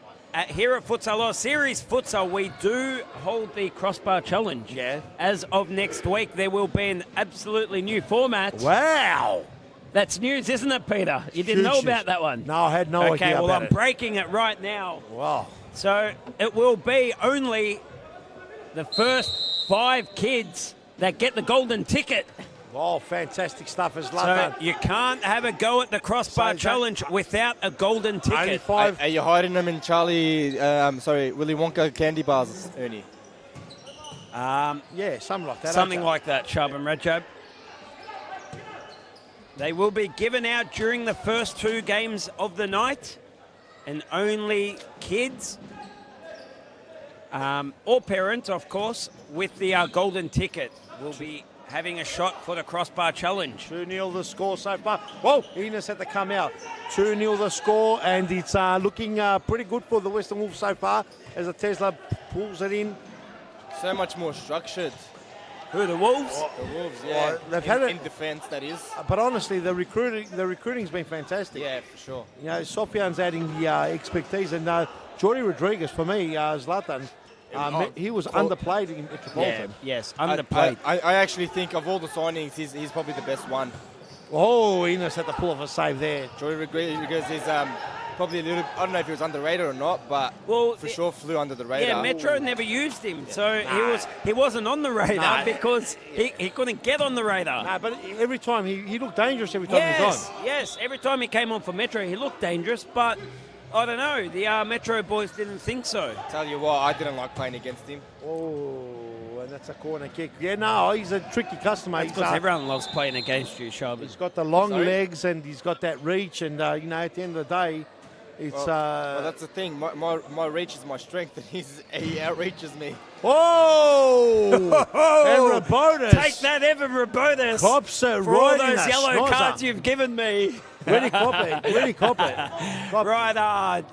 here at Futsal, or Series Futsal, we do hold the crossbar challenge. Yeah. As of next week, there will be an absolutely new format. Wow. That's news, isn't it, Peter? You didn't know about that one? No, I had no idea Okay, well, about I'm it. breaking it right now. Wow. So it will be only the first 5 kids that get the golden ticket. Oh, fantastic stuff as So Zlatan. you can't have a go at the crossbar challenge without a golden Only ticket. 5. Are you hiding them in Willy Wonka candy bars, Ernie? Yeah, something like that. Something okay. like that, Chubb and Rajab. They will be given out during the first 2 games of the night, and only kids or parents, of course, with the golden ticket will be having a shot for the crossbar challenge. 2-0 the score so far. Whoa, Enos had to come out. 2-0 the score, and it's looking pretty good for the Western Wolves so far as the Tesla pulls it in. So much more structured. Who, the Wolves? The Wolves, yeah. They've had it in defence, that is. But honestly, the recruiting's been fantastic. Yeah, for sure. You know, Sofian's adding the expertise, and Jordi Rodriguez, for me, Zlatan, he was underplayed in Metropolitan. Yeah, yes, underplayed. I actually think of all the signings, he's probably the best one. Oh, Enos had to pull off a save there. Jordi Rodriguez is probably a little, I don't know if he was underrated or not, but for sure flew under the radar. Yeah, Metro never used him, so he wasn't on the radar because he couldn't get on the radar. No, but every time he looked dangerous every time he was on. Yes, every time he came on for Metro, he looked dangerous, but I don't know, the Metro boys didn't think so. Tell you what, I didn't like playing against him. Oh, and that's a corner kick. Yeah, no, he's a tricky customer. That's because everyone loves playing against you, Shelby. He's got the long legs and he's got that reach, and at the end of the day, it's well, that's the thing. My reach is my strength, and he outreaches me. Oh! Evan Rabotis. Take that, Evan Rabotis. Cops are for all right in those a yellow snozzer. cards you've given me. Really cop it. Really cop it. Right,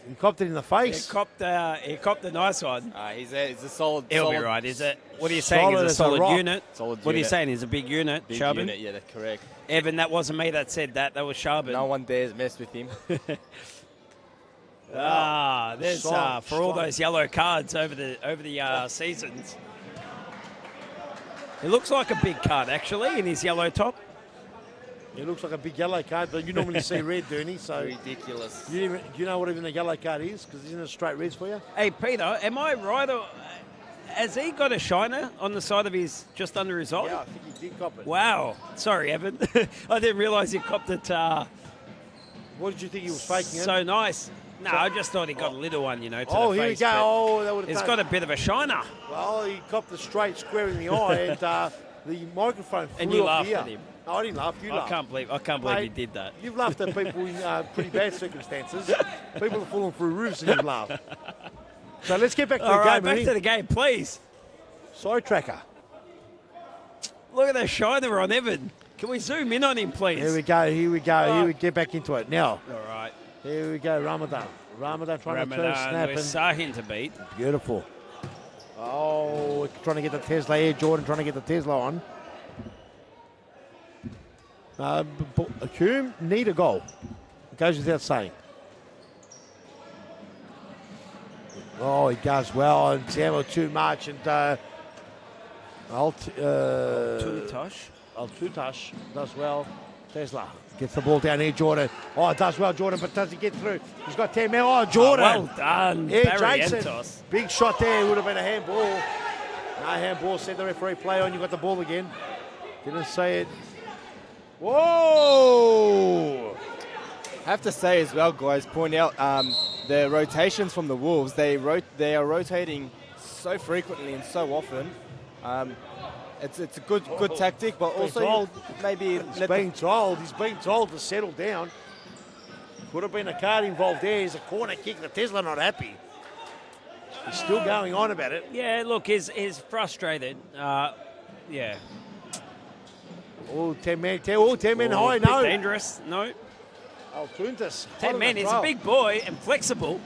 he copped it in the face. He copped a nice one. He's a solid. He'll be right, is it? What are you saying? He's a solid unit. Solid what are you unit. saying? He's a big unit. Big Sharbin? unit, yeah, that's correct. Evan, that wasn't me that said that. That was Sharbin. No one dares mess with him. There's for all those yellow cards over the seasons. It looks like a big card actually in his yellow top. It looks like a big yellow card, but you normally see red, Dooney. So ridiculous. Do you know what even the yellow card is? Because isn't it straight reds for you? Hey Peter, am I right? Or has he got a shiner on the side of his just under his eye? Yeah, I think he did cop it. Wow. Sorry, Evan. I didn't realise he copped it. What did you think he was faking? So nice. No, I just thought he got a little one, to the face. Here we go. Oh, that would have. It's got a bit of a shiner. Well, he copped the straight square in the eye, and the microphone flew And you off laughed here. at him. No, I didn't laugh. You laughed. I can't believe you did that. You've laughed at people in pretty bad circumstances. People have fallen through roofs and you've laughed. So let's get back to All the right, game. back Ready? to the game, please. Side tracker. Look at the shiner on Evan. Can we zoom in on him, please? Here we go. Here we go. Oh. Here we get back into it now. All right. Here we go. Ramadan trying to turn snap. with Sahin to beat. Beautiful. Oh, we're trying to get the Tesla here. Jordan trying to get the Tesla on. Hume need a goal. It goes without saying. Oh, he does well. And Samuel too much. And Al-Tutash does well. Tesla gets the ball down here, Jordan. Oh, does well, Jordan, but does he get through? He's got 10 men. Oh, Jordan. Well done, Yeah, Barry Jason. Entos. Big shot there. Would have been a handball. No handball. Said the referee, play on. You got the ball again. Didn't say it. Whoa! I have to say as well, guys, point out the rotations from the Wolves. They are rotating so frequently and so often. It's a good tactic, but also maybe He's being told to settle down. Could have been a card involved there. He's a corner kick. The Tesla not happy. He's still going on about it. Yeah, look, he's frustrated. Yeah. Oh, 10 men high, bit no. dangerous, no. Oh, Tuntis. 10 men, he's a big boy and flexible.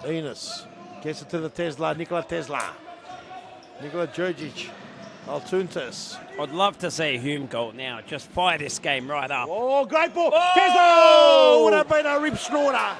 Enos gets it to the Tesla, Nikola Tesla. Nikola Djurdjic. Altuntas. I'd love to see a Hume goal now. Just fire this game right up. Oh, great ball. Oh! Tesla! Would have been a rib snorter.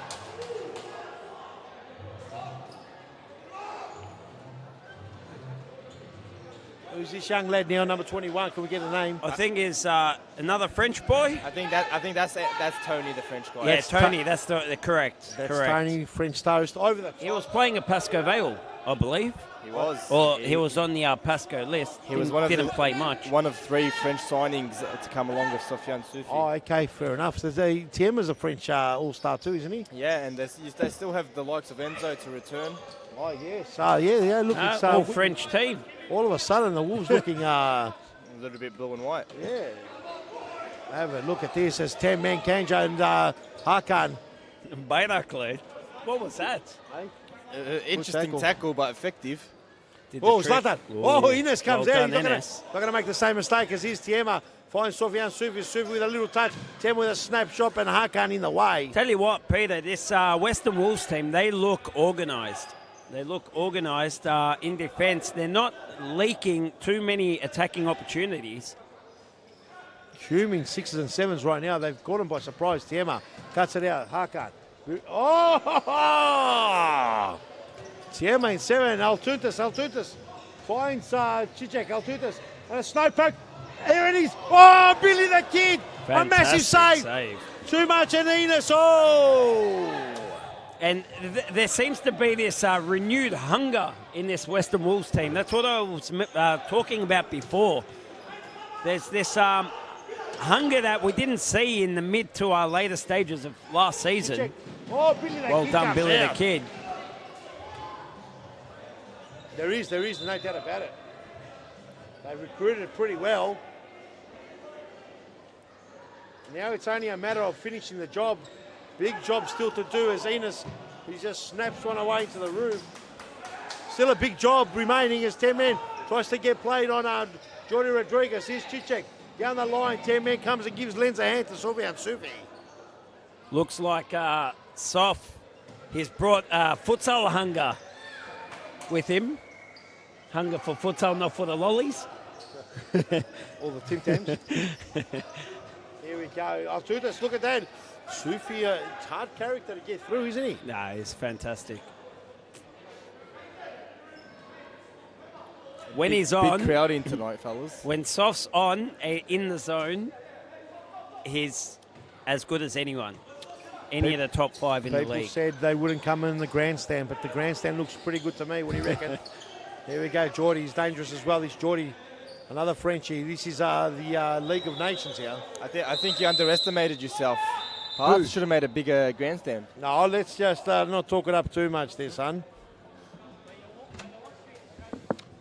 Who's this young lad now, number 21? Can we get a name? I think is another French boy. I think that's Tony, the French guy. Yeah, it's Tony. That's the correct. That's correct. Tony, French toast over the top. He was playing at Pascoe Vale, I believe. He was. Or he was on the Pascoe list. He was didn't play much. One of 3 French signings to come along with Sofiane Soufi. Oh, okay, fair enough. So Tiema's a French all-star too, isn't he? Yeah, and they still have the likes of Enzo to return. Oh, yes. Yeah, look, it's all French team. All of a sudden, the Wolves looking... a little bit blue and white. Yeah. Have a look at this. There's 10 men, Kanja and Hakan. Bayrakli. What was that? Interesting tackle, but effective. Oh, Zlatan. Oh, Ines comes well out. done, He's not going to make the same mistake as his Tiema. Finds Sofiane Soufi. Soufi with a little touch. Tiema with a snapshot and Hakan in the way. Tell you what, Peter, this Western Wolves team, they look organised. They look organised in defence. They're not leaking too many attacking opportunities. Hume 6s and 7s right now. They've got him by surprise. Tiema cuts it out. Hakan. Oh! Tiema in 7. Altuntas. Finds Cicek. Altuntas. And a snow poke. There it is. Oh, Billy the Kid. Fantastic a massive save. Too much and Enos. Oh! And there seems to be this renewed hunger in this Western Wolves team. That's what I was talking about before. There's this hunger that we didn't see in the mid to our later stages of last season. Oh, Billy the Well Kid done, comes Billy the out. Kid. There is no doubt about it. They recruited it pretty well. Now it's only a matter of finishing the job. Big job still to do as Enos, he just snaps one away into the room. Still a big job remaining as 10 men tries to get played on Jordi Rodriguez. Here's Cicek down the line. 10 men comes and gives Lenz a hand to Sofiane Soufi. Looks like Sof, he's brought futsal hunger with him. Hunger for futsal, not for the lollies. All the Tim Tams. Here we go. Altutas, look at that. Soufi, it's hard character to get through, isn't he? No, he's fantastic. When he's on, big crowd in tonight, fellas. When Soft's on in the zone, he's as good as anyone. Any of the top 5 in the league. People said they wouldn't come in the grandstand, but the grandstand looks pretty good to me. What do you reckon? Here we go. Jordy, he's dangerous as well. This Jordy, another Frenchie. This is the League of Nations here. I think you underestimated yourself. Perhaps should have made a bigger grandstand. No, let's just not talk it up too much there, son.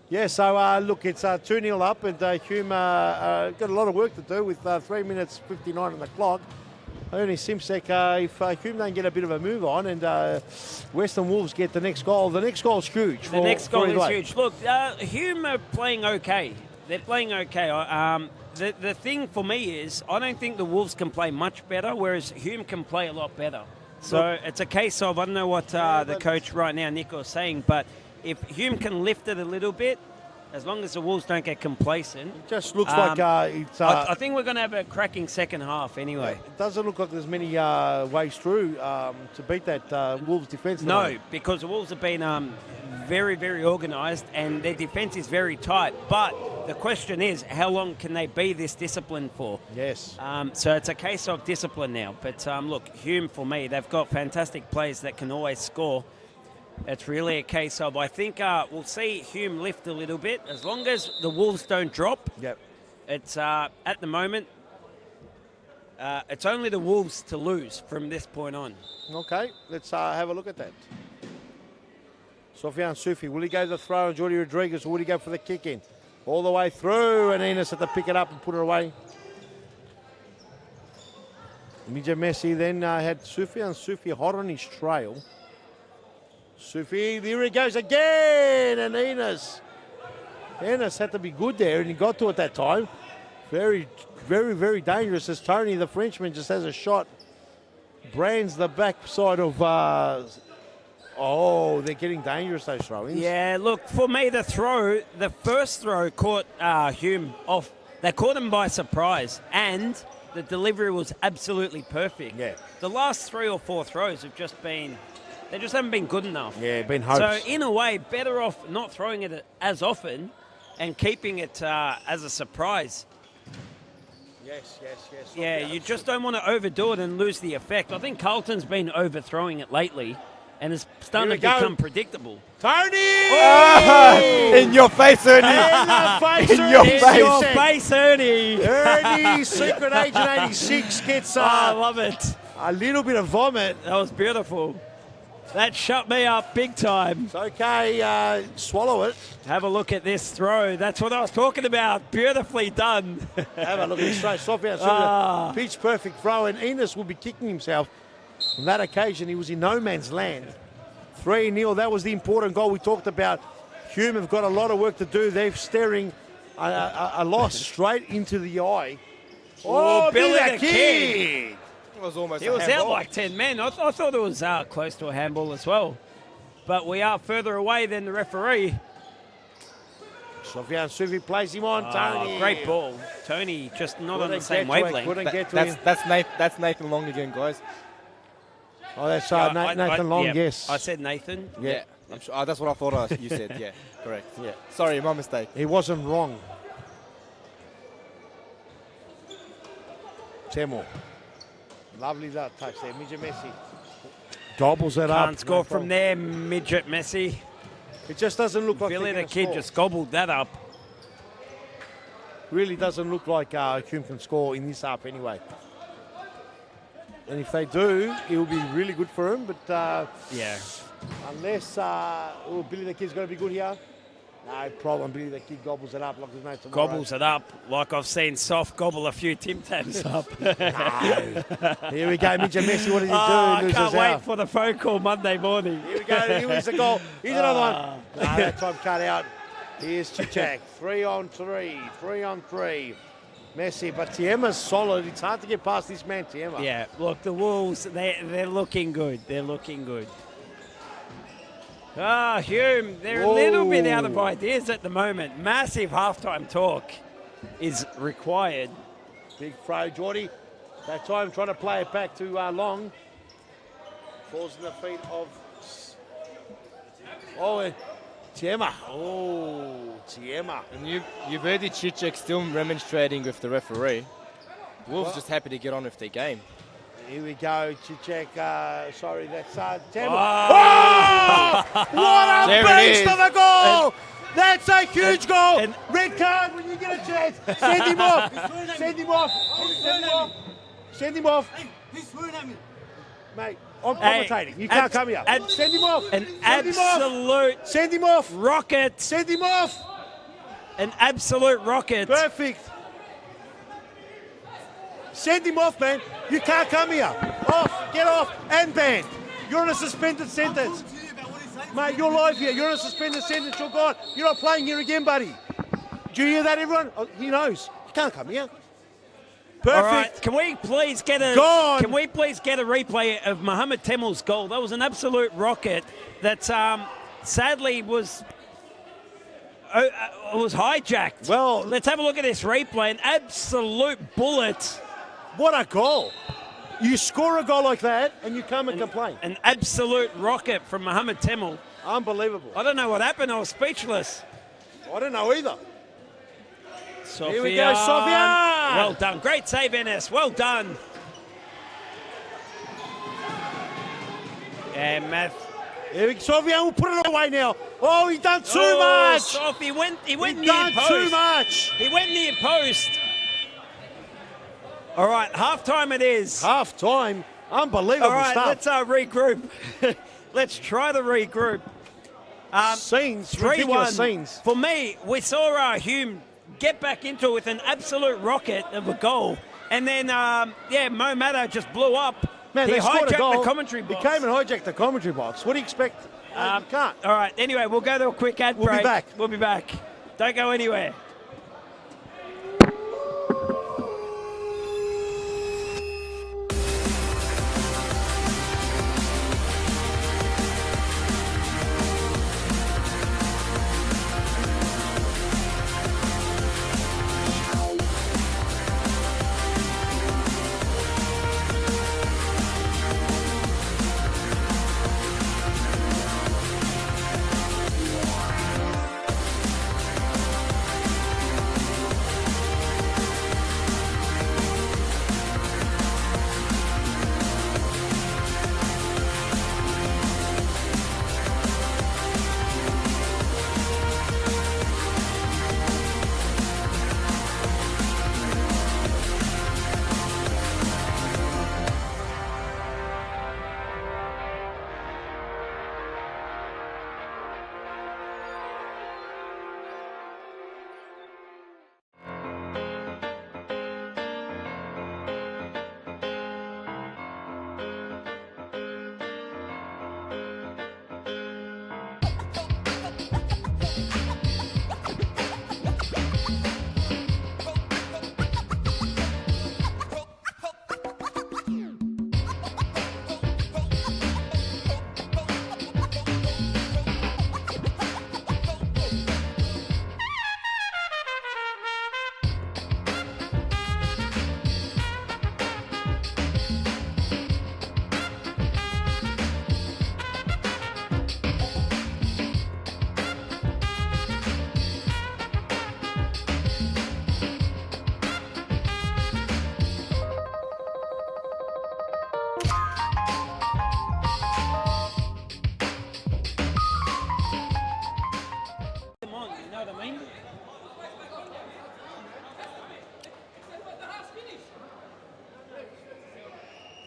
Yeah, so look, it's 2-0 up, and Hume got a lot of work to do with 3 minutes 59 on the clock. Only Simsek, if Hume don't get a bit of a move on and Western Wolves get the next goal is huge. The next goal is huge. Look, Hume are playing okay. They're playing okay. The thing for me is I don't think the Wolves can play much better, whereas Hume can play a lot better. So it's a case of, I don't know what the coach right now, Nico, is saying, but if Hume can lift it a little bit, as long as the Wolves don't get complacent. It just looks like it's... I think we're going to have a cracking second half anyway. It doesn't look like there's many ways through to beat that Wolves defence. No, because the Wolves have been very, very organised and their defence is very tight. But the question is, how long can they be this disciplined for? Yes. So it's a case of discipline now. But look, Hume, for me, they've got fantastic players that can always score. It's really a case of, I think we'll see Hume lift a little bit. As long as the Wolves don't drop, yep. It's at the moment, it's only the Wolves to lose from this point on. Okay, let's have a look at that. Sofian Sufi, will he go to the throw on Jordi Rodriguez or will he go for the kick in? All the way through, and Enos had to pick it up and put it away. Mija Messi then had Sufian Sufi hot on his trail. Sufi, there he goes again, and Enos had to be good there, and he got to it that time. Very, very, very dangerous as Tony, the Frenchman, just has a shot. Brands the backside of... they're getting dangerous, those throw-ins. Yeah, look, for me, the first throw caught Hume off. They caught him by surprise, and the delivery was absolutely perfect. Yeah. The last 3 or 4 throws have just been... They just haven't been good enough. Yeah, been hopes. So, in a way, better off not throwing it as often and keeping it as a surprise. Yes. Yeah, you just don't want to overdo it and lose the effect. I think Carlton's been overthrowing it lately and it's starting to become predictable. Tony! In your face, Ernie! In your face, Ernie! Ernie, Secret Agent 86 gets I love it. A little bit of vomit. That was beautiful. That shut me up big time. It's okay, swallow it. Have a look at this throw. That's what I was talking about. Beautifully done. Have a look at this throw. Sofian, pitch perfect throw, and Enos will be kicking himself. On that occasion, he was in no man's land. 3-0, that was the important goal we talked about. Hume have got a lot of work to do. They're staring a loss straight into the eye. Oh, Billy the Kid! It was almost He was out like 10 men. I thought it was close to a handball as well. But we are further away than the referee. Sofian Sufi plays him on, Tony. Great ball. Tony just not on the same wavelength. That's Nathan Long again, guys. Oh, that's Nathan Long, yes. I said Nathan. Yeah. I'm sure, that's what I thought you said, yeah. Correct. Yeah. Sorry, my mistake. He wasn't wrong. Temo. Lovely touch there, Midget Messi. Gobbles it up. Can't score from there, Midget Messi. It just doesn't look like Billy the Kid just gobbled that up. Really doesn't look like Hume can score in this half anyway. And if they do, it will be really good for him. But yeah, unless Billy the Kid's got to be good here. No problem. Billy the Kid gobbles it up like there's no tomorrow. Gobbles it up like I've seen Soft gobble a few Tim Tams up. No. Here we go, Midget Messi. What did he do? I can't wait for the phone call Monday morning. Here we go. Here is the goal. Here's another one. No, that time cut out. Here's Chichak. 3-on-3. 3-on-3. Messi, but Tiema's solid. It's hard to get past this man, Tiema. Yeah, look, the Wolves, they're looking good. They're looking good. Hume, they're a little bit out of ideas at the moment. Massive halftime talk is required. Big throw, Geordie. That time trying to play it back to Long. Falls in the feet of... Tiema. Tiema. And you've heard the Chichek still remonstrating with the referee. Wolves just happy to get on with their game. Here we go, Chichek. Sorry, that's Tiema. What a beast of a goal! That's a huge goal! Red card when you get a chance. Send him off. Send him off. Send him off. Send him off. Hey, he's throwing at me. Mate, I'm commentating. You can't come here. Send him off. An Send him off. absolute Send him off. rocket. Send him off. An absolute rocket. Perfect. Send him off, man. You can't come here. Off, get off, and banned. You're on a suspended sentence. Mate, you're live here. You're on a suspended sentence. You're gone. You're not playing here again, buddy. Do you hear that, everyone? Oh, he knows. You can't come here. Perfect. All right, can we please get a replay of Mohamed Temel's goal? That was an absolute rocket that sadly was hijacked. Well, let's have a look at this replay. An absolute bullet. What a goal. You score a goal like that and you come and complain. An absolute rocket from Mohamed Temel. Unbelievable. I don't know what happened. I was speechless. I don't know either. Sofian. Here we go, Sofian. Well done. Great save, NS. Well done. And Matt. Sofian will put it away now. Oh, he done too much. Sof, he went near done post. too much. He went near post. All right, half-time it is. Half-time. Unbelievable All right, stuff. let's regroup. Let's try to regroup. Scenes, ridiculous 3-1. scenes. For me, we saw Hume get back into it with an absolute rocket of a goal. And then, Mo Matter just blew up. Man, he they scored a hijacked goal. the commentary box. He came and hijacked the commentary box. What do you expect? You can't. All right, anyway, we'll go to a quick ad break. We'll be back. We'll be back. Don't go anywhere.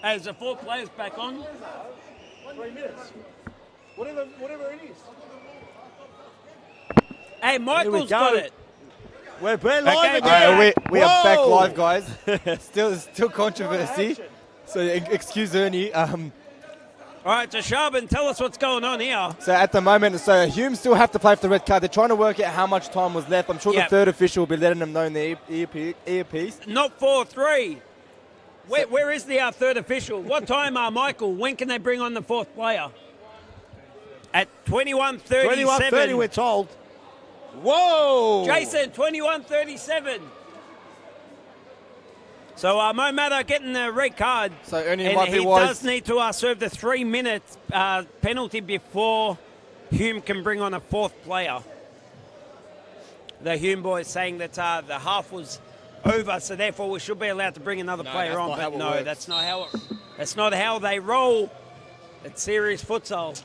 As the 4 players back on. 3 minutes. Whatever it is. Hey, Michael's got it. We're live again. We are back live, guys. still controversy. So excuse Ernie. All right, so Shaban, tell us what's going on here. So at the moment, Hume still have to play for the red card. They're trying to work out how much time was left. I'm sure the third official will be letting them know in the earpiece. Not 4-3. Where is the third official? What time, Michael? When can they bring on the fourth player? At 21:37. 21:30, we're told. Whoa! Jason, 21:37. So Mo Matter getting the red card. So Ernie and might be he wise. does need to serve the 3-minute penalty before Hume can bring on a fourth player. The Hume boys saying that the half was over, so therefore we should be allowed to bring another player on. But no, that's not how they roll. It's serious futsal.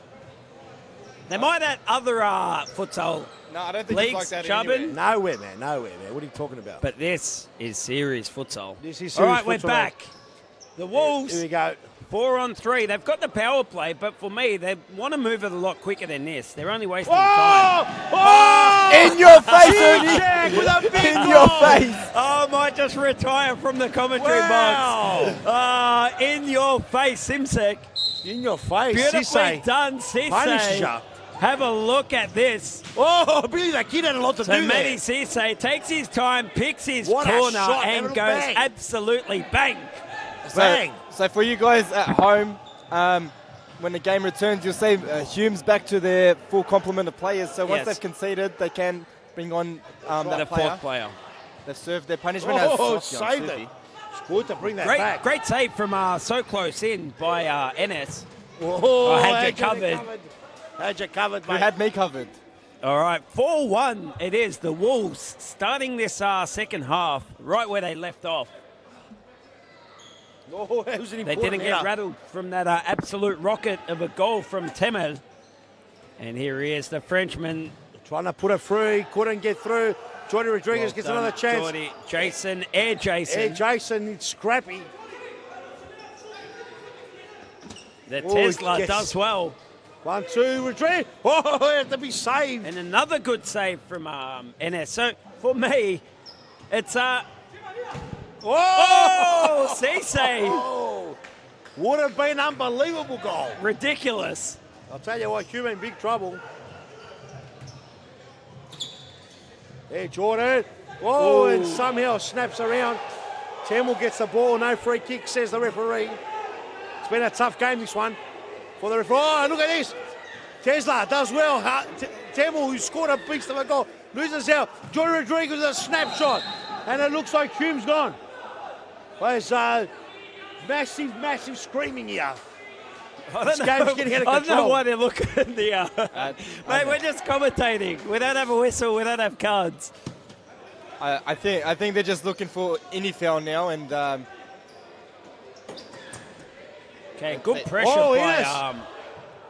They might have other futsal No, I don't think leagues, it's like that Chubin. anywhere. Nowhere there. What are you talking about? But this is serious futsal. This is All serious right, we're futsal, back. The Wolves. Here we go. 4 on 3. They've got the power play, but for me, they want to move it a lot quicker than this. They're only wasting time. Oh! In your face, Ernie! Jack with a big In goal! your face! Oh, I might just retire from the commentary box. In your face, Simsek. In your face, Beautifully Cisse. done, Punishes Cisse. ya. Have a look at this. Oh, Billy the Kid had a lot to So do Matty there. Cisse takes his time, picks his What a corner, shot, and have a goes bang. absolutely bang. Bang. So for you guys at home, when the game returns, you'll see Hume's back to their full complement of players. So once Yes. they've conceded, they can bring on The that fourth player. They've served their punishment. Oh, as saved it. It's good to bring that back. Great save from so close in by Ennis. Oh, had you covered. Had you covered, Who mate. had me covered? All right, 4-1 it is. The Wolves starting this second half right where they left off. Oh, that was an They important didn't get header. rattled from that absolute rocket of a goal from Temel. And here he is, the Frenchman. Trying to put it through, he couldn't get through. Jordy Rodriguez gets Well done, another chance. Geordie. Jason, Jason. Hey, Jason, it's scrappy. The Oh, Tesla yes. does well. 1-2, Rodriguez. Oh, it had to be saved. And another good save from NS. So for me, it's oh, Cisse. Oh, would have been an unbelievable goal. Ridiculous. I'll tell you what, Cuba in big trouble. There, Jordan. Whoa, and somehow snaps around. Temel gets the ball, no free kick, says the referee. It's been a tough game, this one, for the referee. Oh, look at this. Tesla does well. Temel, who scored a beast of a goal, loses out. Jordan Rodriguez with a snapshot. And it looks like Hume's gone. There's massive screaming here. This game's getting out of I don't know control. why they're looking at the... mate, we're just commentating. We don't have a whistle. We don't have cards. I think they're just looking for any foul now, and Okay, good pressure Oh, by... yes.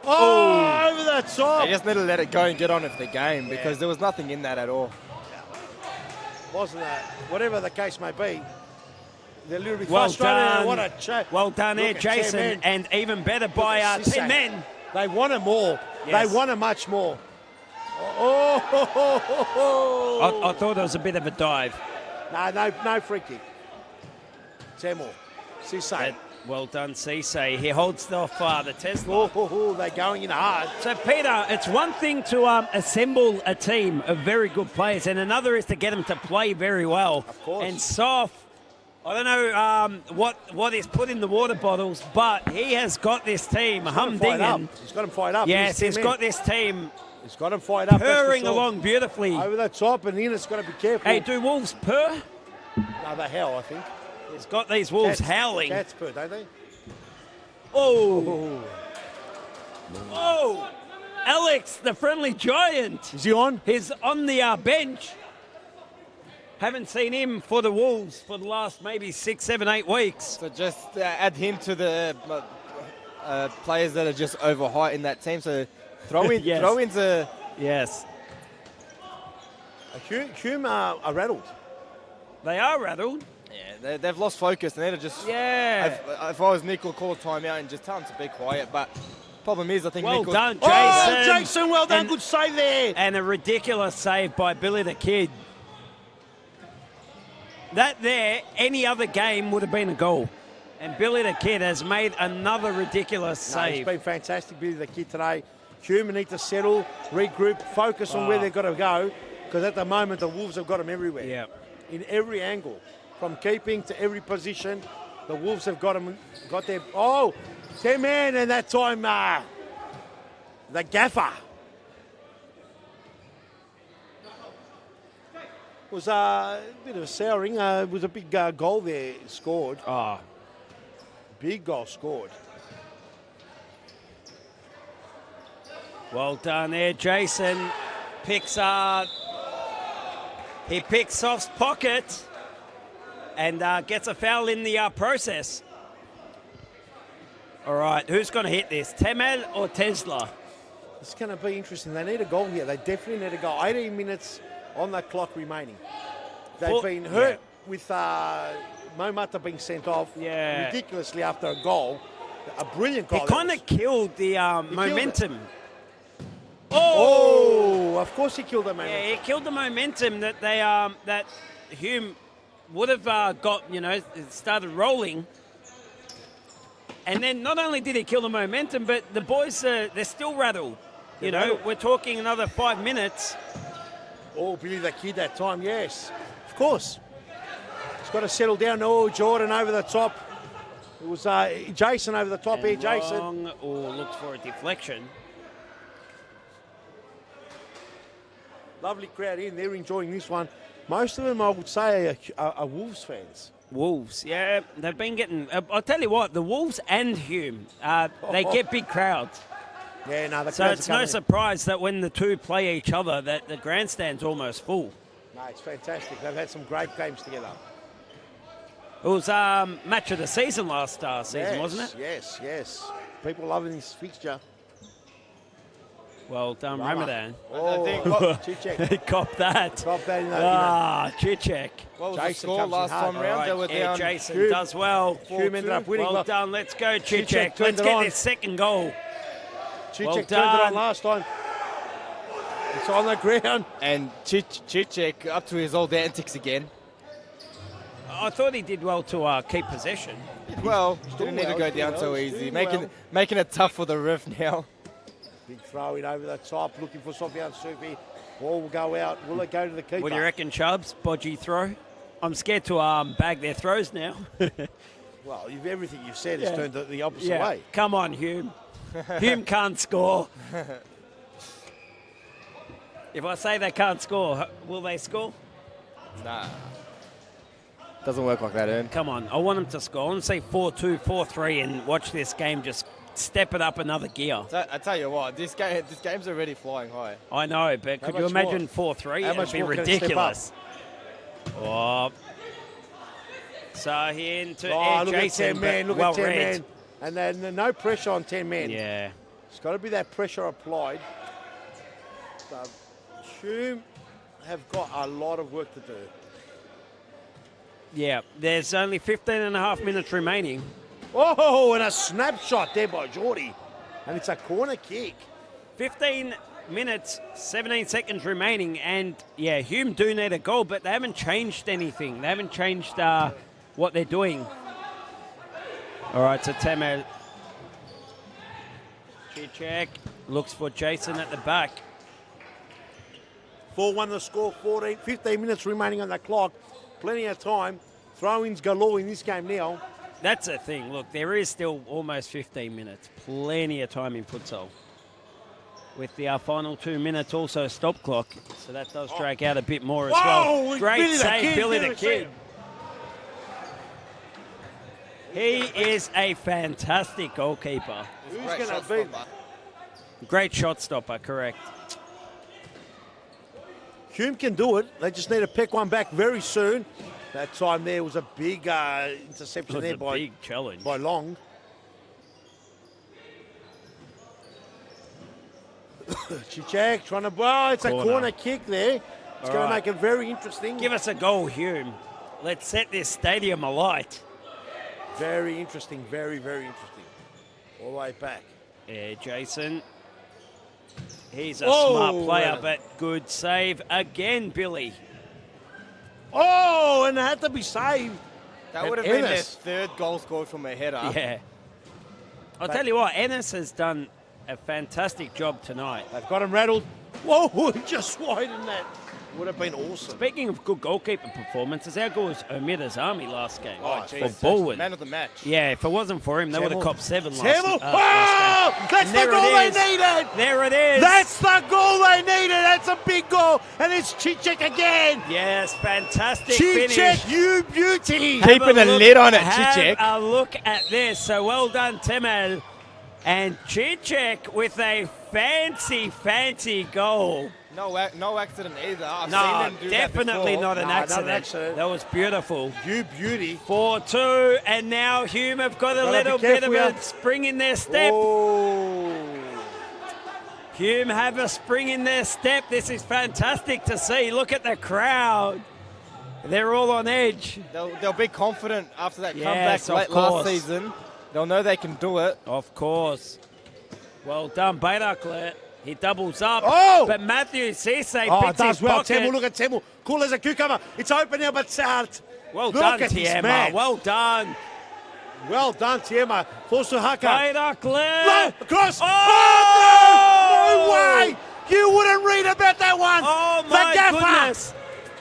Over the top. they just need to let it go and get on with the game because there was nothing in that at all. Wasn't that? Whatever the case may be, they're a little bit Well frustrated. done. What a Well done there, Look at Jason. 10 men. And even better by at Cisse. 10 men. They wanted more. Yes. They wanted much more. Oh! I thought it was a bit of a dive. No free kick. Temel. Cisse. Well done, Cisse. He holds off the Tesla. They're going in hard. So, Peter, it's one thing to assemble a team of very good players, and another is to get them to play very well. Of course. And Sof, I don't know what is put in the water bottles, but he has got this team humdinging. He's got them fired up. Yes, he's got this team He's got them fired up. purring along beautifully. Over the top, and in it's got to be careful. Hey, do wolves purr? No, they howl, I think. He's got these wolves howling. Cats purr, don't they? Oh. Oh. Alex, the friendly giant. Is he on? He's on the bench. Haven't seen him for the Wolves for the last maybe 6, 7, 8 weeks. So just add him to the players that are just overhyped in that team. So Yes. throw-ins are... Yes. Hume are rattled. They are rattled. Yeah, they've lost focus. They need to just... Yeah. If I was Nick, I'd call a timeout and just tell them to be quiet. But problem is, I think Well Nick... done, Jason. Oh, Jason, well done. And- Good save there. And a ridiculous save by Billy the Kid. That there, any other game would have been a goal. And Billy the Kid has made another ridiculous No, he's save. been fantastic, Billy the Kid, today. Hume need to settle, regroup, focus on where they've got to go, because at the moment the Wolves have got them everywhere. Yeah. In every angle, from keeping to every position, the Wolves have got them, got their... Oh, 10 man, and that time the gaffer. It was a bit of a souring. It was a big goal there scored. Oh. Big goal scored. Well done there, Jason. He picks off pocket and gets a foul in the process. All right, who's going to hit this, Temel or Tesla? It's going to be interesting. They need a goal here. They definitely need a goal. 18 minutes on the clock remaining. They've been hurt with Mo Mata being sent off ridiculously after a goal. A brilliant goal. It kind of killed the momentum. Oh, of course he killed the momentum. Yeah, it killed the momentum that they that Hume would have got, started rolling. And then not only did he kill the momentum, but the boys, they're still rattled. We're talking another 5 minutes. Oh, Billy the Kid that time, yes. Of course. He's got to settle down. Oh, Jordan over the top. It was Jason over the top here, Jason. Long, looks for a deflection. Lovely crowd in. They're enjoying this one. Most of them, I would say, are Wolves fans. Wolves, yeah. They've been getting... I'll tell you what, the Wolves and Hume, they get big crowds. Yeah, no, so it's no surprise that when the two play each other, that the grandstand's almost full. No, it's fantastic. They've had some great games together. It was match of the season last season, wasn't it? Yes. People loving this fixture. Well done, Ramadan. Oh, Chichek. Cop that. Cop that in Chichek. What was the score last time round? Right, Jason does well. Hume ended up winning. Well done. Let's go, Chichek. Chichek Let's get this second goal. Chichek turned it on last time. It's on the ground. And Chichek up to his old antics again. I thought he did well to keep possession. Well, didn't need to go down so easy. Making it tough for the ref now. Big throw in over the top, looking for Sofian Sufi. Ball will go out. Will it go to the keeper? What do you reckon, Chubbs? Bodgy throw? I'm scared to bag their throws now. Well, everything you've said has turned the opposite way. Come on, Hume. Hume can't score. If I say they can't score, will they score? Nah. Doesn't work like that, Ern. Come on, I want them to score. I want to say 4-2, 4-3 and watch this game just step it up another gear. I tell you what, this game's already flying high. I know, but could you imagine 4-3? It would be ridiculous. Oh. So he into look Jason, at 10 men, look well at 10 read. men. And then no pressure on 10 men. Yeah. It's got to be that pressure applied. So, Hume have got a lot of work to do. Yeah, there's only 15 and a half minutes remaining. Oh, and a snapshot there by Geordie. And it's a corner kick. 15 minutes, 17 seconds remaining. And, yeah, Hume do need a goal, but they haven't changed anything. They haven't changed what they're doing. All right, so Tamer. Chichek looks for Jason at the back. 4-1 the score, 15 minutes remaining on the clock. Plenty of time. Throw-ins galore in this game now. That's the thing. Look, there is still almost 15 minutes. Plenty of time in futsal. With the final 2 minutes also stop clock. So that does drag out a bit more as well. Great save, Billy the Kid. He is a fantastic goalkeeper. Who's going to be? Great shot stopper, correct. Hume can do it. They just need to pick one back very soon. That time there was a big interception there by big challenge by Long. Chichak trying to... Well, it's a corner kick there. It's going to make it very interesting. Give us a goal, Hume. Let's set this stadium alight. Very interesting. Very, very interesting. All the way back. Yeah, Jason. He's a smart player, but good save again, Billy. Oh, and it had to be saved. That would have been their third goal scored from a header. Yeah. I'll tell you what, Ennis has done a fantastic job tonight. They've got him rattled. Whoa, just wide in that. Would have been awesome. Speaking of good goalkeeper performances, how good was Omid Azami last game? For Baldwin. Man of the match. Yeah, if it wasn't for him, they would have copped 7 last game. That's the goal they needed. There it is. That's the goal they needed. That's a big goal. And it's Chichek again. Yes, fantastic finish. Chichek, you beauty. Keeping a lid on it, Chichek. Have a look at this. So well done, Temel. And Chichek with a fancy, fancy goal. No accident either. I've no, seen them do definitely that not an accident. That was beautiful. You beauty. 4-2, and now Hume have got a little bit of a spring in their step. Oh. Hume have a spring in their step. This is fantastic to see. Look at the crowd. They're all on edge. They'll be confident after that comeback late last season. They'll know they can do it. Of course. Well done, Bairakle. He doubles up. Oh! But Matthew Cisse Oh, beats does his well, pocket. Temu. Look at Temu. Cool as a cucumber. It's open now, but Well look done, at this Tiema. man. Well done. Well done, Tiema. Falls to Haka. Bairakle. No, across. Oh! No way. You wouldn't read about that one. Oh, The my gaffer. goodness.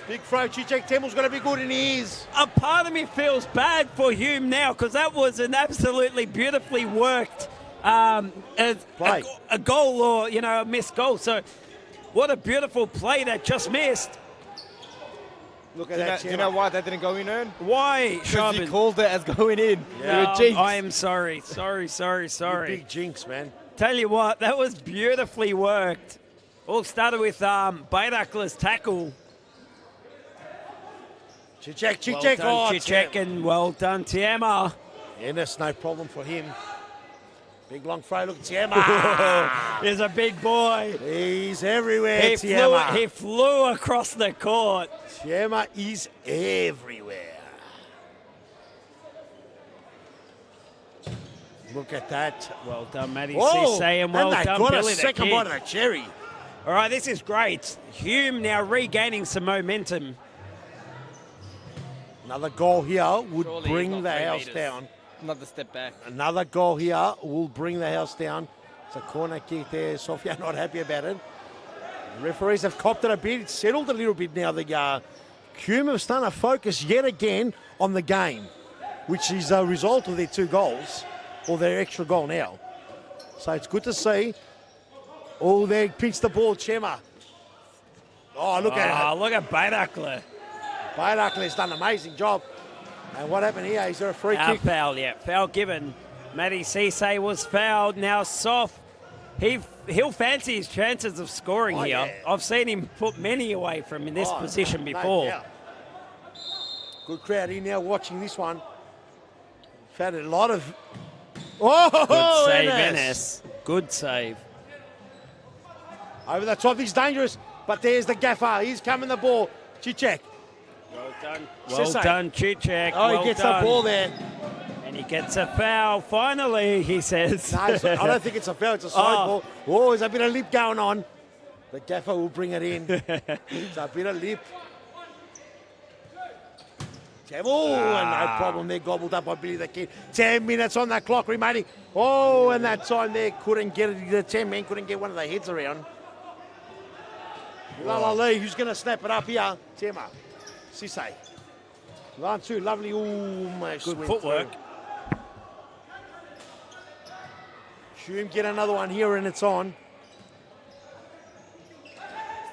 Big throw. Chichek Temu's going to be good in his. A part of me feels bad for Hume now because that was an absolutely beautifully worked Play. a goal or, a missed goal. So what a beautiful play that just missed. Look at that. Do you know why that didn't go in, Ern? Why, Because you Sharman? called it as going in. Yeah, You're a jinx. I am sorry. Sorry. You big jinx, man. Tell you what, that was beautifully worked. All started with Bairakle's tackle. Chichek. Well done, Oh, Chichek, and well done, Tiema. Yeah, that's no problem for him. Big long throw. Look at Tiema. He's a big boy. He's everywhere, He Tiema. flew across the court. Tiema is everywhere. Look at that. Well done, Matty Whoa, Cisse, and well they done, got Billy a the second Kid. bite of the cherry. All right, this is great. Hume now regaining some momentum. Another goal here would Surely bring he's the not 3 house metres. down. Another step back. Another goal here will bring the house down. It's a corner kick there. Sofia not happy about it. The referees have copped it a bit. It's settled a little bit now. The Hume have started to focus yet again on the game, which is a result of their 2 goals, or their extra goal now. So it's good to see. Oh, they pinch the ball, Chema. Oh, look at it. Look at Bairakle. Bairakle's done an amazing job. And what happened here? Is there a free kick? Foul, yeah. Foul given. Matty Cisse was fouled. Now Soft. He'll fancy his chances of scoring here. Yeah. I've seen him put many away from in this position before. Yeah. Good crowd in now watching this one. We've had a lot of... Oh, Good save, Ennis. Ennis. Good save. Over the top, he's dangerous. But there's the gaffer. He's coming the ball. Chichek. Well done. Cisse. Well done, Chichek. Oh, well he gets done. the ball there. And he gets a foul, finally, he says. No, I don't think it's a foul. It's a side ball. Oh, there's a bit of lip going on. The gaffer will bring it in. It's a bit of lip. Oh, and no problem there, gobbled up by Billy the Kid. 10 minutes on that clock remaining. Oh, and that time there couldn't get it. The 10 men couldn't get one of their heads around. Lee, who's going to snap it up here? Tema. Cisse. Line 2, lovely. Ooh, my Good footwork. Hume get another one here and it's on.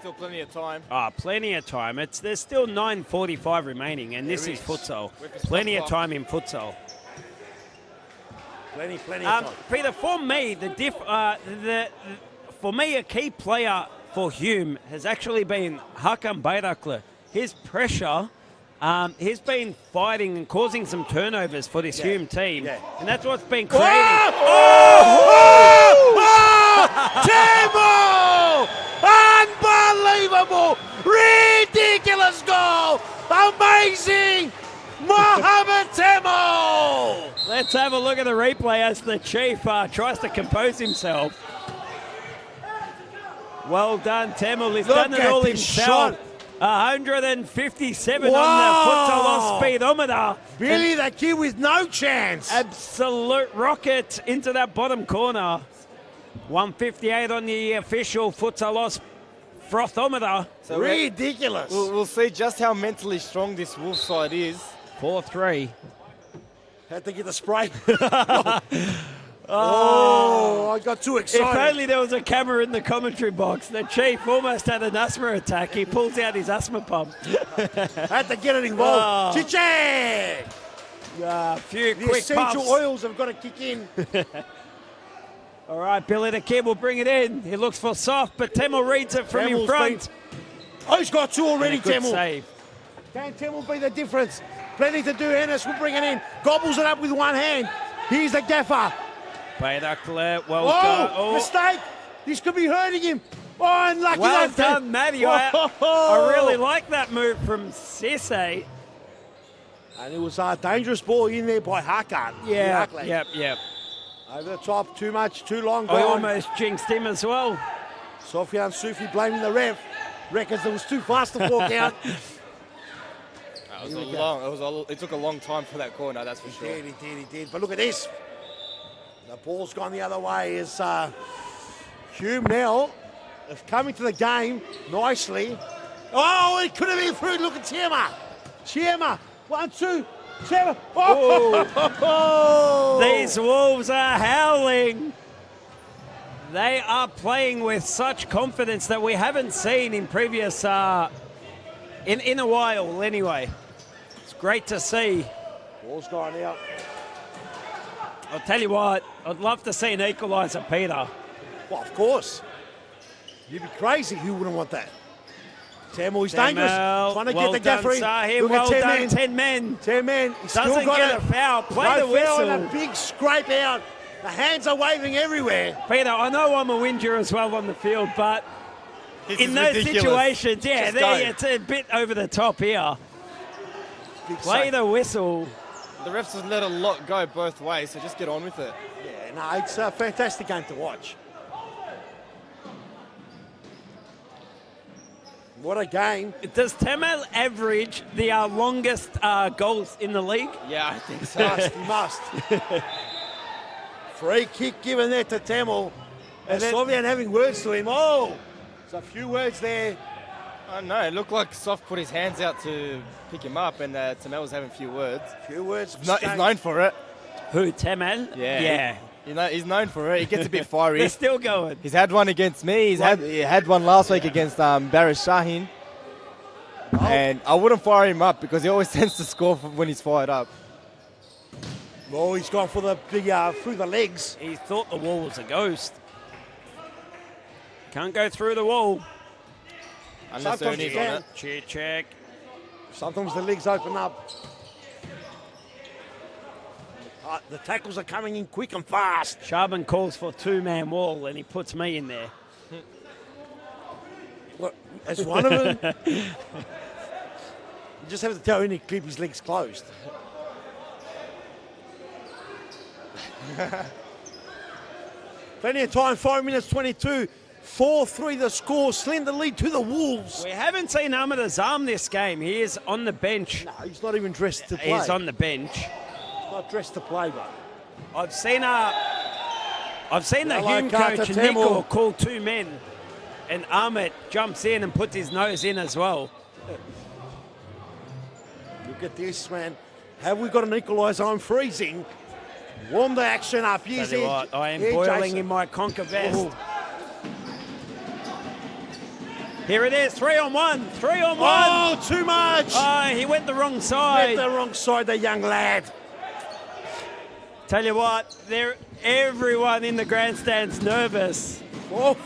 Still plenty of time. Plenty of time. There's still 9:45 remaining, and this is futsal. Plenty of time in futsal. Plenty of time. Peter, for me, for me, a key player for Hume has actually been Hakan Bairakle. His pressure, he's been fighting and causing some turnovers for this Hume team, and that's what's been creating. Temu! Unbelievable! Ridiculous goal! Amazing! Mohamed Temu! Let's have a look at the replay as the Chief tries to compose himself. Well done, Temu. He's done it all himself. 157 on the futsal speedometer. Billy the Kid with no chance. Absolute rocket into that bottom corner. 158 on the official futsal frothometer. So ridiculous. We'll see just how mentally strong this Wolf side is. 4-3. Had to get the spray. Oh, I got too excited. If only there was a camera in the commentary box. The Chief almost had an asthma attack. He pulls out his asthma pump. Had to get it involved. Chichek! A few The quick essential puffs. oils have got to kick in. All right, Billy the Kid will bring it in. He looks for Soft, but Temu reads it from in Temu's front. Oh, he's got 2 already, Good Temu. save. Can Temu be the difference? Plenty to do. Ennis will bring it in. Gobbles it up with one hand. Here's the gaffer. Bairakle, well done. Oh, mistake. This could be hurting him. Oh, unlucky. Well that done, Matty. I really like that move from Cisse. And it was a dangerous ball in there by Hakan. Yeah, Luckily. yep. Over the top, too much, too long I gone. almost jinxed him as well. Sofian Sufi blaming the ref. Reckons it was too fast to walk out. It took a long time for that corner, that's for sure. He did. But look at this. The ball's gone the other way. Is Hume now is coming to the game nicely. Oh, it could have been through. Look at Chiema. 1, 2. Chiema. Oh! These Wolves are howling. They are playing with such confidence that we haven't seen in previous, in a while anyway. It's great to see. Ball's gone out. I'll tell you what, I'd love to see an equaliser, Peter. Well, of course. You'd be crazy. Who wouldn't want that? Tamil, he's dangerous. Trying to well get the gap free. Sahim, well done, 10 men. 10 men. He's Doesn't still got get a foul. Play the foul whistle. and a big scrape out. The hands are waving everywhere. Peter, I know I'm a whinger as well on the field, but in those ridiculous. situations, it's a bit over the top here. Play the whistle. The refs has let a lot go both ways, so just get on with it. Yeah, no, it's a fantastic game to watch. What a game. Does Tamil average the longest goals in the league? Yeah, I think so. He must. Free kick given there to Tamil. And Sofian having words to him. Oh, there's a few words there. I know, it looked like Soft put his hands out to pick him up, and Tamel was having a few words. He's known for it. Who, Tamil? Yeah. He's known for it. He gets a bit fiery. They're still going. He's had one against me. He had one last week against Barish Shahin. Oh. And I wouldn't fire him up because he always tends to score when he's fired up. Oh, he's gone for the big through the legs. He thought the wall was a ghost. Can't go through the wall. Unless Ernie's on it. Cheer check. Sometimes the legs open up. The tackles are coming in quick and fast. Shaban calls for two-man wall and he puts me in there. Look, as one of them. You just have to tell Ernie to keep his legs closed. Plenty of time, 5 minutes 22. 4-3 the score, slender lead to the Wolves. We haven't seen Ahmed Azam this game. He is on the bench. No, he's not even dressed to play. He's on the bench. He's not dressed to play, but I've seen the Hume coach Nicol call two men, and Ahmed jumps in and puts his nose in as well. Look at this, man. Have we got an equaliser? I'm freezing. Warm the action up. Tell you what, I am boiling Jason. in my Conquer vest. Ooh. Here it is, 3-on-1, 3-on-1. Oh, too much. Oh, he went the wrong side. Went the wrong side, the young lad. Tell you what, everyone in the grandstand's nervous. Oh.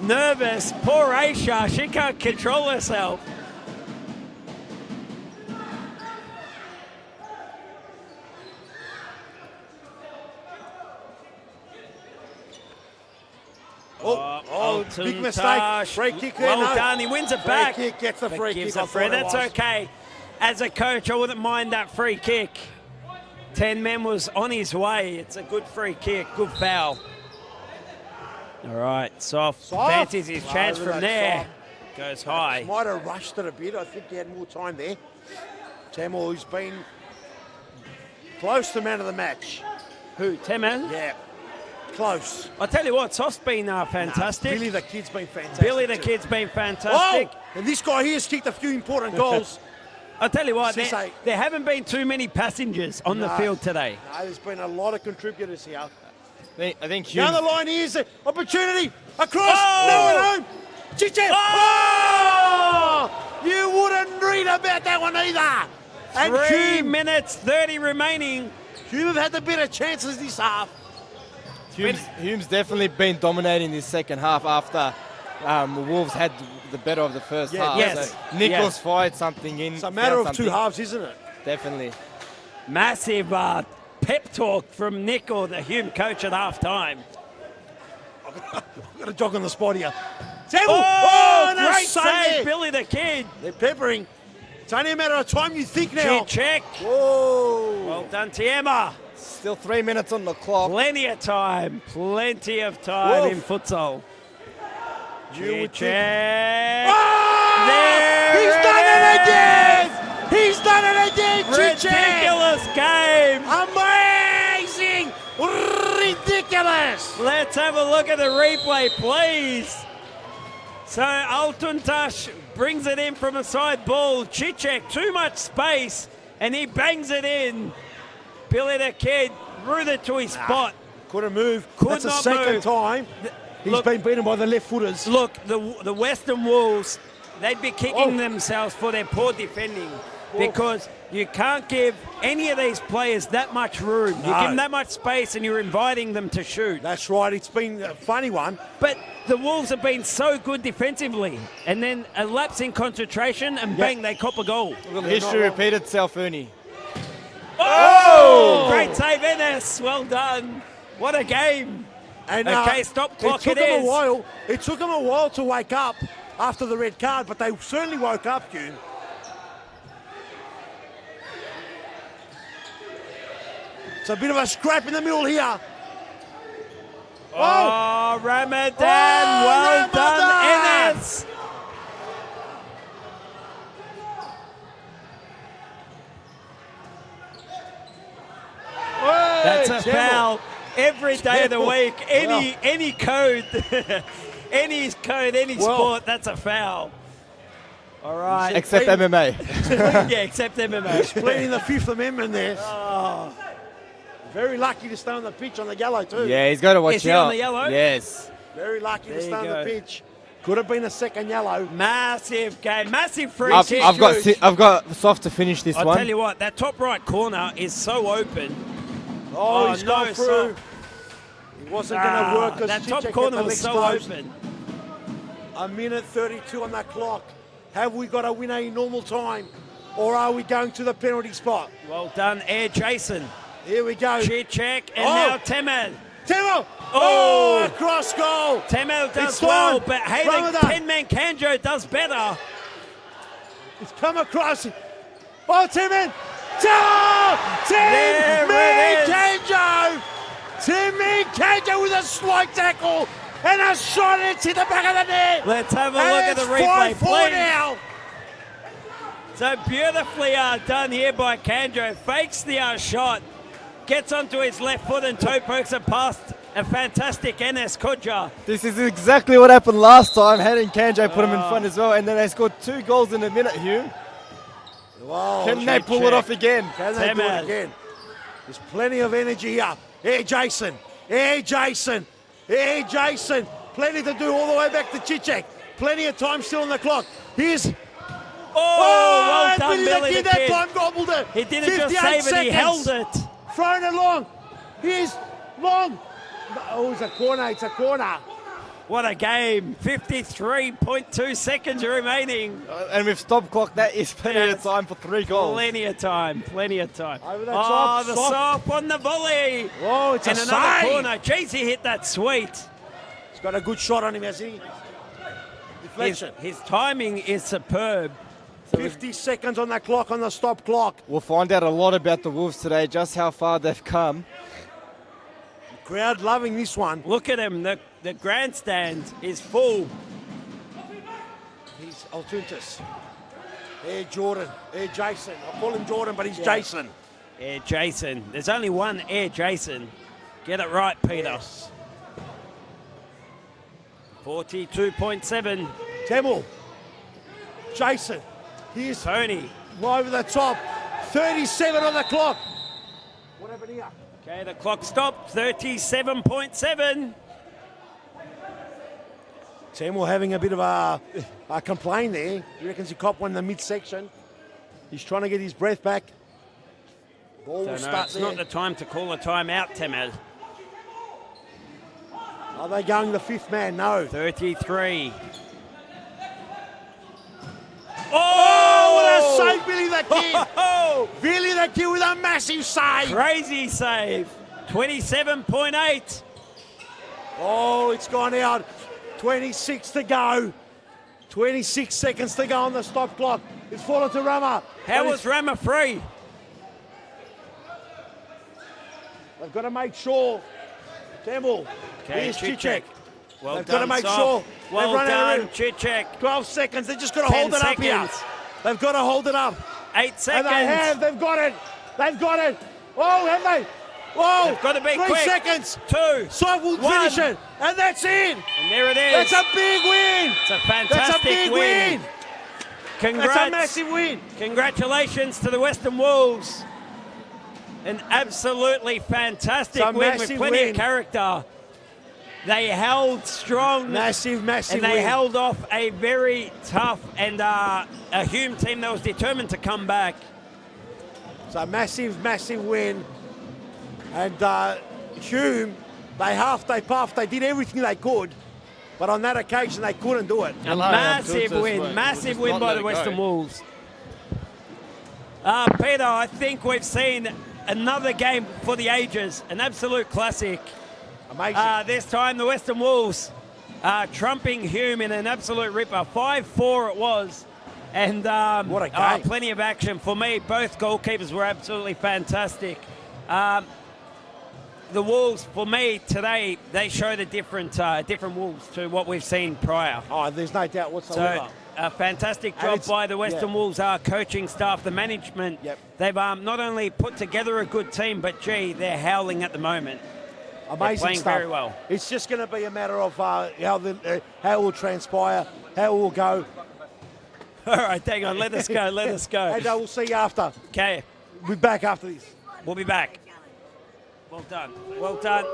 Nervous. Poor Aisha, she can't control herself. Oh, big mistake. Free kick there. Well done. He wins it back. Free kick, gets the free kick. That's okay. As a coach, I wouldn't mind that free kick. 10 men was on his way. It's a good free kick. Good foul. All right, Soft. Fancies his chance from there. Goes high. Might have rushed it a bit. I think he had more time there. Tamil, who's been close to man of the match. Who, Tamil? Yeah. Close. I tell you what, Soft's been fantastic. Billy the Kid's been fantastic. Billy the Kid's been fantastic. Oh, and this guy here has kicked a few important goals. I tell you what, there haven't been too many passengers on the field today. No, there's been a lot of contributors here. I think down the line here's an opportunity. Across. No one home. Chiche. Oh! You wouldn't read about that one either. And 3 minutes 30 remaining. Hume have had the better chances this half. Hume's definitely been dominating this second half after the Wolves had the better of the first half. Yes. So Nichols fired something in. It's a matter of two halves, isn't it? Definitely. Massive pep talk from Nicol, the Hume coach at half time. I've got a jog on the spot here. Oh, great save, Billy the Kid. They're peppering. It's only a matter of time, you think now. Check. Whoa. Well done, Tiema. Still 3 minutes on the clock. Plenty of time in futsal. Check. Oh! He's done it again! He's done it again, Ridiculous game. Amazing! Ridiculous! Let's have a look at the replay, please. So Altuntash brings it in from a side ball. Cicek, too much space, and he bangs it in. Billy the Kid rooted to his spot. Couldn't move. Could That's the not second move. time he's been beaten by the left footers. Look, the Western Wolves, they'd be kicking themselves for their poor defending because you can't give any of these players that much room. You give them that much space and you're inviting them to shoot. That's right. It's been a funny one. But the Wolves have been so good defensively, and then a lapse in concentration, and bang, they cop a goal. History repeated itself, Ernie. Oh! Great save, Ennis. Well done. What a game. And, okay, stop clock. It took them a while to wake up after the red card, but they certainly woke up, Hugh. It's a bit of a scrap in the middle here. Oh, Ramadan. Well done, Ennis. That's a foul every day of the week. Any code, any sport, that's a foul. All right. Except MMA. Yeah, except MMA. Splitting the Fifth Amendment there. Oh. Very lucky to stay on the pitch on the yellow too. Yeah, he's got to watch out. Is he on the yellow? Yes. Very lucky to stay on the pitch. Could have been a second yellow. Massive game, massive free kick. I've got Soft to finish this one. I'll tell you what, that top right corner is so open. Oh, he's gone through. He wasn't going to work. That top corner was so open. A minute 32 on that clock. Have we got a winner in normal time, or are we going to the penalty spot? Well done, Air Jason. Here we go. Check, and now Temel. Temel! Oh, a cross goal. Temel does well, but hey, the 10-man Kanjo does better. It's come across. Oh, Timon! Tim-man Kanjo! Tim-man Kanjo with a slide tackle and a shot. It's in the back of the net. Let's have a look at the replay, 5-4 please. now. So beautifully done here by Kanjo. Fakes the shot. Gets onto his left foot and toe pokes it past a fantastic NS Kodja. This is exactly what happened last time. Hadden Kanjo put him in front as well, and then they scored 2 goals in a minute, Hugh. Wow, Can they pull it off again? Can they do it again? There's plenty of energy here. Here, Jason. Here, Jason. Here, Jason. Plenty to do all the way back to Cicek. Plenty of time still on the clock. Here's... well done, Billy the That Kid. time gobbled it. He didn't just save it, he held it. Thrown it long. Here's long. Oh, it's a corner. It's a corner. What a game. 53.2 seconds remaining. And with stop clock, that is plenty of time for 3 goals. Plenty of time. Over the Oh, top. the soft on the volley. Oh, it's and a another save. corner. Jeez, he hit that sweet. He's got a good shot on him, has he? Deflection. His timing is superb. 50 seconds on that clock, on the stop clock. We'll find out a lot about the Wolves today, just how far they've come. Crowd loving this one. Look at him. The grandstand is full. He's Altuntas. Hey, Jordan. Hey, Jason. I call him Jordan, but he's Jason. Air Jason. There's only one Air Jason. Get it right, Peter. Yes. 42.7. Temel. Jason. Here's Tony. over the top. 37 on the clock. What happened here? Okay, the clock stopped. 37.7. Temel having a bit of a complaint there. He reckons he copped one in the midsection. He's trying to get his breath back. Ball will start It's there. not the time to call a timeout, Temel. Are they going the 5th man? No. 33. Oh, what a save, Billy the Kid. Billy the Kid with a massive save. Crazy save. 27.8. Oh, it's gone out. 26 to go. 26 seconds to go on the stop clock. It's fallen to Rama. How was Rama free? They've got to make sure. Campbell. Okay, Here's Chichek. Well They've done, got to make Sof. sure. Well They've run done, out of Chichek. 12 seconds. They've just got to 10 hold it up here. seconds. They've got to hold it up. 8 seconds. And they have. They've got it. They've got it. Oh, have they? Whoa. They've got to be 3 quick. seconds. 2. Sof will 1. finish it. And that's it. And there it is. That's a big win. It's a fantastic That's a big win. Congrats. That's a massive win. Congratulations to the Western Wolves. An absolutely fantastic It's a win with massive plenty win. of character. They held strong. Massive And they win. held off a very tough and a Hume team that was determined to come back. It's a massive win. And Hume, they huffed, they puffed, they did everything they could. But on that occasion, they couldn't do it. A massive win by the Western Wolves. Peter, I think we've seen another game for the ages, an absolute classic. Amazing. This time the Western Wolves trumping Hume in an absolute ripper. 5-4 it was. And what a game. Plenty of action. For me, both goalkeepers were absolutely fantastic. The Wolves, for me, today, they show the different Wolves to what we've seen prior. Oh, there's no doubt whatsoever. So, a fantastic job by the Western Wolves, our coaching staff, the management. Yep. They've not only put together a good team, but, gee, they're howling at the moment. Amazing they're playing stuff. very well. It's just going to be a matter of how it will transpire, how it will go. All right, hang on. Let us go. Let us go. And we'll see you after. Okay. We'll be back after this. We'll be back. Well done. Well done.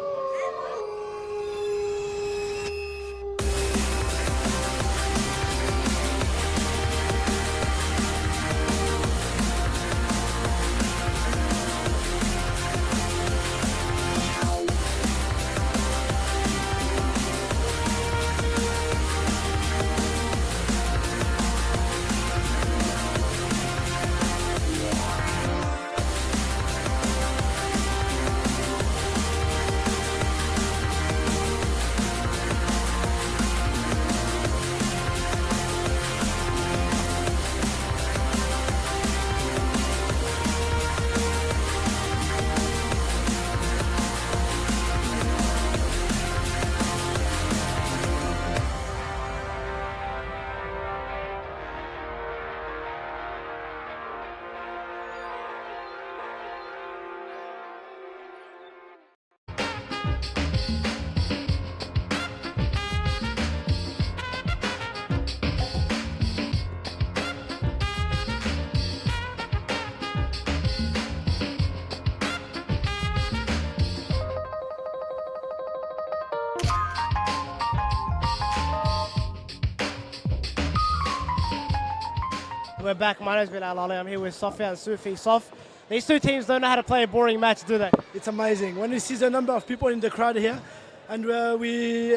We're back. My name's Bilal Ali. I'm here with Sofia and Sufi. Sof, these two teams don't know how to play a boring match, do they? It's amazing. When we see the number of people in the crowd here, and we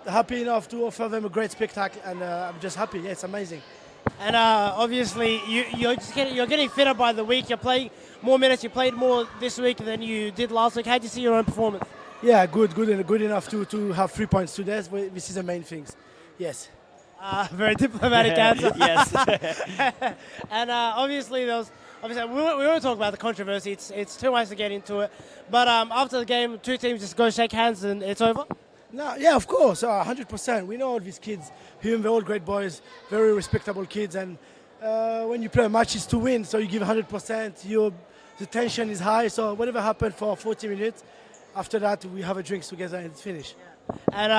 happy enough to offer them a great spectacle, and I'm just happy. Yeah, it's amazing. And obviously, you're getting fitter by the week. You're playing more minutes. You played more this week than you did last week. How do you see your own performance? Yeah, good enough to have 3 points today. This is the main things. Yes. Very diplomatic answer. Yes. And obviously, we won't talk about the controversy. It's too much to get into it. But after the game, two teams just go shake hands and it's over. No, yeah, of course, 100%. We know all these kids. Hume, they're all great boys, very respectable kids. And when you play a match, it's to win, so you give 100%. The tension is high, so whatever happened for 40 minutes, after that we have a drink together and it's finished. And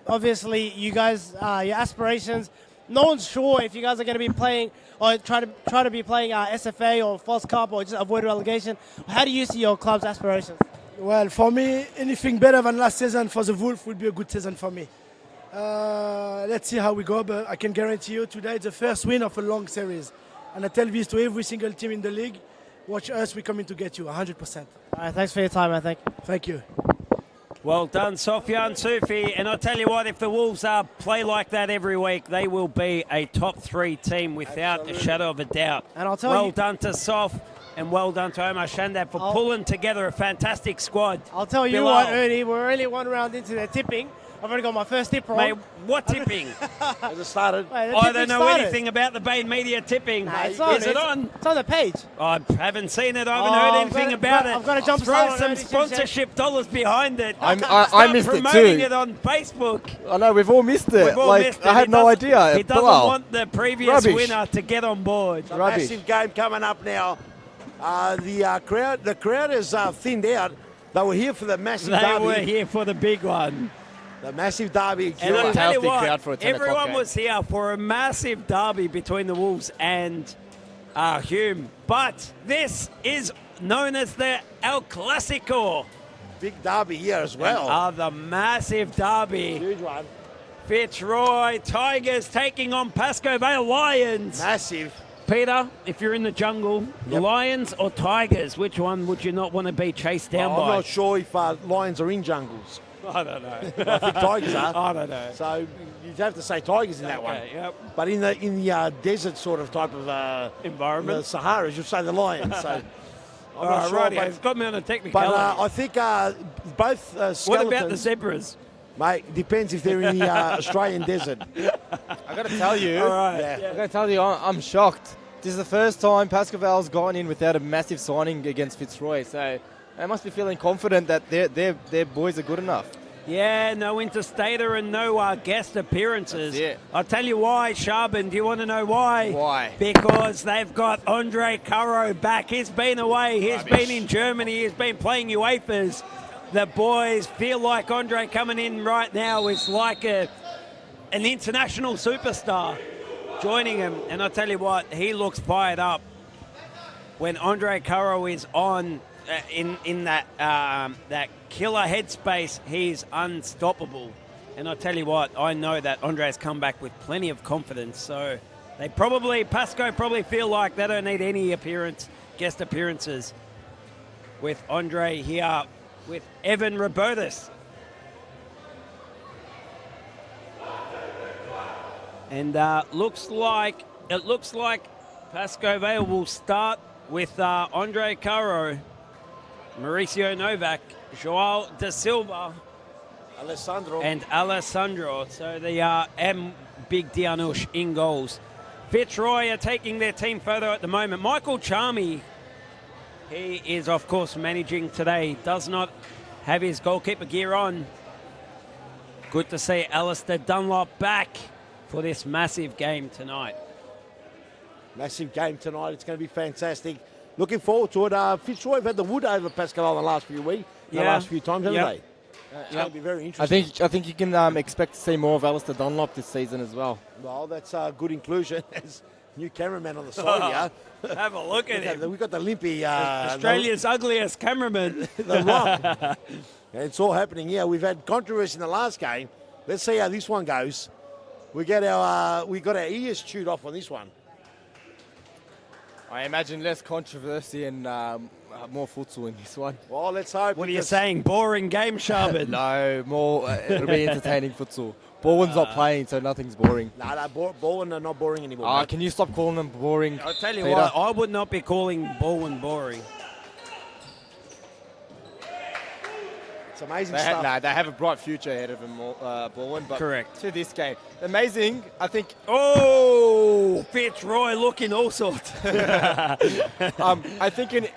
obviously, you guys, your aspirations. No one's sure if you guys are going to be playing or try to be playing SFA or False Cup or just avoid relegation. How do you see your club's aspirations? Well, for me, anything better than last season for the Wolf would be a good season for me. Let's see how we go, but I can guarantee you today it's the first win of a long series. And I tell this to every single team in the league. Watch us, we're coming to get you, 100%. All right, thanks for your time, I think. Thank you. Well done, Sofia and Sufi. And I'll tell you what, if the Wolves play like that every week, they will be a top 3 team without a shadow of a doubt. And I'll tell well you, done to Sof and well done to Omar Shandab for pulling together a fantastic squad. I'll tell you Bilal. what, Ernie, we're only one round into the tipping. I've already got my first tip wrong. Mate, what tipping? Has it started? Mate, the I tipping don't know started. anything about the Bain Media tipping. Nah, it's on. Is it on? It's on the page. I haven't seen it. I haven't Oh, heard anything about it. I've got to jump Throw start on some it. sponsorship dollars behind it. I Start missed it promoting too. it on Facebook. I know, we've all missed it. We've all like, missed it. I had He no doesn't- idea. He doesn't Bilal. want the previous Rubbish. winner to get on board. It's a Rubbish. massive game coming up now. The crowd is thinned out. They were here for the massive They derby. were here for the big one. The massive derby. And I'll tell you Healthy crowd what, for a 10 o'clock everyone game. was here for a massive derby between the Wolves and Hume. But this is known as the El Clasico. Big derby here as well. The massive derby. Huge one. Fitzroy Tigers taking on Pascoe Vale Lions. Massive. Peter, if you're in the jungle, Lions or Tigers, which one would you not want to be chased down I'm by? not sure if lions are in jungles. I don't know. I think tigers are. I don't know. So you'd have to say tigers in that one. Okay, yep. But in the desert sort of type of Environment. the Saharas, you'd say the lions. So I'm All not right, sure. righty, but it's got me on a technicality. but I think both skeletons. What about the zebras? Mate, depends if they're in the Australian desert. I got to tell you, All right. Yeah. I got to tell you, I'm shocked. This is the first time Pascoe Vale's gone in without a massive signing against Fitzroy. So they must be feeling confident that their boys are good enough. Yeah, no interstater and no guest appearances. That's it. I'll tell you why, Sharbin. Do you want to know why? Why? Because they've got Andre Caro back. He's been away. He's been in Germany. He's been playing UEFAs. The boys feel like Andre coming in right now is like an international superstar joining him. And I'll tell you what, he looks fired up when Andre Caro is on in that that killer headspace. He's unstoppable. And I'll tell you what, I know that Andre's come back with plenty of confidence. So they Pascoe probably feel like they don't need any guest appearances with Andre here with Evan Robertus. And looks like Pascoe Vale will start with Andre Caro, Mauricio Novak, Joao da Silva, Alessandro. and Alessandro. So they are Big Dianush in goals. Fitzroy are taking their team further at the moment. Michael Charmy, he is of course managing today, does not have his goalkeeper gear on. Good to see Alistair Dunlop back for this massive game tonight. Massive game tonight. It's going to be fantastic. Looking forward to it. Fitzroy have had the wood over Pascal the last few weeks, the last few times, haven't they? It's going to be very interesting. I think you can expect to see more of Alistair Dunlop this season as well. Well, that's a good inclusion. There's a new cameraman on the side here. Have a look at him. We've got the limpy. Australia's ugliest cameraman. The Rock. And it's all happening here. We've had controversy in the last game. Let's see how this one goes. We got our ears chewed off on this one. I imagine less controversy and more futsal in this one. Well, let's hope. What are you saying? Boring game, Sharbin? No, more. It'll be entertaining futsal. Baldwin's not playing, so nothing's boring. No, Baldwin are not boring anymore. Can you stop calling them boring? I'll tell you Peter? what, I would not be calling Baldwin boring. It's amazing stuff. They have a bright future ahead of them, Baldwin. But Correct. To this game, amazing. I think. Oh, Fitzroy looking all sorts. I think in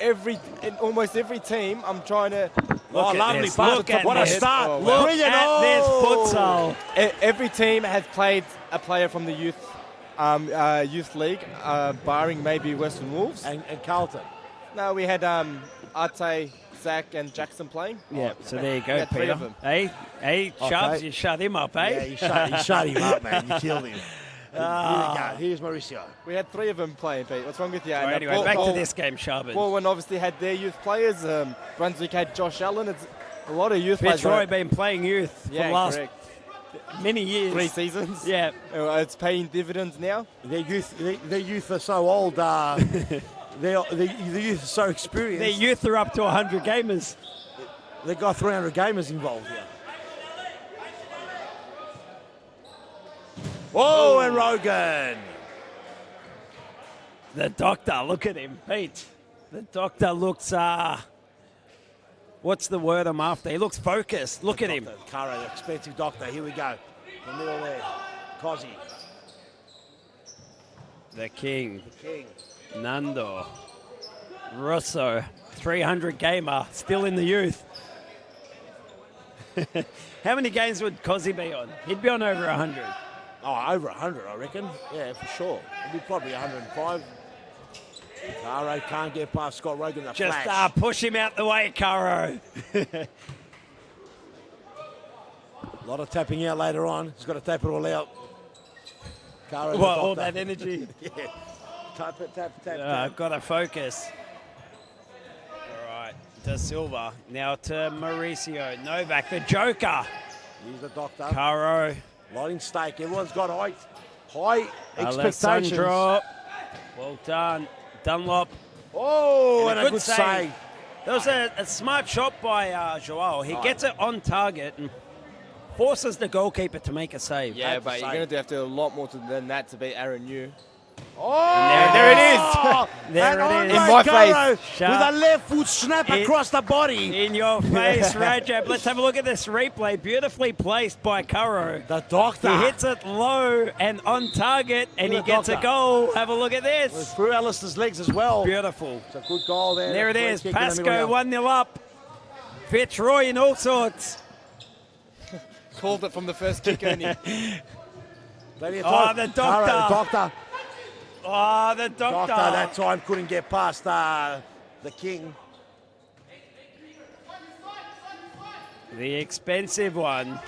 almost every team, I'm trying to. Lovely this. pass. Look at What a this. start. Oh, wow. Look at this futsal. Every team has played a player from the youth league, barring maybe Western Wolves. And Carlton. No, we had Arte, Zach, and Jackson playing. Yeah, so there you go, Yeah, three Peter. of them. Hey, Chubbs, you shut him up, eh? Yeah, you shut him up, man. You killed him. Here we go. Here's Mauricio. We had three of them playing, Pete. What's wrong with you? All right, anyway, back to this game, Sharbin. Baldwin obviously had their youth players. Brunswick had Josh Allen. It's a lot of youth players. Fitzroy been playing youth for the last many years. 3 seasons. Yeah. It's paying dividends now. Their youth are so old. The youth are so experienced. Their youth are up to 100 gamers. They've got 300 gamers involved here. Whoa, and Rogan. The doctor, look at him, Pete. The doctor looks What's the word I'm after? He looks focused. Look at him. Caro, the expensive doctor. Here we go. In the middle there. Cozzy. The king. The king. Nando. Russo. 300 gamer. Still in the youth. How many games would Cozzy be on? He'd be on over 100. Oh, over 100, I reckon. Yeah, for sure. It'd be probably 105. Caro can't get past Scott Rogan. The Just flash. push him out the way, Caro. A lot of tapping out later on. He's got to tap it all out. Caro, What, all that energy? Yeah. Tap it, tap. I've got to focus. All right, Da Silva. Now to Mauricio. Novak, the Joker. He's the doctor. Caro. Lighting stake. Everyone's got high expectations. Alessandro. Well done. Dunlop. Oh, and a good save. There was a smart shot by Joao. He gets it on target and forces the goalkeeper to make a save. Yeah, but you're going to have to do a lot more than that to beat Aaron Yu. Oh, there it is. There it is. In my face. With a left foot snap across the body. In your face, Rajab. Let's have a look at this replay. Beautifully placed by Caro. The doctor. He hits it low and on target, and he gets a goal. Have a look at this. It's through Alistair's legs as well. Beautiful. It's a good goal there. There it is. Pascoe 1-0 up. Fitzroy in all sorts. Called it from the first kick, only. Oh, the doctor. Caro, the doctor. Oh, the doctor. Doctor that time couldn't get past the king. The expensive one.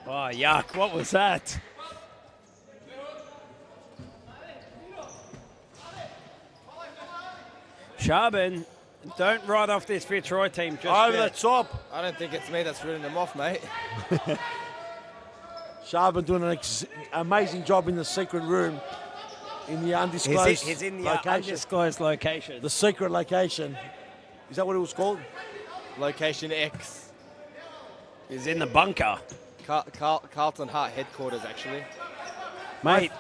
Oh, yuck. What was that? Charbon, don't write off this Fitzroy team just Over yet. the top. I don't think it's me that's written them off, mate. Charbon doing an amazing job in the secret room. In the undisclosed He's in the location. undisclosed location. The secret location. Is that what it was called? Location X. He's in the bunker. Carlton Hart headquarters, actually. Mate,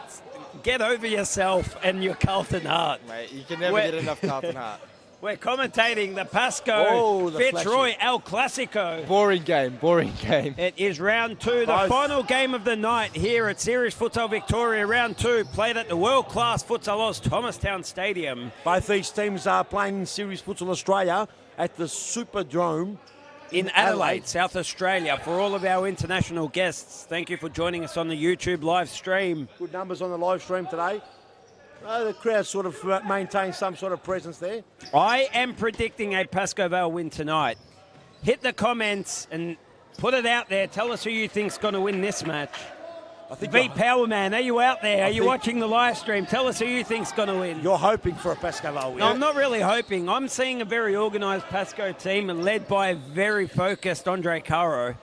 get over yourself and your Carlton Hart. Mate, you can never get enough Carlton Hart. We're commentating the Pascoe Fitzroy El Clasico. Boring game. It is round 2, the final game of the night here at Series Futsal Victoria. Round 2, played at the world-class Futsal Oz Thomastown Stadium. Both these teams are playing in Series Futsal Australia at the Superdome in Adelaide, South Australia. For all of our international guests, thank you for joining us on the YouTube live stream. Good numbers on the live stream today. The crowd sort of maintains some sort of presence there. I am predicting a Pascoe Vale win tonight. Hit the comments and put it out there. Tell us who you think's going to win this match. I think V Powerman, are you out there? Are you watching the live stream? Tell us who you think's going to win. You're hoping for a Pascoe Vale win. No, I'm not really hoping. I'm seeing a very organised Pascoe team led by a very focused Andre Caro.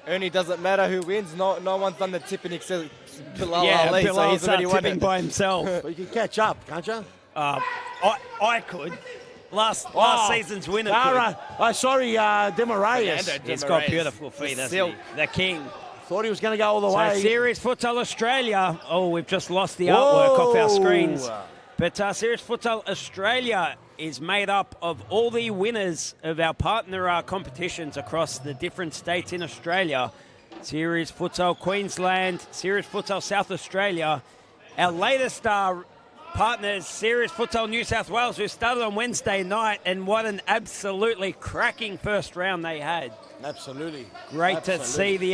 Only doesn't matter who wins. No one's done the tipping except Bilal Yeah, Ali, so Bilal's he's already won tipping it. by himself. But you can catch up, can't you? I could. Last season's winner Cara, could. Demarayas. He's got beautiful feet, hasn't he? The king. Thought he was going to go all the way. Series Futsal Australia. Oh, we've just lost the artwork off our screens. But Series Futsal Australia is made up of all the winners of our partner competitions across the different states in Australia. Series Futsal Queensland, Series Futsal South Australia. Our latest partners, Series Futsal New South Wales, who started on Wednesday night, and what an absolutely cracking first round they had. Absolutely. Great to see the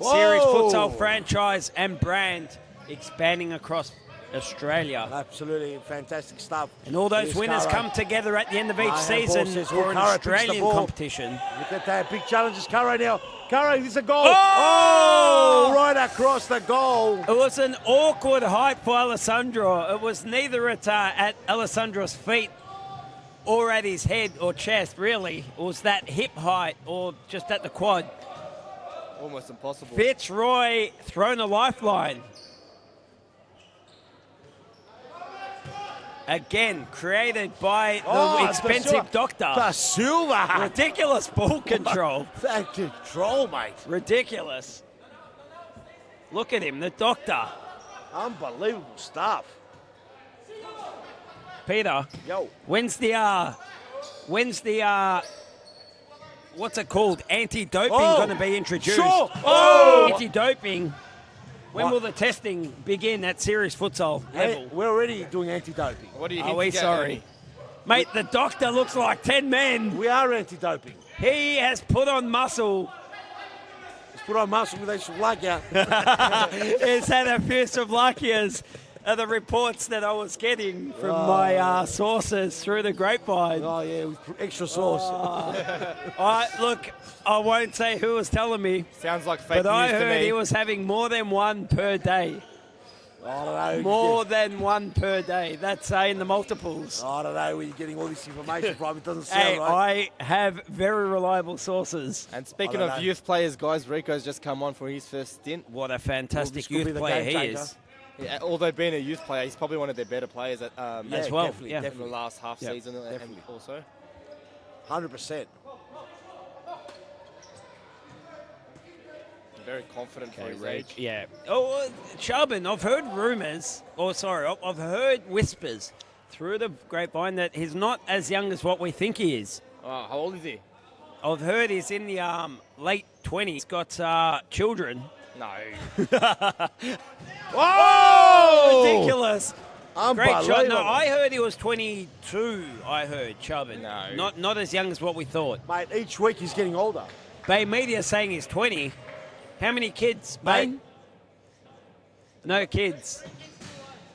Series Futsal franchise and brand expanding across Australia. Absolutely fantastic stuff. And all those winners come together at the end of each season for an Australian competition. Look at that, big challenges. Caro now. Caro, this is a goal. Oh! Right across the goal. It was an awkward height for Alessandro. It was neither at Alessandro's feet or at his head or chest, really. It was that hip height or just at the quad. Almost impossible. Fitzroy thrown a lifeline. Again, created by the expensive doctor. Da Silva. Ridiculous ball control. That control, mate. Ridiculous. Look at him, the doctor. Unbelievable stuff. Peter. Yo. When's the what's it called? Anti-doping Oh, going to be introduced. sure. Oh! Anti-doping. When What? will the testing begin at serious futsal level? We're already doing anti-doping. What do you Are we sorry? Mate, the doctor looks like 10 men. We are anti-doping. He has put on muscle. He's put on muscle with a Slovakia. He's had a few Slovakias. Are the reports that I was getting from my sources through the grapevine. Oh, yeah, with extra sauce. Look, I won't say who was telling me. Sounds like fake But I news to heard me. he was having more than one per day. I don't know. More than one per day. That's in the multiples. I don't know where you're getting all this information from. It doesn't sound Hey, right. I have very reliable sources. And speaking I don't of know. youth players, guys, Rico's just come on for his first stint. What a fantastic this could be youth the player game he changer. is. Yeah, although being a youth player, he's probably one of their better players at, As well, definitely, yeah. in the last half season and also. 100%. Very confident for his age. Yeah. Oh, Charbon, I've heard rumours, I've heard whispers through the grapevine that he's not as young as what we think he is. Oh, how old is he? I've heard he's in the late 20s. He's got children. No. Oh! Ridiculous. Great shot. No, Unbelievable. I heard he was 22, I heard, Charbon. No. Not as young as what we thought. Mate, each week he's getting older. Bay Media saying he's 20. How many kids, Bay? No kids.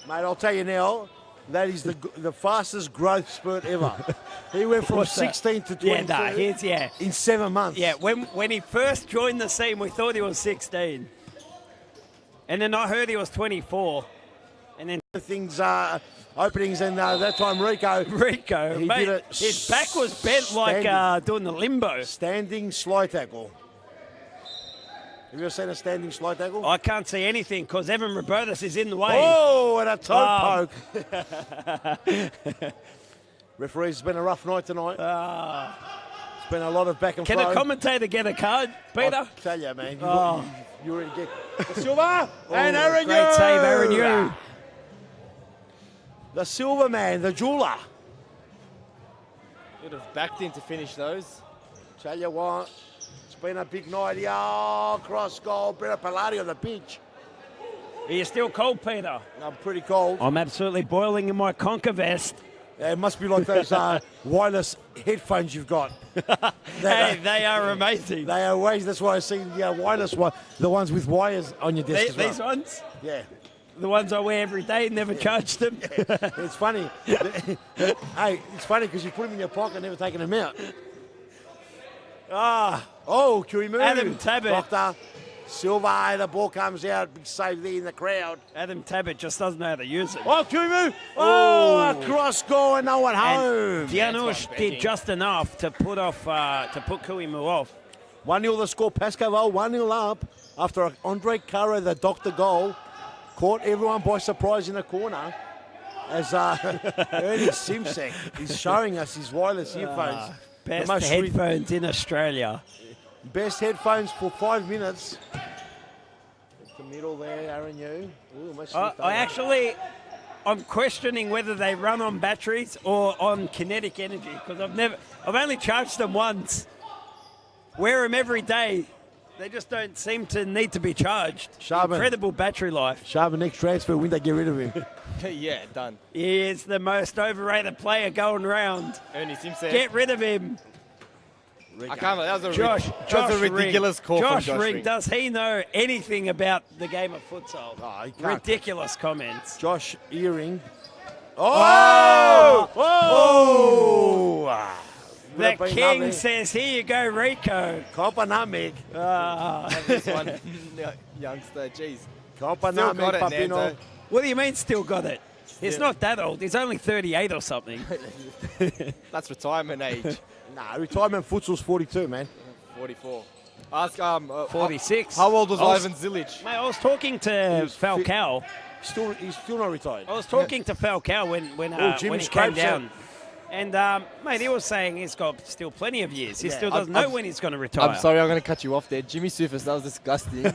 Mate, I'll tell you now, that is the fastest growth spurt ever. He went from What's that? 16 to 22 in 7 months. Yeah, when he first joined the scene, we thought he was 16. And then I heard he was 24. And then Things openings, and that time Rico, he mate, did it his back was bent like standing. doing the limbo. Standing slide tackle. Have you ever seen a standing slide tackle? I can't see anything because Evan Robertus is in the way. Oh, and a toe poke. Referees, it's been a rough night tonight. It's been a lot of back and Can forth. a commentator get a card, Peter? I'll tell you, man. Oh. You already get the silver and Aaron Great save, Aaron Yu. The silver man, the jeweler. Would have backed in to finish those. Tell you what, it's been a big night here. Oh, cross goal, Brett Pilati on the pitch. Are you still cold, Peter? I'm pretty cold. I'm absolutely boiling in my Conquer vest. Yeah, it must be like those wireless headphones you've got. Hey, they are amazing. They are ways. That's why I see the wireless one, the ones with wires on your desk. as well. These ones? Yeah. The ones I wear every day, never charge them. It's funny. Hey, it's funny because you put them in your pocket, never taking them out. Oh, Curie move. Adam Tabbert. Doctor. Silva, the ball comes out. Big save there in the crowd. Adam Tabbert just doesn't know how to use it. Oh, Curie move. Oh, a cross goal and no one home. Dianush did just enough to put Kuimu off. 1-0 the score. Pascal 1-0 up after Andre Caro, the doctor goal, caught everyone by surprise in the corner as Ernie Simsek is showing us his wireless earphones. Best headphones in Australia. Best headphones for 5 minutes. The middle there, Aaron Yu. Ooh, I'm questioning whether they run on batteries or on kinetic energy because I've only charged them once. Wear them every day. They just don't seem to need to be charged. Incredible battery life. Sharpen next transfer window, get rid of him. Yeah, done. He is the most overrated player going round. Ernie Simpson. Get rid of him. I can't. That was a Josh ridiculous call from Josh Ring. Does he know anything about the game of futsal? Oh, he can't. Ridiculous comments. Josh Earring. Oh! The king says, here you go, Rico. Copper nutmeg. This one, youngster, jeez. Copper Still nutmeg, got it, Papino. Nanzo. What do you mean still got it? He's not that old. He's only 38 or something. That's retirement age. Nah, retirement futsal's 42, man. 44. Ask 46. How old was Ivan Zilic? Mate, I was talking to Falcao. He's still not retired. I was talking to Falcao when Jimmy he came Scrapes down. And, mate, he was saying he's got still plenty of years. He still doesn't know when he's going to retire. I'm sorry, I'm going to cut you off there. Jimmy Sufis, that was disgusting. No,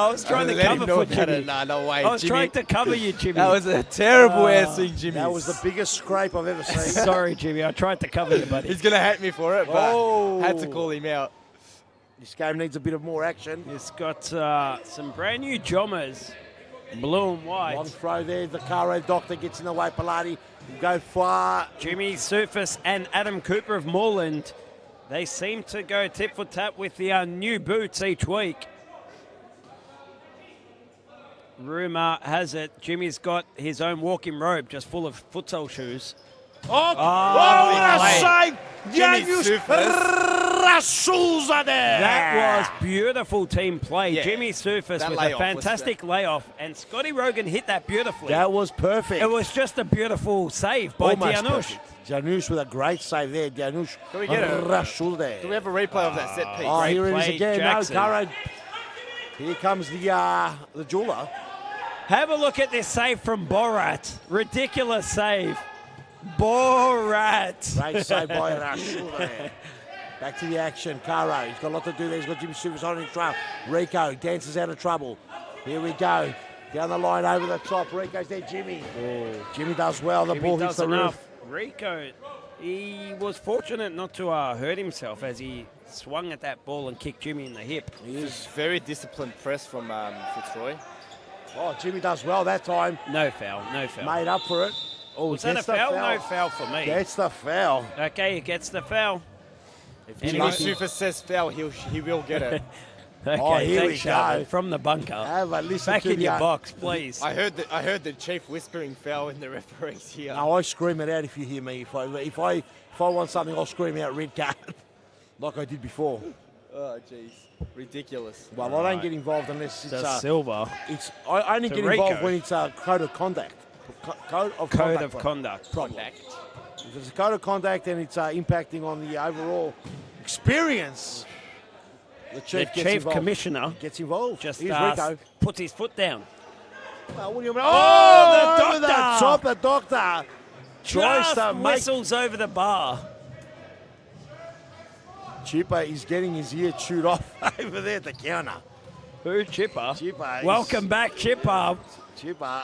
I was trying to cover for Jimmy. Nah, no way. I was Jimmy. trying to cover you, Jimmy. That was a terrible air swing, Jimmy. That was the biggest scrape I've ever seen. Sorry, Jimmy. I tried to cover you, buddy. He's going to hate me for it, but had to call him out. This game needs a bit of more action. It's got some brand new jommers, blue and white. Long throw there. The Caro Doctor gets in the way. Pilati will go far. Jimmy Sufis and Adam Cooper of Moreland, they seem to go tip for tap with the new boots each week. Rumour has it Jimmy's got his own walking robe just full of futsal shoes. What a save! Jimmy Rasulza there. That was beautiful team play. Yeah. Jimmy Sufis That with a layoff fantastic layoff, and Scotty Rogan hit that beautifully. That was perfect. It was just a beautiful save by Almost Dianush. perfect. Janusz with a great save there. Janusz Can we get a Rasul there. Do we have a replay of that set piece? Oh, here it is play, again. Jackson. No, Caro. Here comes the jeweler. Have a look at this save from Borat. Ridiculous save. Borat. Great save by Rasul there. Back to the action. Caro, he's got a lot to do there. He's got Jimmy Sufis on his trail. Rico dances out of trouble. Here we go. Down the line over the top. Rico's there. Jimmy. Jimmy does well. The Jimmy ball hits does the enough. roof. Rico, he was fortunate not to hurt himself as he swung at that ball and kicked Jimmy in the hip. He is very disciplined press from Fitzroy. Oh, Jimmy does well that time. No foul, no foul. Made up for it. Oh, Was that a gets the foul? No foul for me. Gets the foul. Okay, he gets the foul. Jimmy Sufis says foul, he will get it. Okay, Oh, here thanks, we Sharman, go. from the bunker. Have a listen Back to in the, your box, please. I heard the chief whispering foul in the referees here. No, I scream it out if you hear me. If I want something, I'll scream out red card, like I did before. Oh, jeez. Ridiculous. Well, I don't get involved unless it's silver. I only To get Rico. involved when it's a code of conduct. Code of conduct. Problem. If it's a code of conduct and it's impacting on the overall experience, the chief, The chief commissioner gets involved. just Here's Rico. puts his foot down. Well, what do you mean? Oh, the over the doctor! top, the doctor tries Just to make. whistles over the bar. Chipper is getting his ear chewed off over there at the counter. Who, Chipper? Chipper. Welcome back, Chipper. Chipper.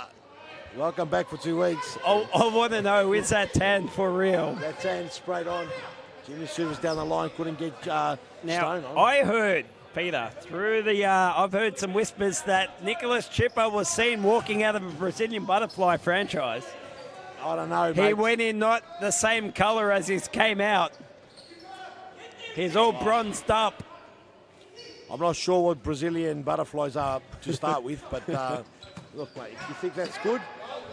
Welcome back for 2 weeks. I want to know, is that tan for real? That's hand sprayed on. Jimmy Sufis down the line, couldn't get Now, Stone on. I heard, Peter, through the, I've heard some whispers that Nicholas Chipper was seen walking out of a Brazilian butterfly franchise. I don't know, He mate. went in not the same colour as his came out. He's all bronzed up. I'm not sure what Brazilian butterflies are to start with, but look, mate, if you think that's good,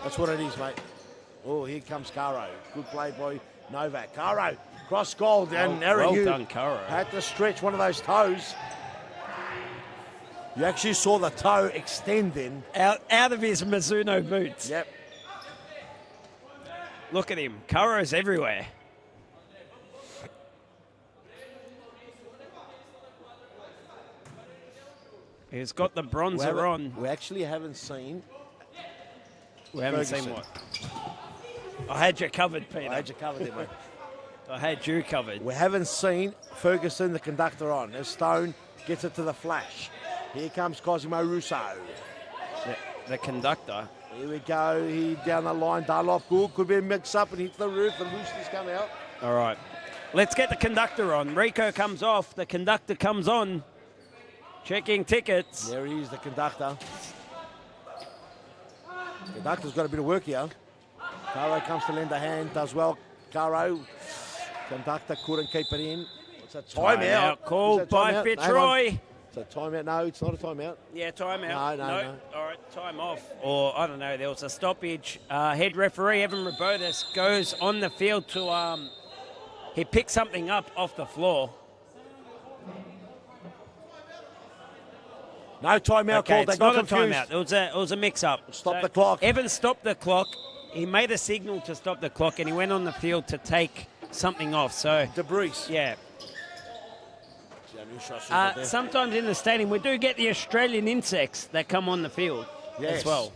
that's what it is, mate. Oh, here comes Caro. Good play by Novak. Caro, cross goal, and well Ariu done, Caro. had to stretch one of those toes. You actually saw the toe extend then. Out of his Mizuno boots. Yep. Look at him. Caro's everywhere. He's got the bronzer on. We actually haven't seen. We haven't Ferguson. seen what? I had you covered, Peter. I had you covered there, mate. I had you covered. We haven't seen Ferguson, the conductor, on. As Stone gets it to the flash. Here comes Cosimo Russo. The conductor. Here we go. He down the line. Darloff good. Could be a mix-up and hits the roof. The roosters come out. All right. Let's get the conductor on. Rico comes off. The conductor comes on. Checking tickets. There he is, the conductor. Conductor's got a bit of work here. Caro comes to lend a hand. Does well. Caro. Conductor couldn't keep it in. It's a timeout. Called Is that by timeout? Fitzroy. It's a timeout. No, it's not a timeout. Yeah, timeout. No. All right, time off. Or, I don't know, there was a stoppage. Head referee Evan Robotis goes on the field to, he picks something up off the floor. No timeout Okay, called. They it's got not a confused. timeout. It was a mix-up. Stop the clock. Evan stopped the clock. He made a signal to stop the clock, and he went on the field to take something off. So Debris. yeah. Sometimes in the stadium, we do get the Australian insects that come on the field Yes. as well.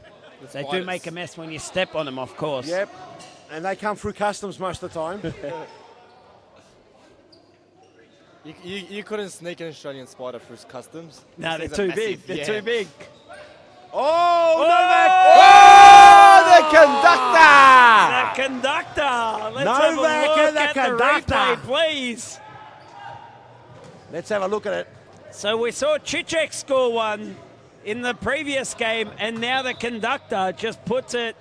They do make a mess when you step on them, of course. Yep. And they come through customs most of the time. You couldn't sneak an Australian spider through customs. No, they're These too are big. massive. They're Yeah. too big. Oh, The conductor! The conductor. Let's Novak have a look and the at conductor. the replay, please. Let's have a look at it. So we saw Chichek score one in the previous game, and now the conductor just puts it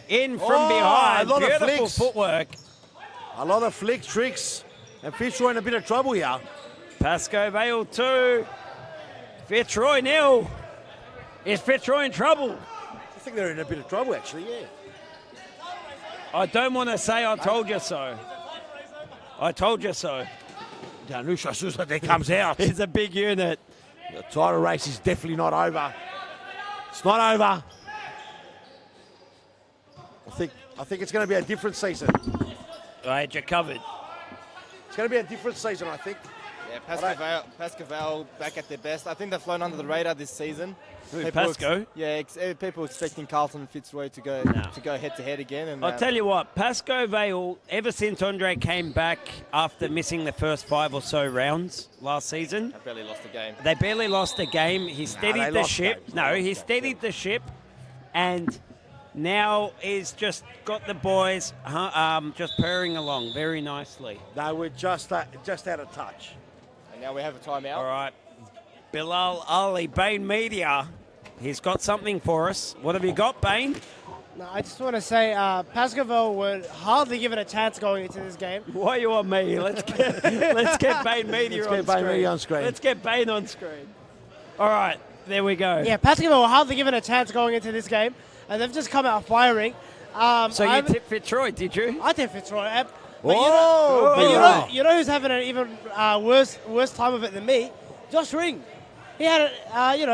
in from behind. A lot Beautiful of flicks. footwork. A lot of flick tricks. And Fitzroy in a bit of trouble here. Pascoe Vale 2. Fitzroy 0. Is Fitzroy in trouble? I think they're in a bit of trouble, actually, yeah. I don't want to say I told you so. I told you so. Danusha Sousa there comes out. It's a big unit. The title race is definitely not over. It's not over. I think it's going to be a different season. I had you covered. It's going to be a different season, I think. Yeah, Pascoe back at their best. I think they've flown under the radar this season. Who, Pascoe? People expecting Carlton and Fitzroy to go head to head again. And I'll tell you what, Pascoe Vale, ever since Andre came back after missing the first 5 or so rounds last season, they barely lost a game. They barely lost a game. He steadied the ship. He steadied the ship, and now he's just got the boys just purring along very nicely. They were just out of touch. And now we have a timeout. All right. Bilal Ali, Bain Media. He's got something for us. What have you got, Bain? No, I just want to say Pascoe would hardly give it a chance going into this game. Why are you on me? Let's get Bain Media on screen. Let's get Bain on screen. All right, there we go. Yeah, Pascoe will hardly give it a chance going into this game, and they've just come out firing. So you tipped Fitzroy, did you? I tipped Fitzroy. But you know who's having an even worse time of it than me? Josh Ring. He had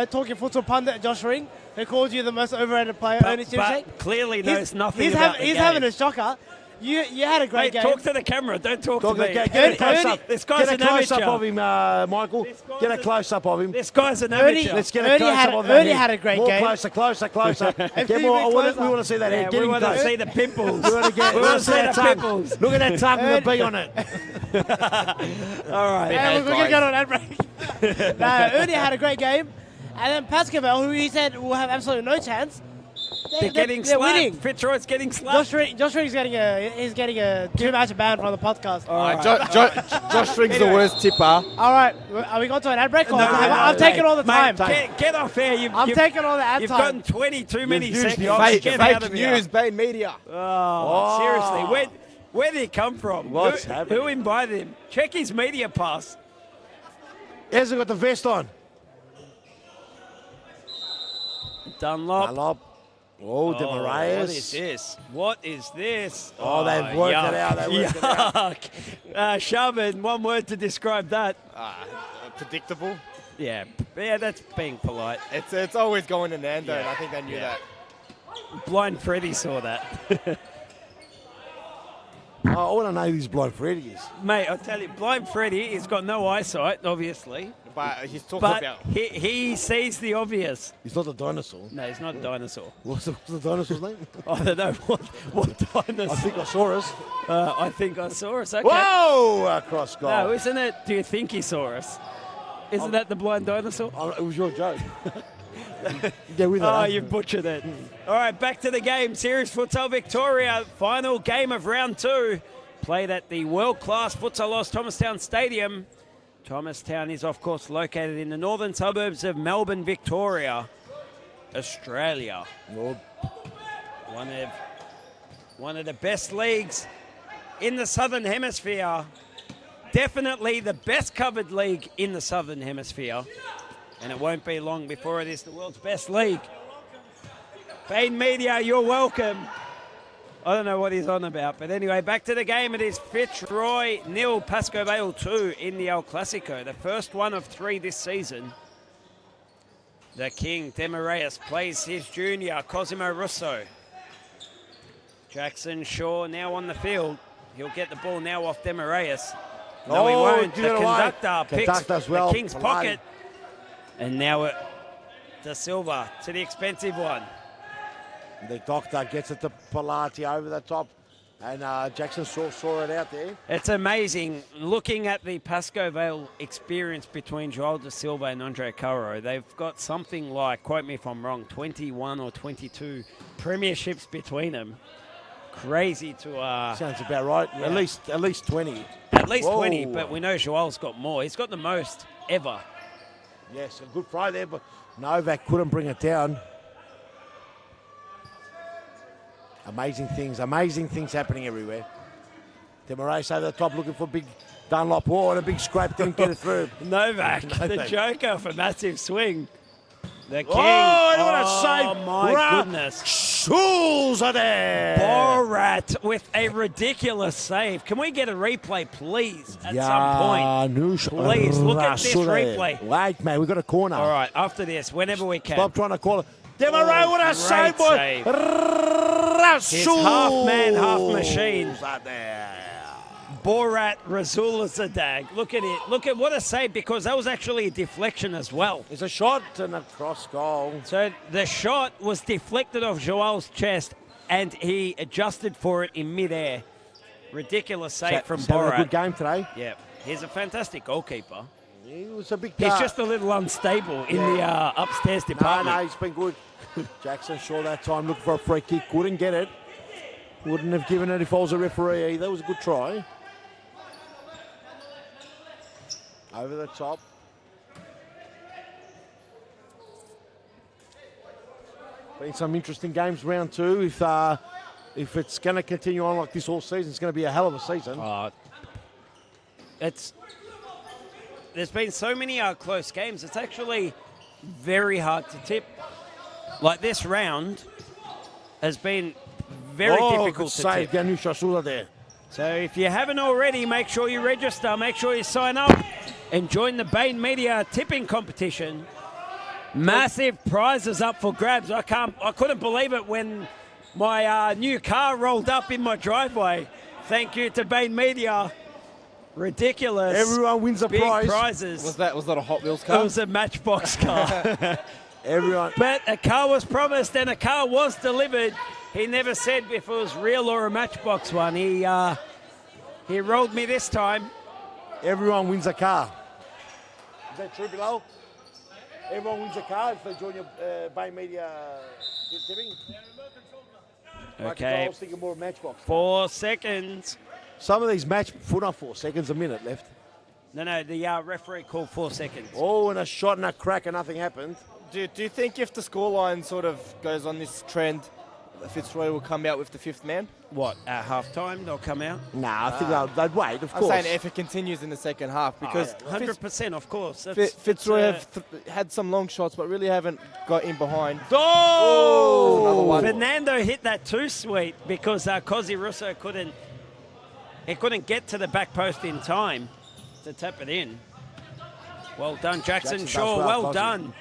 talking futsal pundit Josh Ring, who called you the most overrated player. But clearly knows nothing about the game. He's having a shocker. You had a great game. Talk to the camera. Don't talk to me. Get a close-up. This guy's get a close-up of him, Michael. Get a close-up of him. This guy's an amateur. Let's get a close-up of that Ernie head. had a great More game. Closer. Get more. more. We want to see that head. Get we him want to close. see the pimples. We want to see that tongue. pimples. Look at that tongue with a B on it. All right. We're going to get on ad break. Ernie had a great game. And then Pascoe, who he said will have absolutely no chance. They're getting they're slapped. winning. Fitzroy's getting slapped. Josh Ring's getting a 2-match ban from the podcast. All right. Josh Ring's the worst tipper. All right, are we going to an ad break? I'm taking all the time. Get off here. I'm taking all the ad You've time. gotten 20 too many seconds. Get Fake out of news, here. Bain Media. Oh, seriously. Where did he come from? What's happening? Who invited him? Check his media pass. He hasn't got the vest on. Dunlop. Oh, De Moraes. What is this? What is this? Oh, they've worked it out. They worked it out. Sharman, one word to describe that. Predictable. Yeah, that's being polite. It's always going to Nando, and I think they knew that. Blind Freddy saw that. I want to know who this blind Freddy is. Mate, I'll tell you, Blind Freddy has got no eyesight, obviously. But he's talking But about. he sees the obvious. He's not a dinosaur. No, he's not a dinosaur. What's the dinosaur's name? I don't know what dinosaur. I think I saw us. I think I saw us. Okay. Whoa! Across goal. No, isn't it? Do you think he saw us? Isn't that the blind dinosaur? It was your joke. Get with it. Oh, you butchered it. All right, back to the game. Series Futsal Victoria, final game of round 2. Played at the world-class Futsal Los Thomastown Stadium. Thomastown is, of course, located in the northern suburbs of Melbourne, Victoria, Australia. One of the best leagues in the Southern Hemisphere. Definitely the best covered league in the Southern Hemisphere. And it won't be long before it is the world's best league. Bain Media, you're welcome. I don't know what he's on about. But anyway, back to the game. It is Fitzroy 0, Pascoe Vale 2 in the El Clasico. The first one of 3 this season. The King, Demareus, plays his junior, Cosimo Russo. Jackson Shaw now on the field. He'll get the ball now off Demareus. No, he won't. The conductor picks the King's pocket. And now De Silva to the expensive one. The doctor gets it to Pilati over the top. And Jackson saw it out there. It's amazing looking at the Pascoe Vale experience between Joel Da Silva and Andre Caro. They've got something like, quote me if I'm wrong, 21 or 22 premierships between them. Crazy to... Sounds about right. Yeah. At least 20. At least Whoa. 20, but we know Joel's got more. He's got the most ever. Yes, a good fry there, but Novak couldn't bring it down. Amazing things happening everywhere. Demarais over the top looking for big Dunlop. Oh, and a big scrape, didn't get it through. Novak, the joker for massive swing. The king. Oh, what a save. Oh, my goodness. Schools are there. Borat with a ridiculous save. Can we get a replay, please, at some point? Please, look at this replay. Wait, mate, we've got a corner. All right, after this, whenever we can. Stop trying to call it. Demarais, what a save, boy. He's half man, half machine. There. Borat Rasulzadeh. Look at it. Look at what a save, because that was actually a deflection as well. It's a shot and a cross goal. So the shot was deflected off Joel's chest and he adjusted for it in midair. Ridiculous save from Borat. A good game today. Yeah. He's a fantastic goalkeeper. He was a big He's just a little unstable in the upstairs department. No, he's been good. Jackson Shaw that time looking for a free kick. Couldn't get it. Wouldn't have given it if I was a referee either. It was a good try. Over the top. Been some interesting games round two. If it's going to continue on like this all season, it's going to be a hell of a season. There's been so many close games. It's actually very hard to tip. Like this round has been very difficult to tip. Ganoush there. So if you haven't already, make sure you register, make sure you sign up and join the Bain Media tipping competition. Massive prizes up for grabs. I couldn't believe it when my new car rolled up in my driveway. Thank you to Bain Media. Ridiculous. Everyone wins a big prize. Prizes. Was that a Hot Wheels car? It was a Matchbox car. Everyone. But a car was promised and a car was delivered. He never said if it was real or a Matchbox one. He rolled me this time. Everyone wins a car. Is that true, Bilal? Everyone wins a car if they join your Bay Media tipping? Okay. I was thinking more of Matchbox. 4 seconds. Some of these not 4 seconds, a minute left. No, the referee called 4 seconds. Oh, and a shot and a crack and nothing happened. Do you think if the scoreline sort of goes on this trend, Fitzroy will come out with the fifth man? What, at half-time they'll come out? Nah, I think they'd wait, of course. I'm saying if it continues in the second half, because 100%, of course. Fitzroy have had some long shots, but really haven't got in behind. Oh! Another one. Fernando hit that too sweet because Cosi Russo couldn't get to the back post in time to tap it in. Well done, Jackson Shaw. Well done.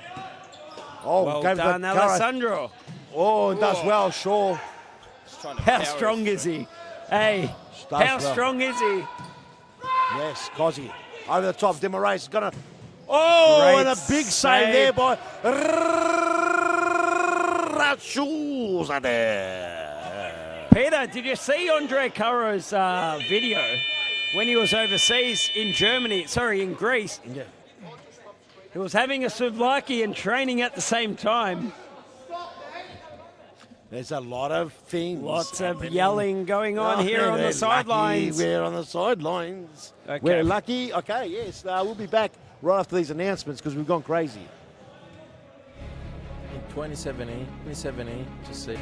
Oh, well done, Alessandro. Oh, does well, Shaw. How strong is he? Hey, how strong is he? Yes, Cosi. Over the top, Demarais is going to... Oh, and a big save there by Rasul there. Peter, did you see Andre Caro's video when he was overseas in Greece? Yeah. He was having a souvlaki and training at the same time. There's a lot of things. Lots of yelling going on here on the sidelines. We're on the sidelines. Okay. We're lucky. Okay, yes. We'll be back right after these announcements because we've gone crazy. In 2017 to see.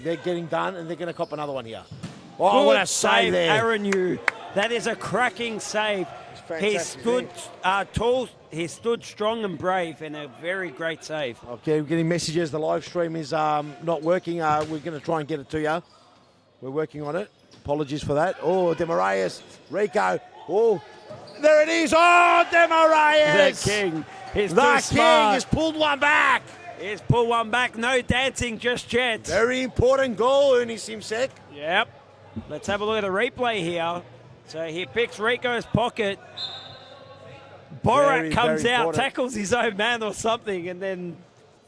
They're getting done and they're going to cop another one here. Oh, what a save there. Aaron Yu. That is a cracking save. He stood tall, he stood strong and brave, and a very great save. Okay, we're getting messages. The live stream is not working. We're going to try and get it to you. We're working on it. Apologies for that. Oh, Demarius, Rico. Oh, there it is. Oh, Demarius. The king. He's the too king smart. has pulled one back. He's pulled one back. No dancing just yet. Very important goal, Ernie Simsek. Yep. Let's have a look at the replay here. So he picks Rico's pocket. Borat comes out, important. tackles his own man or something, and then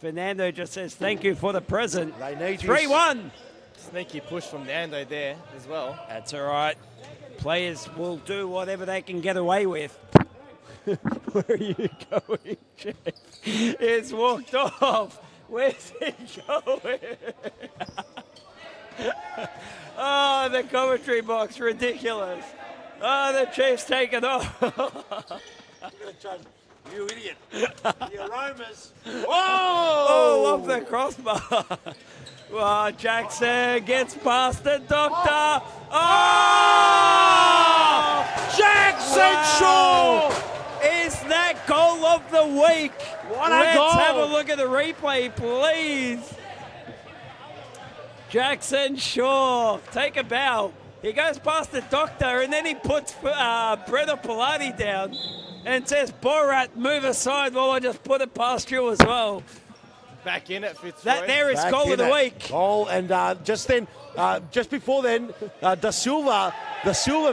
Fernando just says, thank you for the present. They need 3-1. Sneaky push from Nando there as well. That's all right. Players will do whatever they can get away with. Where are you going, Jeff? It's walked off. Where's he going? Oh, the commentary box, ridiculous. Oh, the Chiefs taken off. You idiot. The aromas. Oh, off the crossbar. Well, Jackson gets past the doctor. Oh! Jackson Shaw! Is that goal of the week? What a goal! Let's have a look at the replay, please. Jackson Shaw, take a bow. He goes past the doctor, and then he puts Breno Pilati down and says, Borat, move aside while I just put it past you as well. Back in it, Fitzroy. That there is goal of the week. Goal, and just before then, Da Silva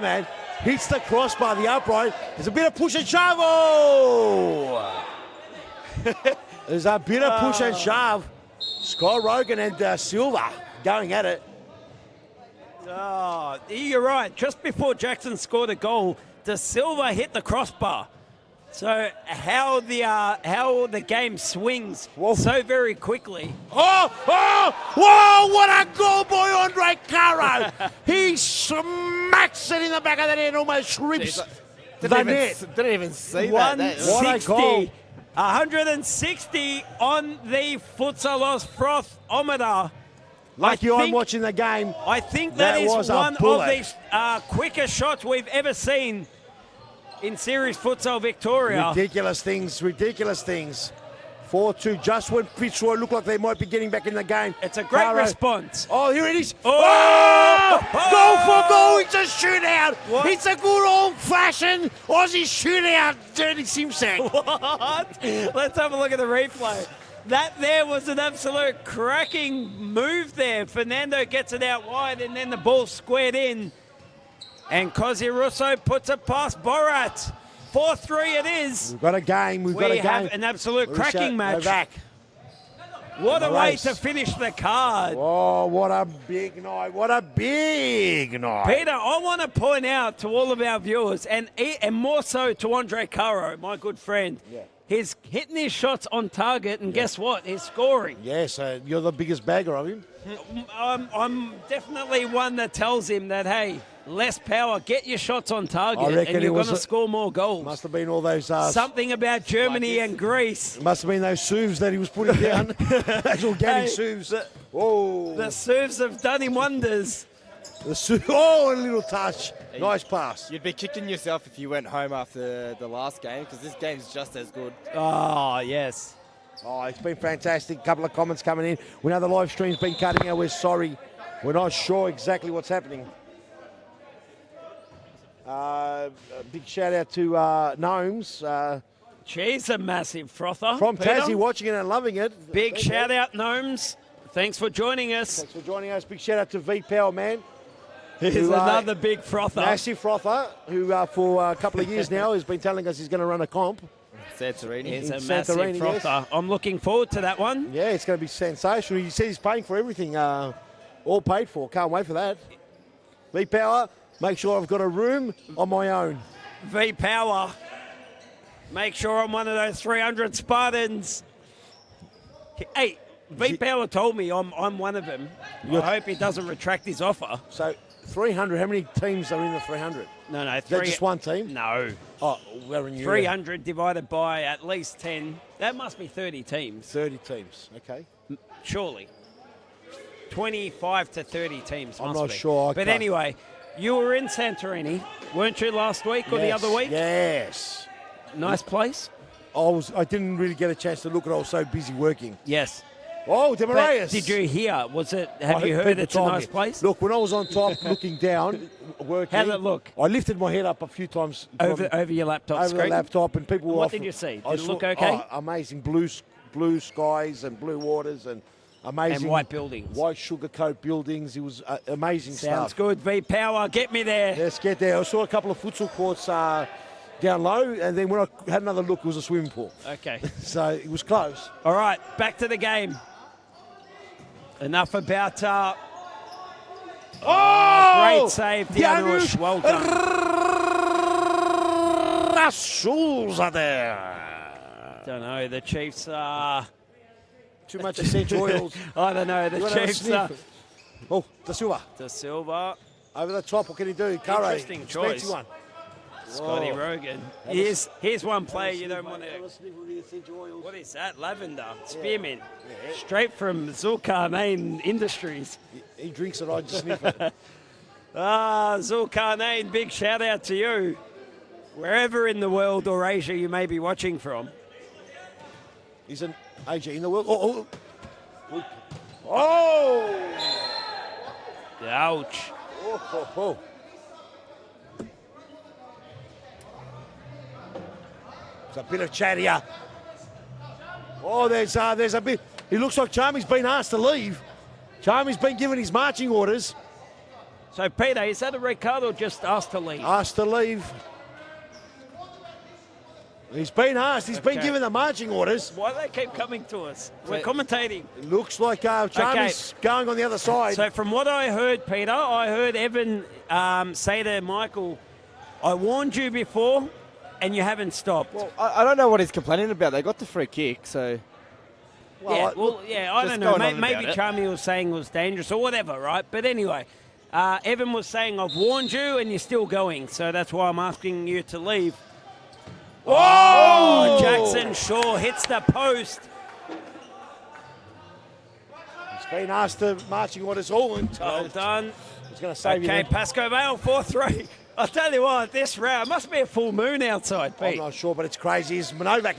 man, hits the crossbar, the upright. There's a bit of push and shove. Oh! There's a bit of push and shove. Scott Rogan and Da Silva going at it. Oh, you're right. Just before Jackson scored a goal, Da Silva hit the crossbar. So how the game swings so very quickly. Whoa, what a goal by Andre Caro. He smacks it in the back of the net and almost rips the net. Didn't even see that. 160. 160 on the Futsalos Frothometer. I'm watching the game. I think that is one of the quicker shots we've ever seen in Series Futsal Victoria. Ridiculous things. 4-2, just when Fitzroy looked like they might be getting back in the game. It's a great response. Oh, here it is. Oh! Goal for goal. It's a shootout. What? It's a good old-fashioned Aussie shootout, Dirty Simsack. What? Let's have a look at the replay. That there was an absolute cracking move there. Fernando gets it out wide, and then the ball squared in. And Cosi Russo puts it past Borat. 4-3 it is. We've got a game. We have an absolute cracking match. What a way to finish the card. Oh, what a big night. Peter, I want to point out to all of our viewers, and more so to Andre Caro, my good friend, he's hitting his shots on target, and guess what? He's scoring. Yes, you're the biggest bagger of him. I'm definitely one that tells him that, hey, less power, get your shots on target, and you're going to score more goals. Must have been all those... something about Germany and Greece. Must have been those SUVs that he was putting down. Actual Gandhi SUVs. Whoa. The SUVs have done him wonders. A little touch. Nice pass. You'd be kicking yourself if you went home after the last game, because this game's just as good. Oh, yes. Oh, it's been fantastic. A couple of comments coming in. We know the live stream's been cutting out. We're sorry. We're not sure exactly what's happening. A big shout out to Gnomes. She's a massive frother. From Peter. Tassie, watching it and loving it. Big shout out, Gnomes. Thanks for joining us. Thanks for joining us. Big shout out to V Power Man. He's another big frother. Massive frother, who for a couple of years now has been telling us he's going to run a comp. Santorini. He's a massive frother. Yes. I'm looking forward to that one. Yeah, it's going to be sensational. He said he's paying for everything, all paid for. Can't wait for that. V Power, make sure I've got a room on my own. V Power, make sure I'm one of those 300 Spartans. Hey, V Power told me I'm one of them. I hope he doesn't retract his offer. So 300, how many teams are in the 300? No, Is that just one team? No. Oh, we're in 300 divided by at least 10. That must be 30 teams. 30 teams, okay. Surely. 25 to 30 teams. I'm must not be. sure. But anyway, You were in Santorini, weren't you, last week or the Yes, other week? Yes. Nice place? I didn't really get a chance to look at it. I was so busy working. Yes. Oh, But Demoraeus. did you hear? Have you heard people it's a told nice me. place? Look, when I was on top looking down, working. How'd it look? I lifted my head up a few times. Over your laptop Over screen? the laptop, and people were What offering- did you see? Did I it look saw- okay? Oh, amazing blue skies and blue waters and amazing. And white buildings. White sugar coat buildings. It was amazing Sounds stuff. good. V-Power, get me there. Let's get there. I saw a couple of futsal courts down low, and then when I had another look, it was a swimming pool. Okay. So it was close. All right, back to the game. Enough about... great save, Dianush. Well done. Rasuls are there. Don't know, the Chiefs are... Too much essential oils. I don't know, the You wanna have a Chiefs are... sniff? Oh, Da Silva. Da Silva. Over the top, what can he do? Curry. Interesting choice. One. Scotty Oh. Rogan. Here's one player you don't want to... What is that? Lavender. Spearmint. Yeah. Straight from Zulkarnain Industries. He drinks it, I just sniff it. Zulkarnain, big shout out to you. Wherever in the world or Asia you may be watching from. He's an Asia in the world. Oh! Ouch. Oh. There's a bit of chat here. Oh, there's a bit. It looks like Charmy's been asked to leave. Charmy's been given his marching orders. So, Peter, is that a red card or just asked to leave? Asked to leave. He's been asked. He's been given the marching orders. Why do they keep coming to us? We're commentating. It looks like Charmy's going on the other side. So from what I heard, Peter, I heard Evan say to Michael, I warned you before and you haven't stopped. Well, I don't know what he's complaining about. They got the free kick, so... I don't know. Maybe Charmy was saying it was dangerous or whatever, right? But anyway, Evan was saying, I've warned you and you're still going. So that's why I'm asking you to leave. Oh! Jackson Shaw hits the post. He's been asked to marching orders all in time. Well done. He's going to save you. Okay, then. Pascoe Vale, 4-3. I'll tell you what, this round must be a full moon outside, Pete. I'm not sure, but it's crazy. It's Novak.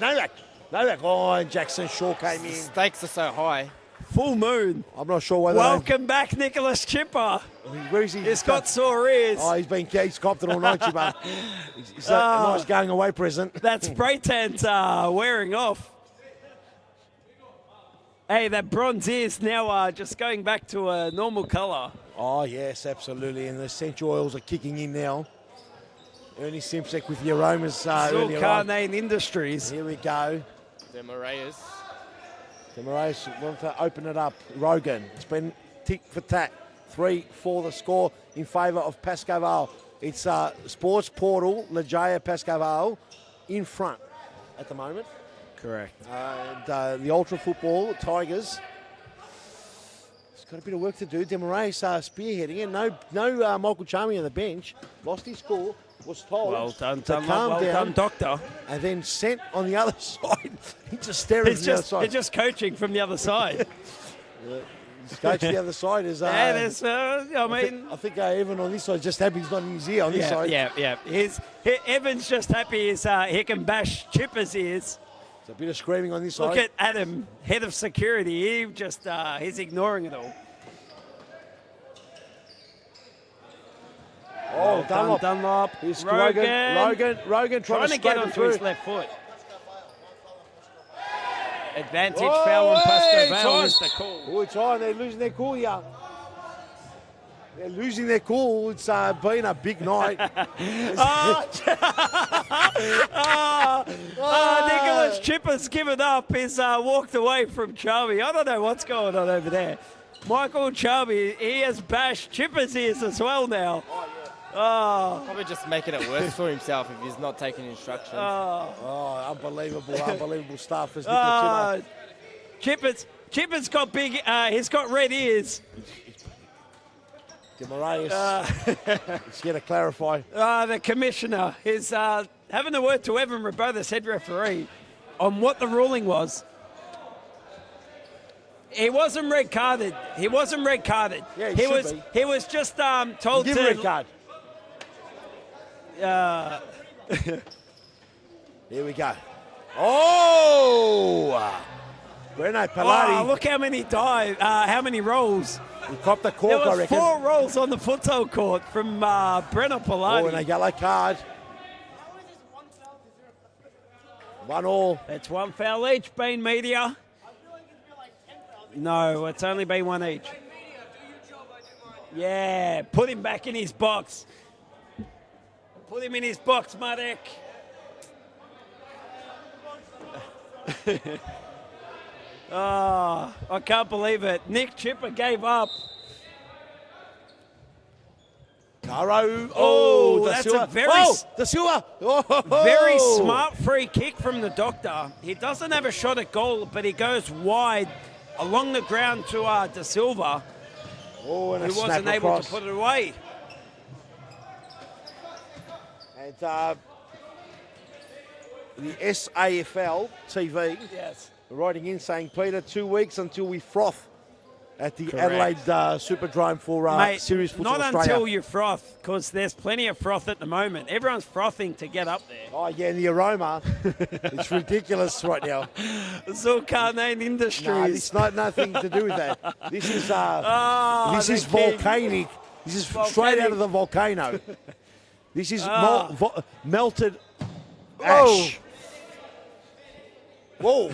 Oh, and Jackson Shaw came in. Stakes are so high. Full moon. I'm not sure whether... Welcome back, Nicholas Chipper. Where is he? He's got sore ears. Oh, he's copped it all night, Chipper. It's a nice going away present. That spray tant's wearing off. Hey, that bronze is now just going back to a normal colour. Oh, yes, absolutely. And the essential oils are kicking in now. Ernie Simpsek with the aromas earlier on. Zulkarnain Industries. Here we go. Demoraeus. Demoraeus want to open it up. Rogan. It's been tick for tat. 3 for the score in favour of Pascoe Vale. It's Sports Portal, Legeia Pascoe Vale in front at the moment. Correct. And the Ultra Football Tigers. He's got a bit of work to do. Demoraeus spearheading it. No Michael Charmy on the bench. Lost his score. Was told Well done, to calm well down, done, Doctor. and then sent on the other side. He's just staring from the other side. He's just coaching from the other side. His coach the other side is. Yeah, there's, I think Evan on this side is just happy he's not in his ear on this side. Yeah. Evan's just happy he can bash Chipper's ears. It's a bit of screaming on this side. Look at Adam, head of security. He's ignoring it all. Oh, Dunlop. Here's Rogan Rogan trying to get onto his left foot. Advantage Oh, foul on Pascoe Vale hey, is the call. Oh, it's on. They're losing their cool here. They're losing their cool. It's been a big night. Nicholas Chipper's given up. He's walked away from Charmy. I don't know what's going on over there. Michael Charmy, he has bashed Chipper's ears as well now. Oh. Probably just making it worse for himself if he's not taking instructions. Oh, unbelievable stuff. As Nicholas Chipper. Chipper's got big, he's got red ears. Demoraeus, he's here to clarify. The commissioner is having a word to Evan Rabothas, head referee, on what the ruling was. He wasn't red carded. Yeah, he was just told Give to him a red card. Here we go. Oh! Breno Pilati. Oh, look how many how many rolls. He copped the There cork, I was reckon. 4 rolls on the futsal court from Breno Pilati. Oh, and a yellow card. 1-1. That's 1 foul each, Bean Media. No, it's only been 1 each. Yeah, put him back in his box. Put him in his box, Marek. Oh, I can't believe it. Nick Chipper gave up. Caro. Oh, that's a very, Da Silva. Oh, very smart free kick from the Doctor. He doesn't have a shot at goal, but he goes wide along the ground to Da Silva, Oh, and who a snap wasn't able across. to put it away. And the SAFL TV Yes. writing in saying, Peter, 2 weeks until we froth at the Correct. Adelaide Superdrome for Mate, Series Futsal not Australia. until you froth, because there's plenty of froth at the moment. Everyone's frothing to get up there. Oh, yeah, and the aroma. It's ridiculous right now. Zulkarnain Industries. No, it's nothing to do with that. This is this the is king. volcanic. This is straight out of the volcano. This is melted ash. Whoa.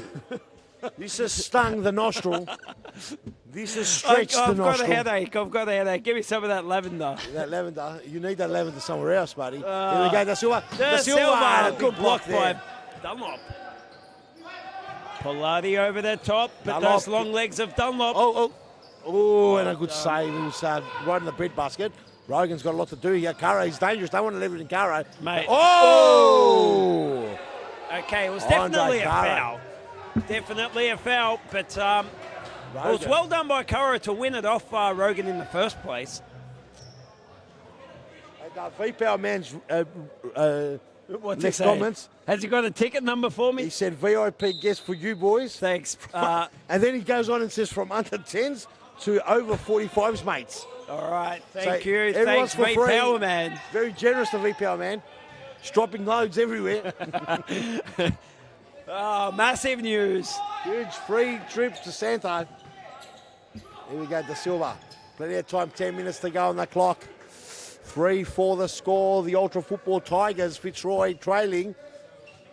This has stung the nostril. This has stretched the I've got nostril. a headache. I've got a headache. Give me some of that lavender. That lavender. You need that lavender somewhere else, buddy. Here we go. Da Silva. Da Silva. Big Good block there. by Dunlop. Pilati over the top, but Dunlop. those long legs of Dunlop. Oh, and a good save. He was right in the breadbasket. Rogan's got a lot to do here. Caro, he's dangerous. Don't want to leave it in Caro. Mate. Oh! Okay, it was Andre definitely a Caro. foul. Definitely a foul, but it was well done by Caro to win it off Rogan in the first place. And V-Power Man's What's next he say? comments. Has he got a ticket number for me? He said, VIP guest for you boys. Thanks. And then he goes on and says, from under 10s to over 45s, mates. All right, So thank you. everyone's Thanks, for free. V-Power Man. Very generous to V-Power Man. Dropping loads everywhere. Oh, massive news. Huge free trips to Santo. Here we go, Da Silva. Plenty of time, 10 minutes to go on the clock. 3-4 the score. The Ultra Football Tigers, Fitzroy trailing.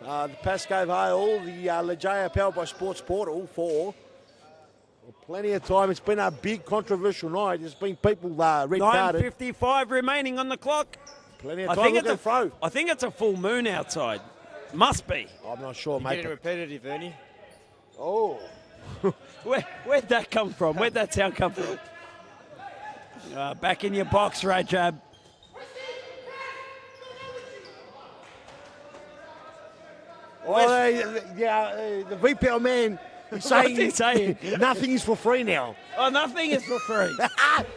The Pascoe Vale, the Legia powered by Sports Portal, 4. Plenty of time. It's been a big controversial night. There's been people red carded. 9:55 remaining on the clock. Plenty of time. Look at throw. I think it's a full moon outside. Must be. I'm not sure, You're mate. getting repetitive, Ernie. Oh. Where'd that come from? Where'd that sound come from? Back in your box, Rajab. The VPL man is saying, What's he saying? Nothing is for free now. Oh, nothing is for free.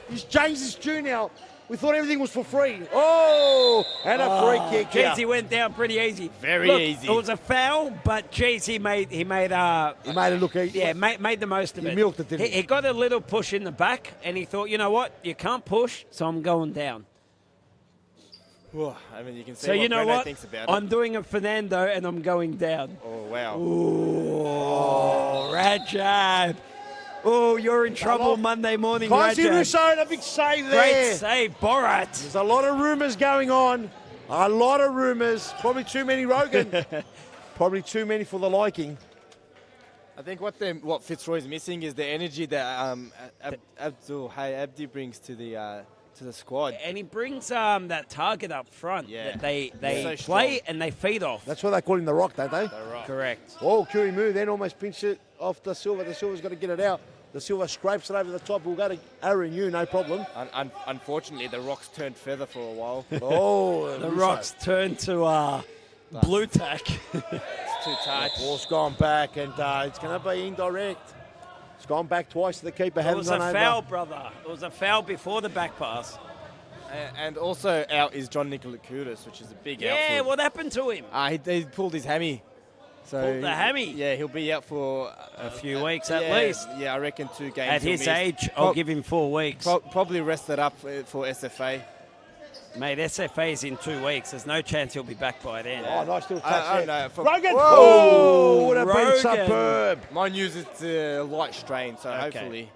He's changed his tune now. We thought everything was for free. Oh, and a free kick. Jeez, he went down pretty easy. Very easy. It was a foul, but geez, he made He made it look easy. yeah, made the most of He it. milked it, didn't he? He got a little push in the back, and he thought, you know what, you can't push, so I'm going down. I mean, you can see So what you know Breno what? thinks about I'm doing a Fernando, and I'm going down. it. Oh, wow. Oh, Rajab. Oh, you're in trouble Monday morning, Kaisi Rajab. Russo, a big save Great there. save, Borat. There's a lot of rumours going on. A lot of rumours. Probably too many Rogan. Probably too many for the liking. I think what Fitzroy's missing is the energy that Abdi brings to the squad. And he brings that target up front that they So play strong. and they feed off. That's why they call him the Rock, don't they? The Rock. Correct. Oh, Curie move, then almost pinched it off Da Silva. Da Silva's got to get it out. Da Silva scrapes it over the top. We'll go to Aaron Yu, no problem. Unfortunately, the Rock's turned feather for a while. Oh, The Rocks turn to blue tack. It's too tight. Ball's gone back, and it's going to be indirect. It's gone back twice to the keeper. It Hasn't was a gone over. foul, brother. It was a foul before the back pass. And also out is John Nikolakoutis, which is a big out. Yeah, what happened to him? He pulled his hammy. So Pulled the hammy? Yeah, he'll be out for A few weeks at yeah, least. Yeah, I reckon 2 games. At he'll his miss. age, I'll give him 4 weeks. Probably rested up for SFA. Mate, SFV's in 2 weeks. There's no chance he'll be back by then. Oh, nice little touch I there. don't know. Rogan! Whoa! Oh, would have been Rogan. superb. Mine uses a light strain, so Okay. hopefully.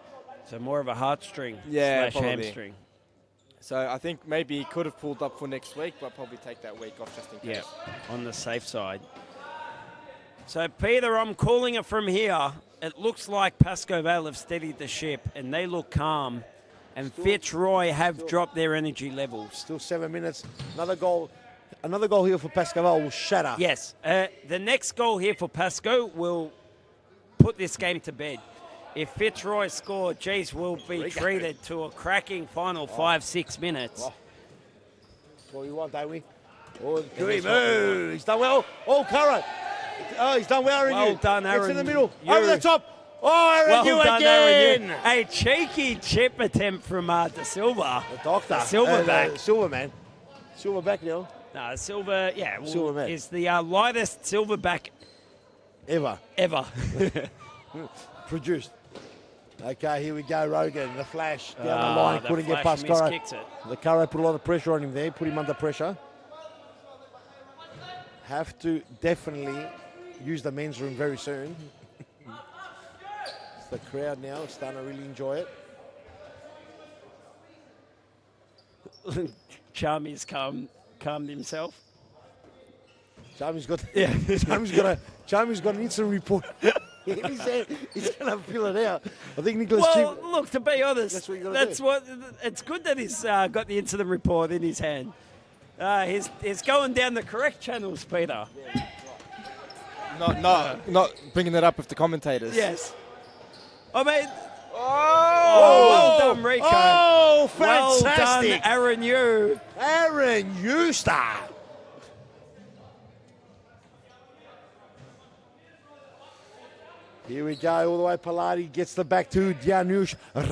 So more of a heartstring Yeah, slash probably. hamstring. So I think maybe he could have pulled up for next week, but probably take that week off just in case. Yeah, on the safe side. So, Peter, I'm calling it from here. It looks like Pascoe Vale have steadied the ship, and they look calm. And Fitzroy have dropped their energy levels. Still 7 minutes. Another goal here for Pascal will shatter. Yes. The next goal here for Pascoe will put this game to bed. If Fitzroy score, geez, we'll be treated to a cracking final 5-6 minutes. That's what we want, don't we? Oh, he's done well. Oh, Curran. Oh, he's done well, Aaron. Well done, Aaron. It's in the middle. You. Over the top. Oh, Aaron, Well done, again. Aaron. A cheeky chip attempt from De Silva. The doctor. Silverback. Silverman. Silverback, Neil. No, Silver, yeah, well, Silverman. is the lightest Silverback Ever. Produced. Okay, here we go, Rogan. The flash down the line. The Couldn't get Flash past Coro. miskicks it. The Coro put a lot of pressure on him there. Put him under pressure. Have to definitely use the men's room very soon. It's the crowd now starting to really enjoy it. Charmy's calmed himself. Charmy's got an instant report. In his hand. He's going to fill it out. I think Nicholas Well, Chip. look, to be honest, That's what you gotta do. it's good that he's got the incident report in his hand. He's going down the correct channels, Peter. Not bringing that up with the commentators. Yes. I mean, well done, Rico. Oh, Well fantastic. done, Aaron Yu. Aaron Eustace. Here we go, all the way. Pilati gets the back to Janusz. All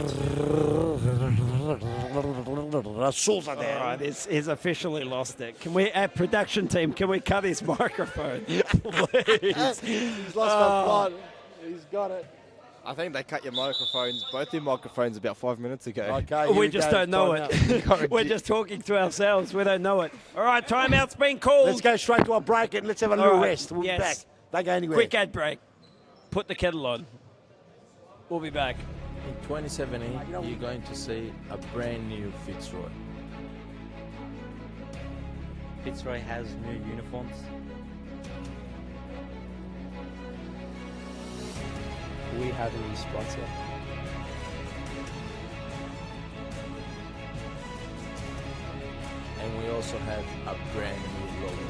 right, he's officially lost it. Can we, at production team, can we cut his microphone, please? He's lost the plot. He's got it. I think they cut your microphones, both your microphones, about 5 minutes ago. Okay, We just don't know it. We're just talking to ourselves. We don't know it. All right, timeout's been called. Let's go straight to a break and let's have a All little right, rest. We'll yes. be back. Don't go anywhere. Quick ad break. Put the kettle on. We'll be back. In 2017, you're going to see a brand new Fitzroy. Fitzroy has new uniforms. We have a new sponsor. And we also have a brand new logo.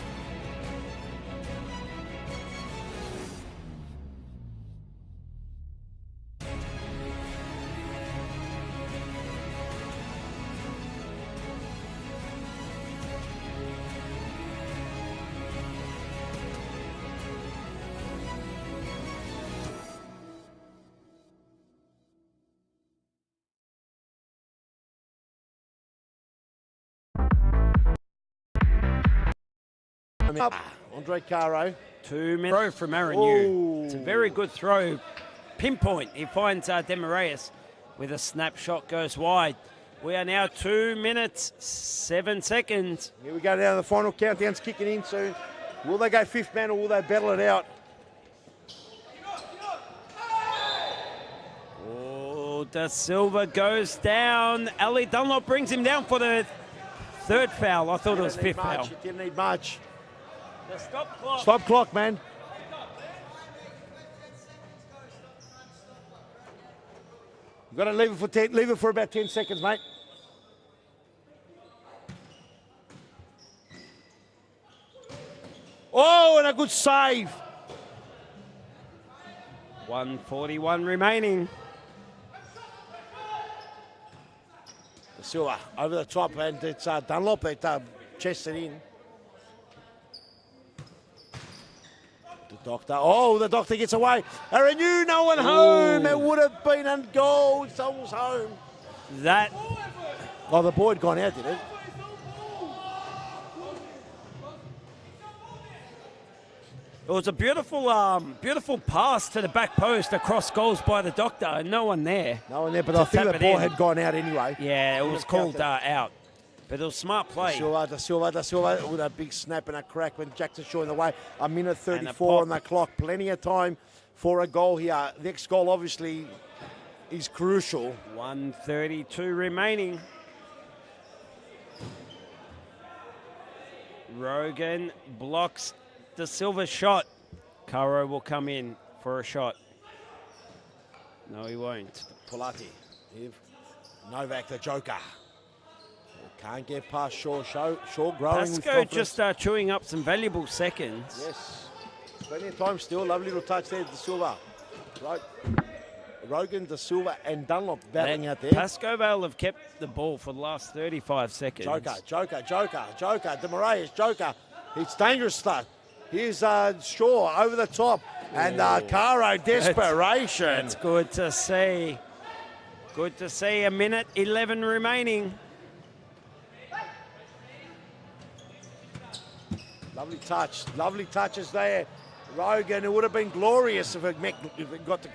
Up. Andre Caro. 2 minutes. Throw from Aaron Yu. It's a very good throw. Pinpoint. He finds Demarius with a snapshot, goes wide. We are now 2 minutes, 7 seconds. Here we go down the final countdown's kicking in soon. Will they go fifth man or will they battle it out? Oh, Da Silva goes down. Ali Dunlop brings him down for the third foul. I thought it was fifth foul. It didn't need much. The stop clock. Stop clock, man. You've got to leave it for about 10 seconds, mate. Oh, and a good save. 1:41 remaining. Silva over the top, and it's Dunlop. It chests it in. The doctor. Oh, the doctor gets away. Aaron Yu, no one home. It would have been a goal. Someone's home. That. Oh, the ball had gone out, did it? It was a beautiful pass to the back post across goals by the doctor, and no one there. No one there, but I think the ball had gone out anyway. Yeah, it was called out. But it was smart play. Da Silva with a big snap and a crack when Jackson Shaw in the way. A minute And a 34 pop. on the clock. Plenty of time for a goal here. Next goal obviously is crucial. 1:32 remaining. Rogan blocks the Silva shot. Caro will come in for a shot. No, he won't. Polati. Novak the Joker. Can't get past Shaw. Shaw growing with Pasco confidence. just chewing up some valuable seconds. Yes. Plenty of time still. Lovely little touch there, De Silva. Right. Rogan, De Silva and Dunlop battling out there. Pasco Vale have kept the ball for the last 35 seconds. Joker. De Moraes, Joker. It's dangerous stuff. Here's Shaw over the top. And Caro, desperation. That's good to see. Good to see. 1:11 remaining. Lovely touches there. Rogan, it would have been glorious if it got to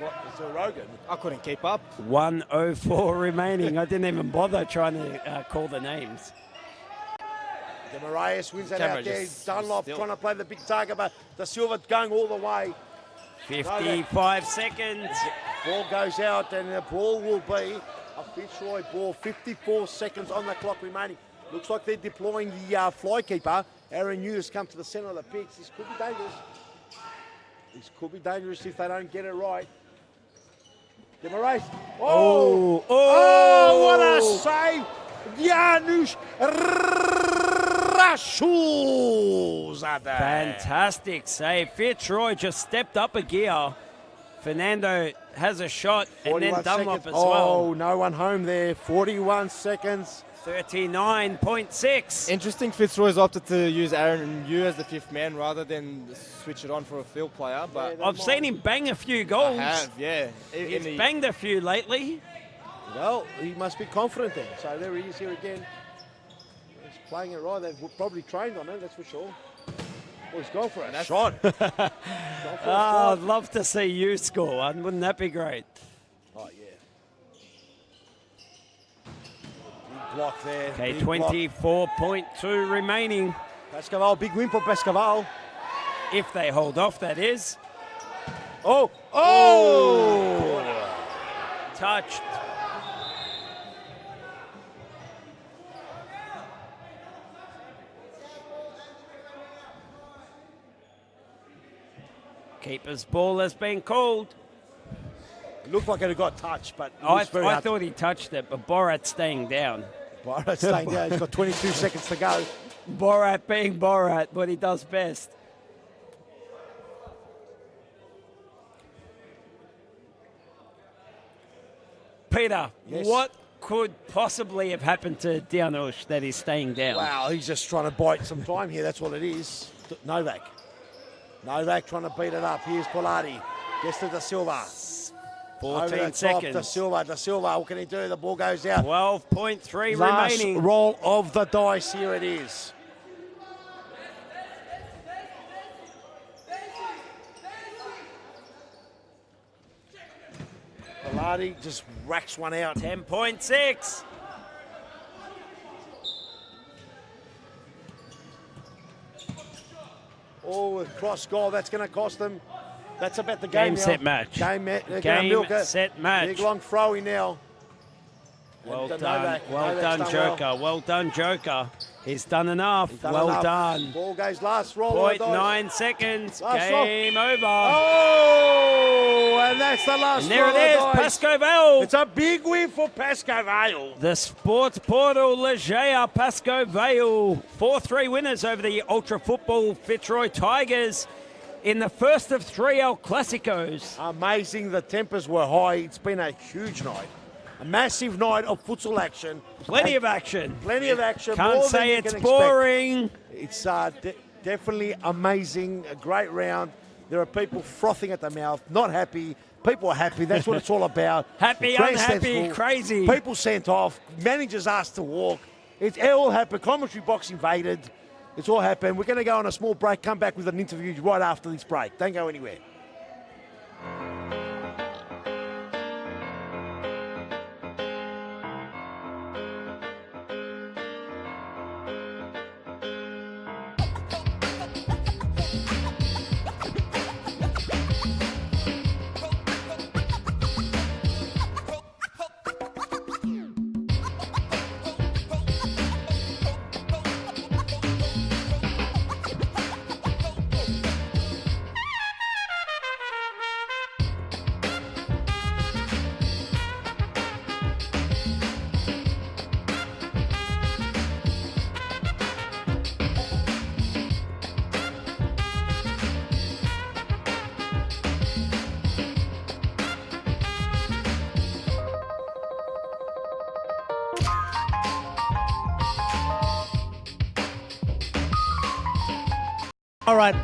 Rogan. I couldn't keep up. 1:04 remaining. I didn't even bother trying to call the names. De Moraes wins that Camera out there. just Dunlop still. trying to play the big target, but De Silva going all the way. 55 seconds. Ball goes out, and the ball will be a Fitzroy ball. 54 seconds on the clock remaining. Looks like they're deploying the fly keeper. Aaron Hughes come to the centre of the pitch. This could be dangerous. This could be dangerous if they don't get it right. De Moraes. Oh, what a save! Janusz Rashuza. Fantastic save. Fitzroy just stepped up a gear. Fernando has a shot, and then 41 Dunlop seconds. as well. Oh, no one home there. 41 seconds. 39.6. Interesting, Fitzroy's opted to use Aaron Yu as the fifth man rather than switch it on for a field player. But I've seen him bang a few goals. I have, yeah. He's banged a few lately. Well, he must be confident then. So there he is here again. He's playing it right. They've probably trained on it, that's for sure. Well, he's gone for a shot. I'd love to see you score one. Wouldn't that be great? Oh, yeah. Big block there. Okay, big block. 24.2 remaining. Pascaval, big win for Pascaval. If they hold off, that is. Oh! Touched. Keeper's ball has been called. It looked like it had got touched, but I thought he touched it, but Borat's staying down. Borat's staying down. He's got 22 seconds to go. Borat being Borat, what he does best. Peter, Yes. what could possibly have happened to Dianush that he's staying down? Wow, he's just trying to bite some time here. That's what it is. Novak trying to beat it up. Here's Polati. Gets to De Silva. 14 seconds. De Silva. What can he do? The ball goes out. 12.3 Last remaining. roll of the dice. Here it is. Polati just racks one out. 10.6. Oh, a cross goal. That's going to cost them. That's about the game now. Set, match. Game, set, match. Big long throwy now. Well And done. Novak. Well Novak's done, done Joker. well. Well done, Joker. He's done enough. He's done Well enough. done. Ball goes last roll. of the dice. 0.9 seconds. Last Game over. Oh, and that's the last And there roll it is, of the dice. Pasco Vale. It's a big win for Pasco Vale. The Sports Portal Leger Pasco Vale. 4-3 winners over the Ultra Football Fitzroy Tigers in the first of 3 El Clasicos. Amazing. The tempers were high. It's been a huge night. A massive night of futsal action. Plenty of action. Plenty of action. Can't more than say you it's can boring. Expect. It's definitely amazing. A great round. There are people frothing at the mouth, not happy. People are happy. That's what it's all about. Happy, Grandstand's unhappy, full. crazy. People sent off. Managers asked to walk. It all happened. Commentary box invaded. It's all happened. We're going to go on a small break. Come back with an interview right after this break. Don't go anywhere. All right.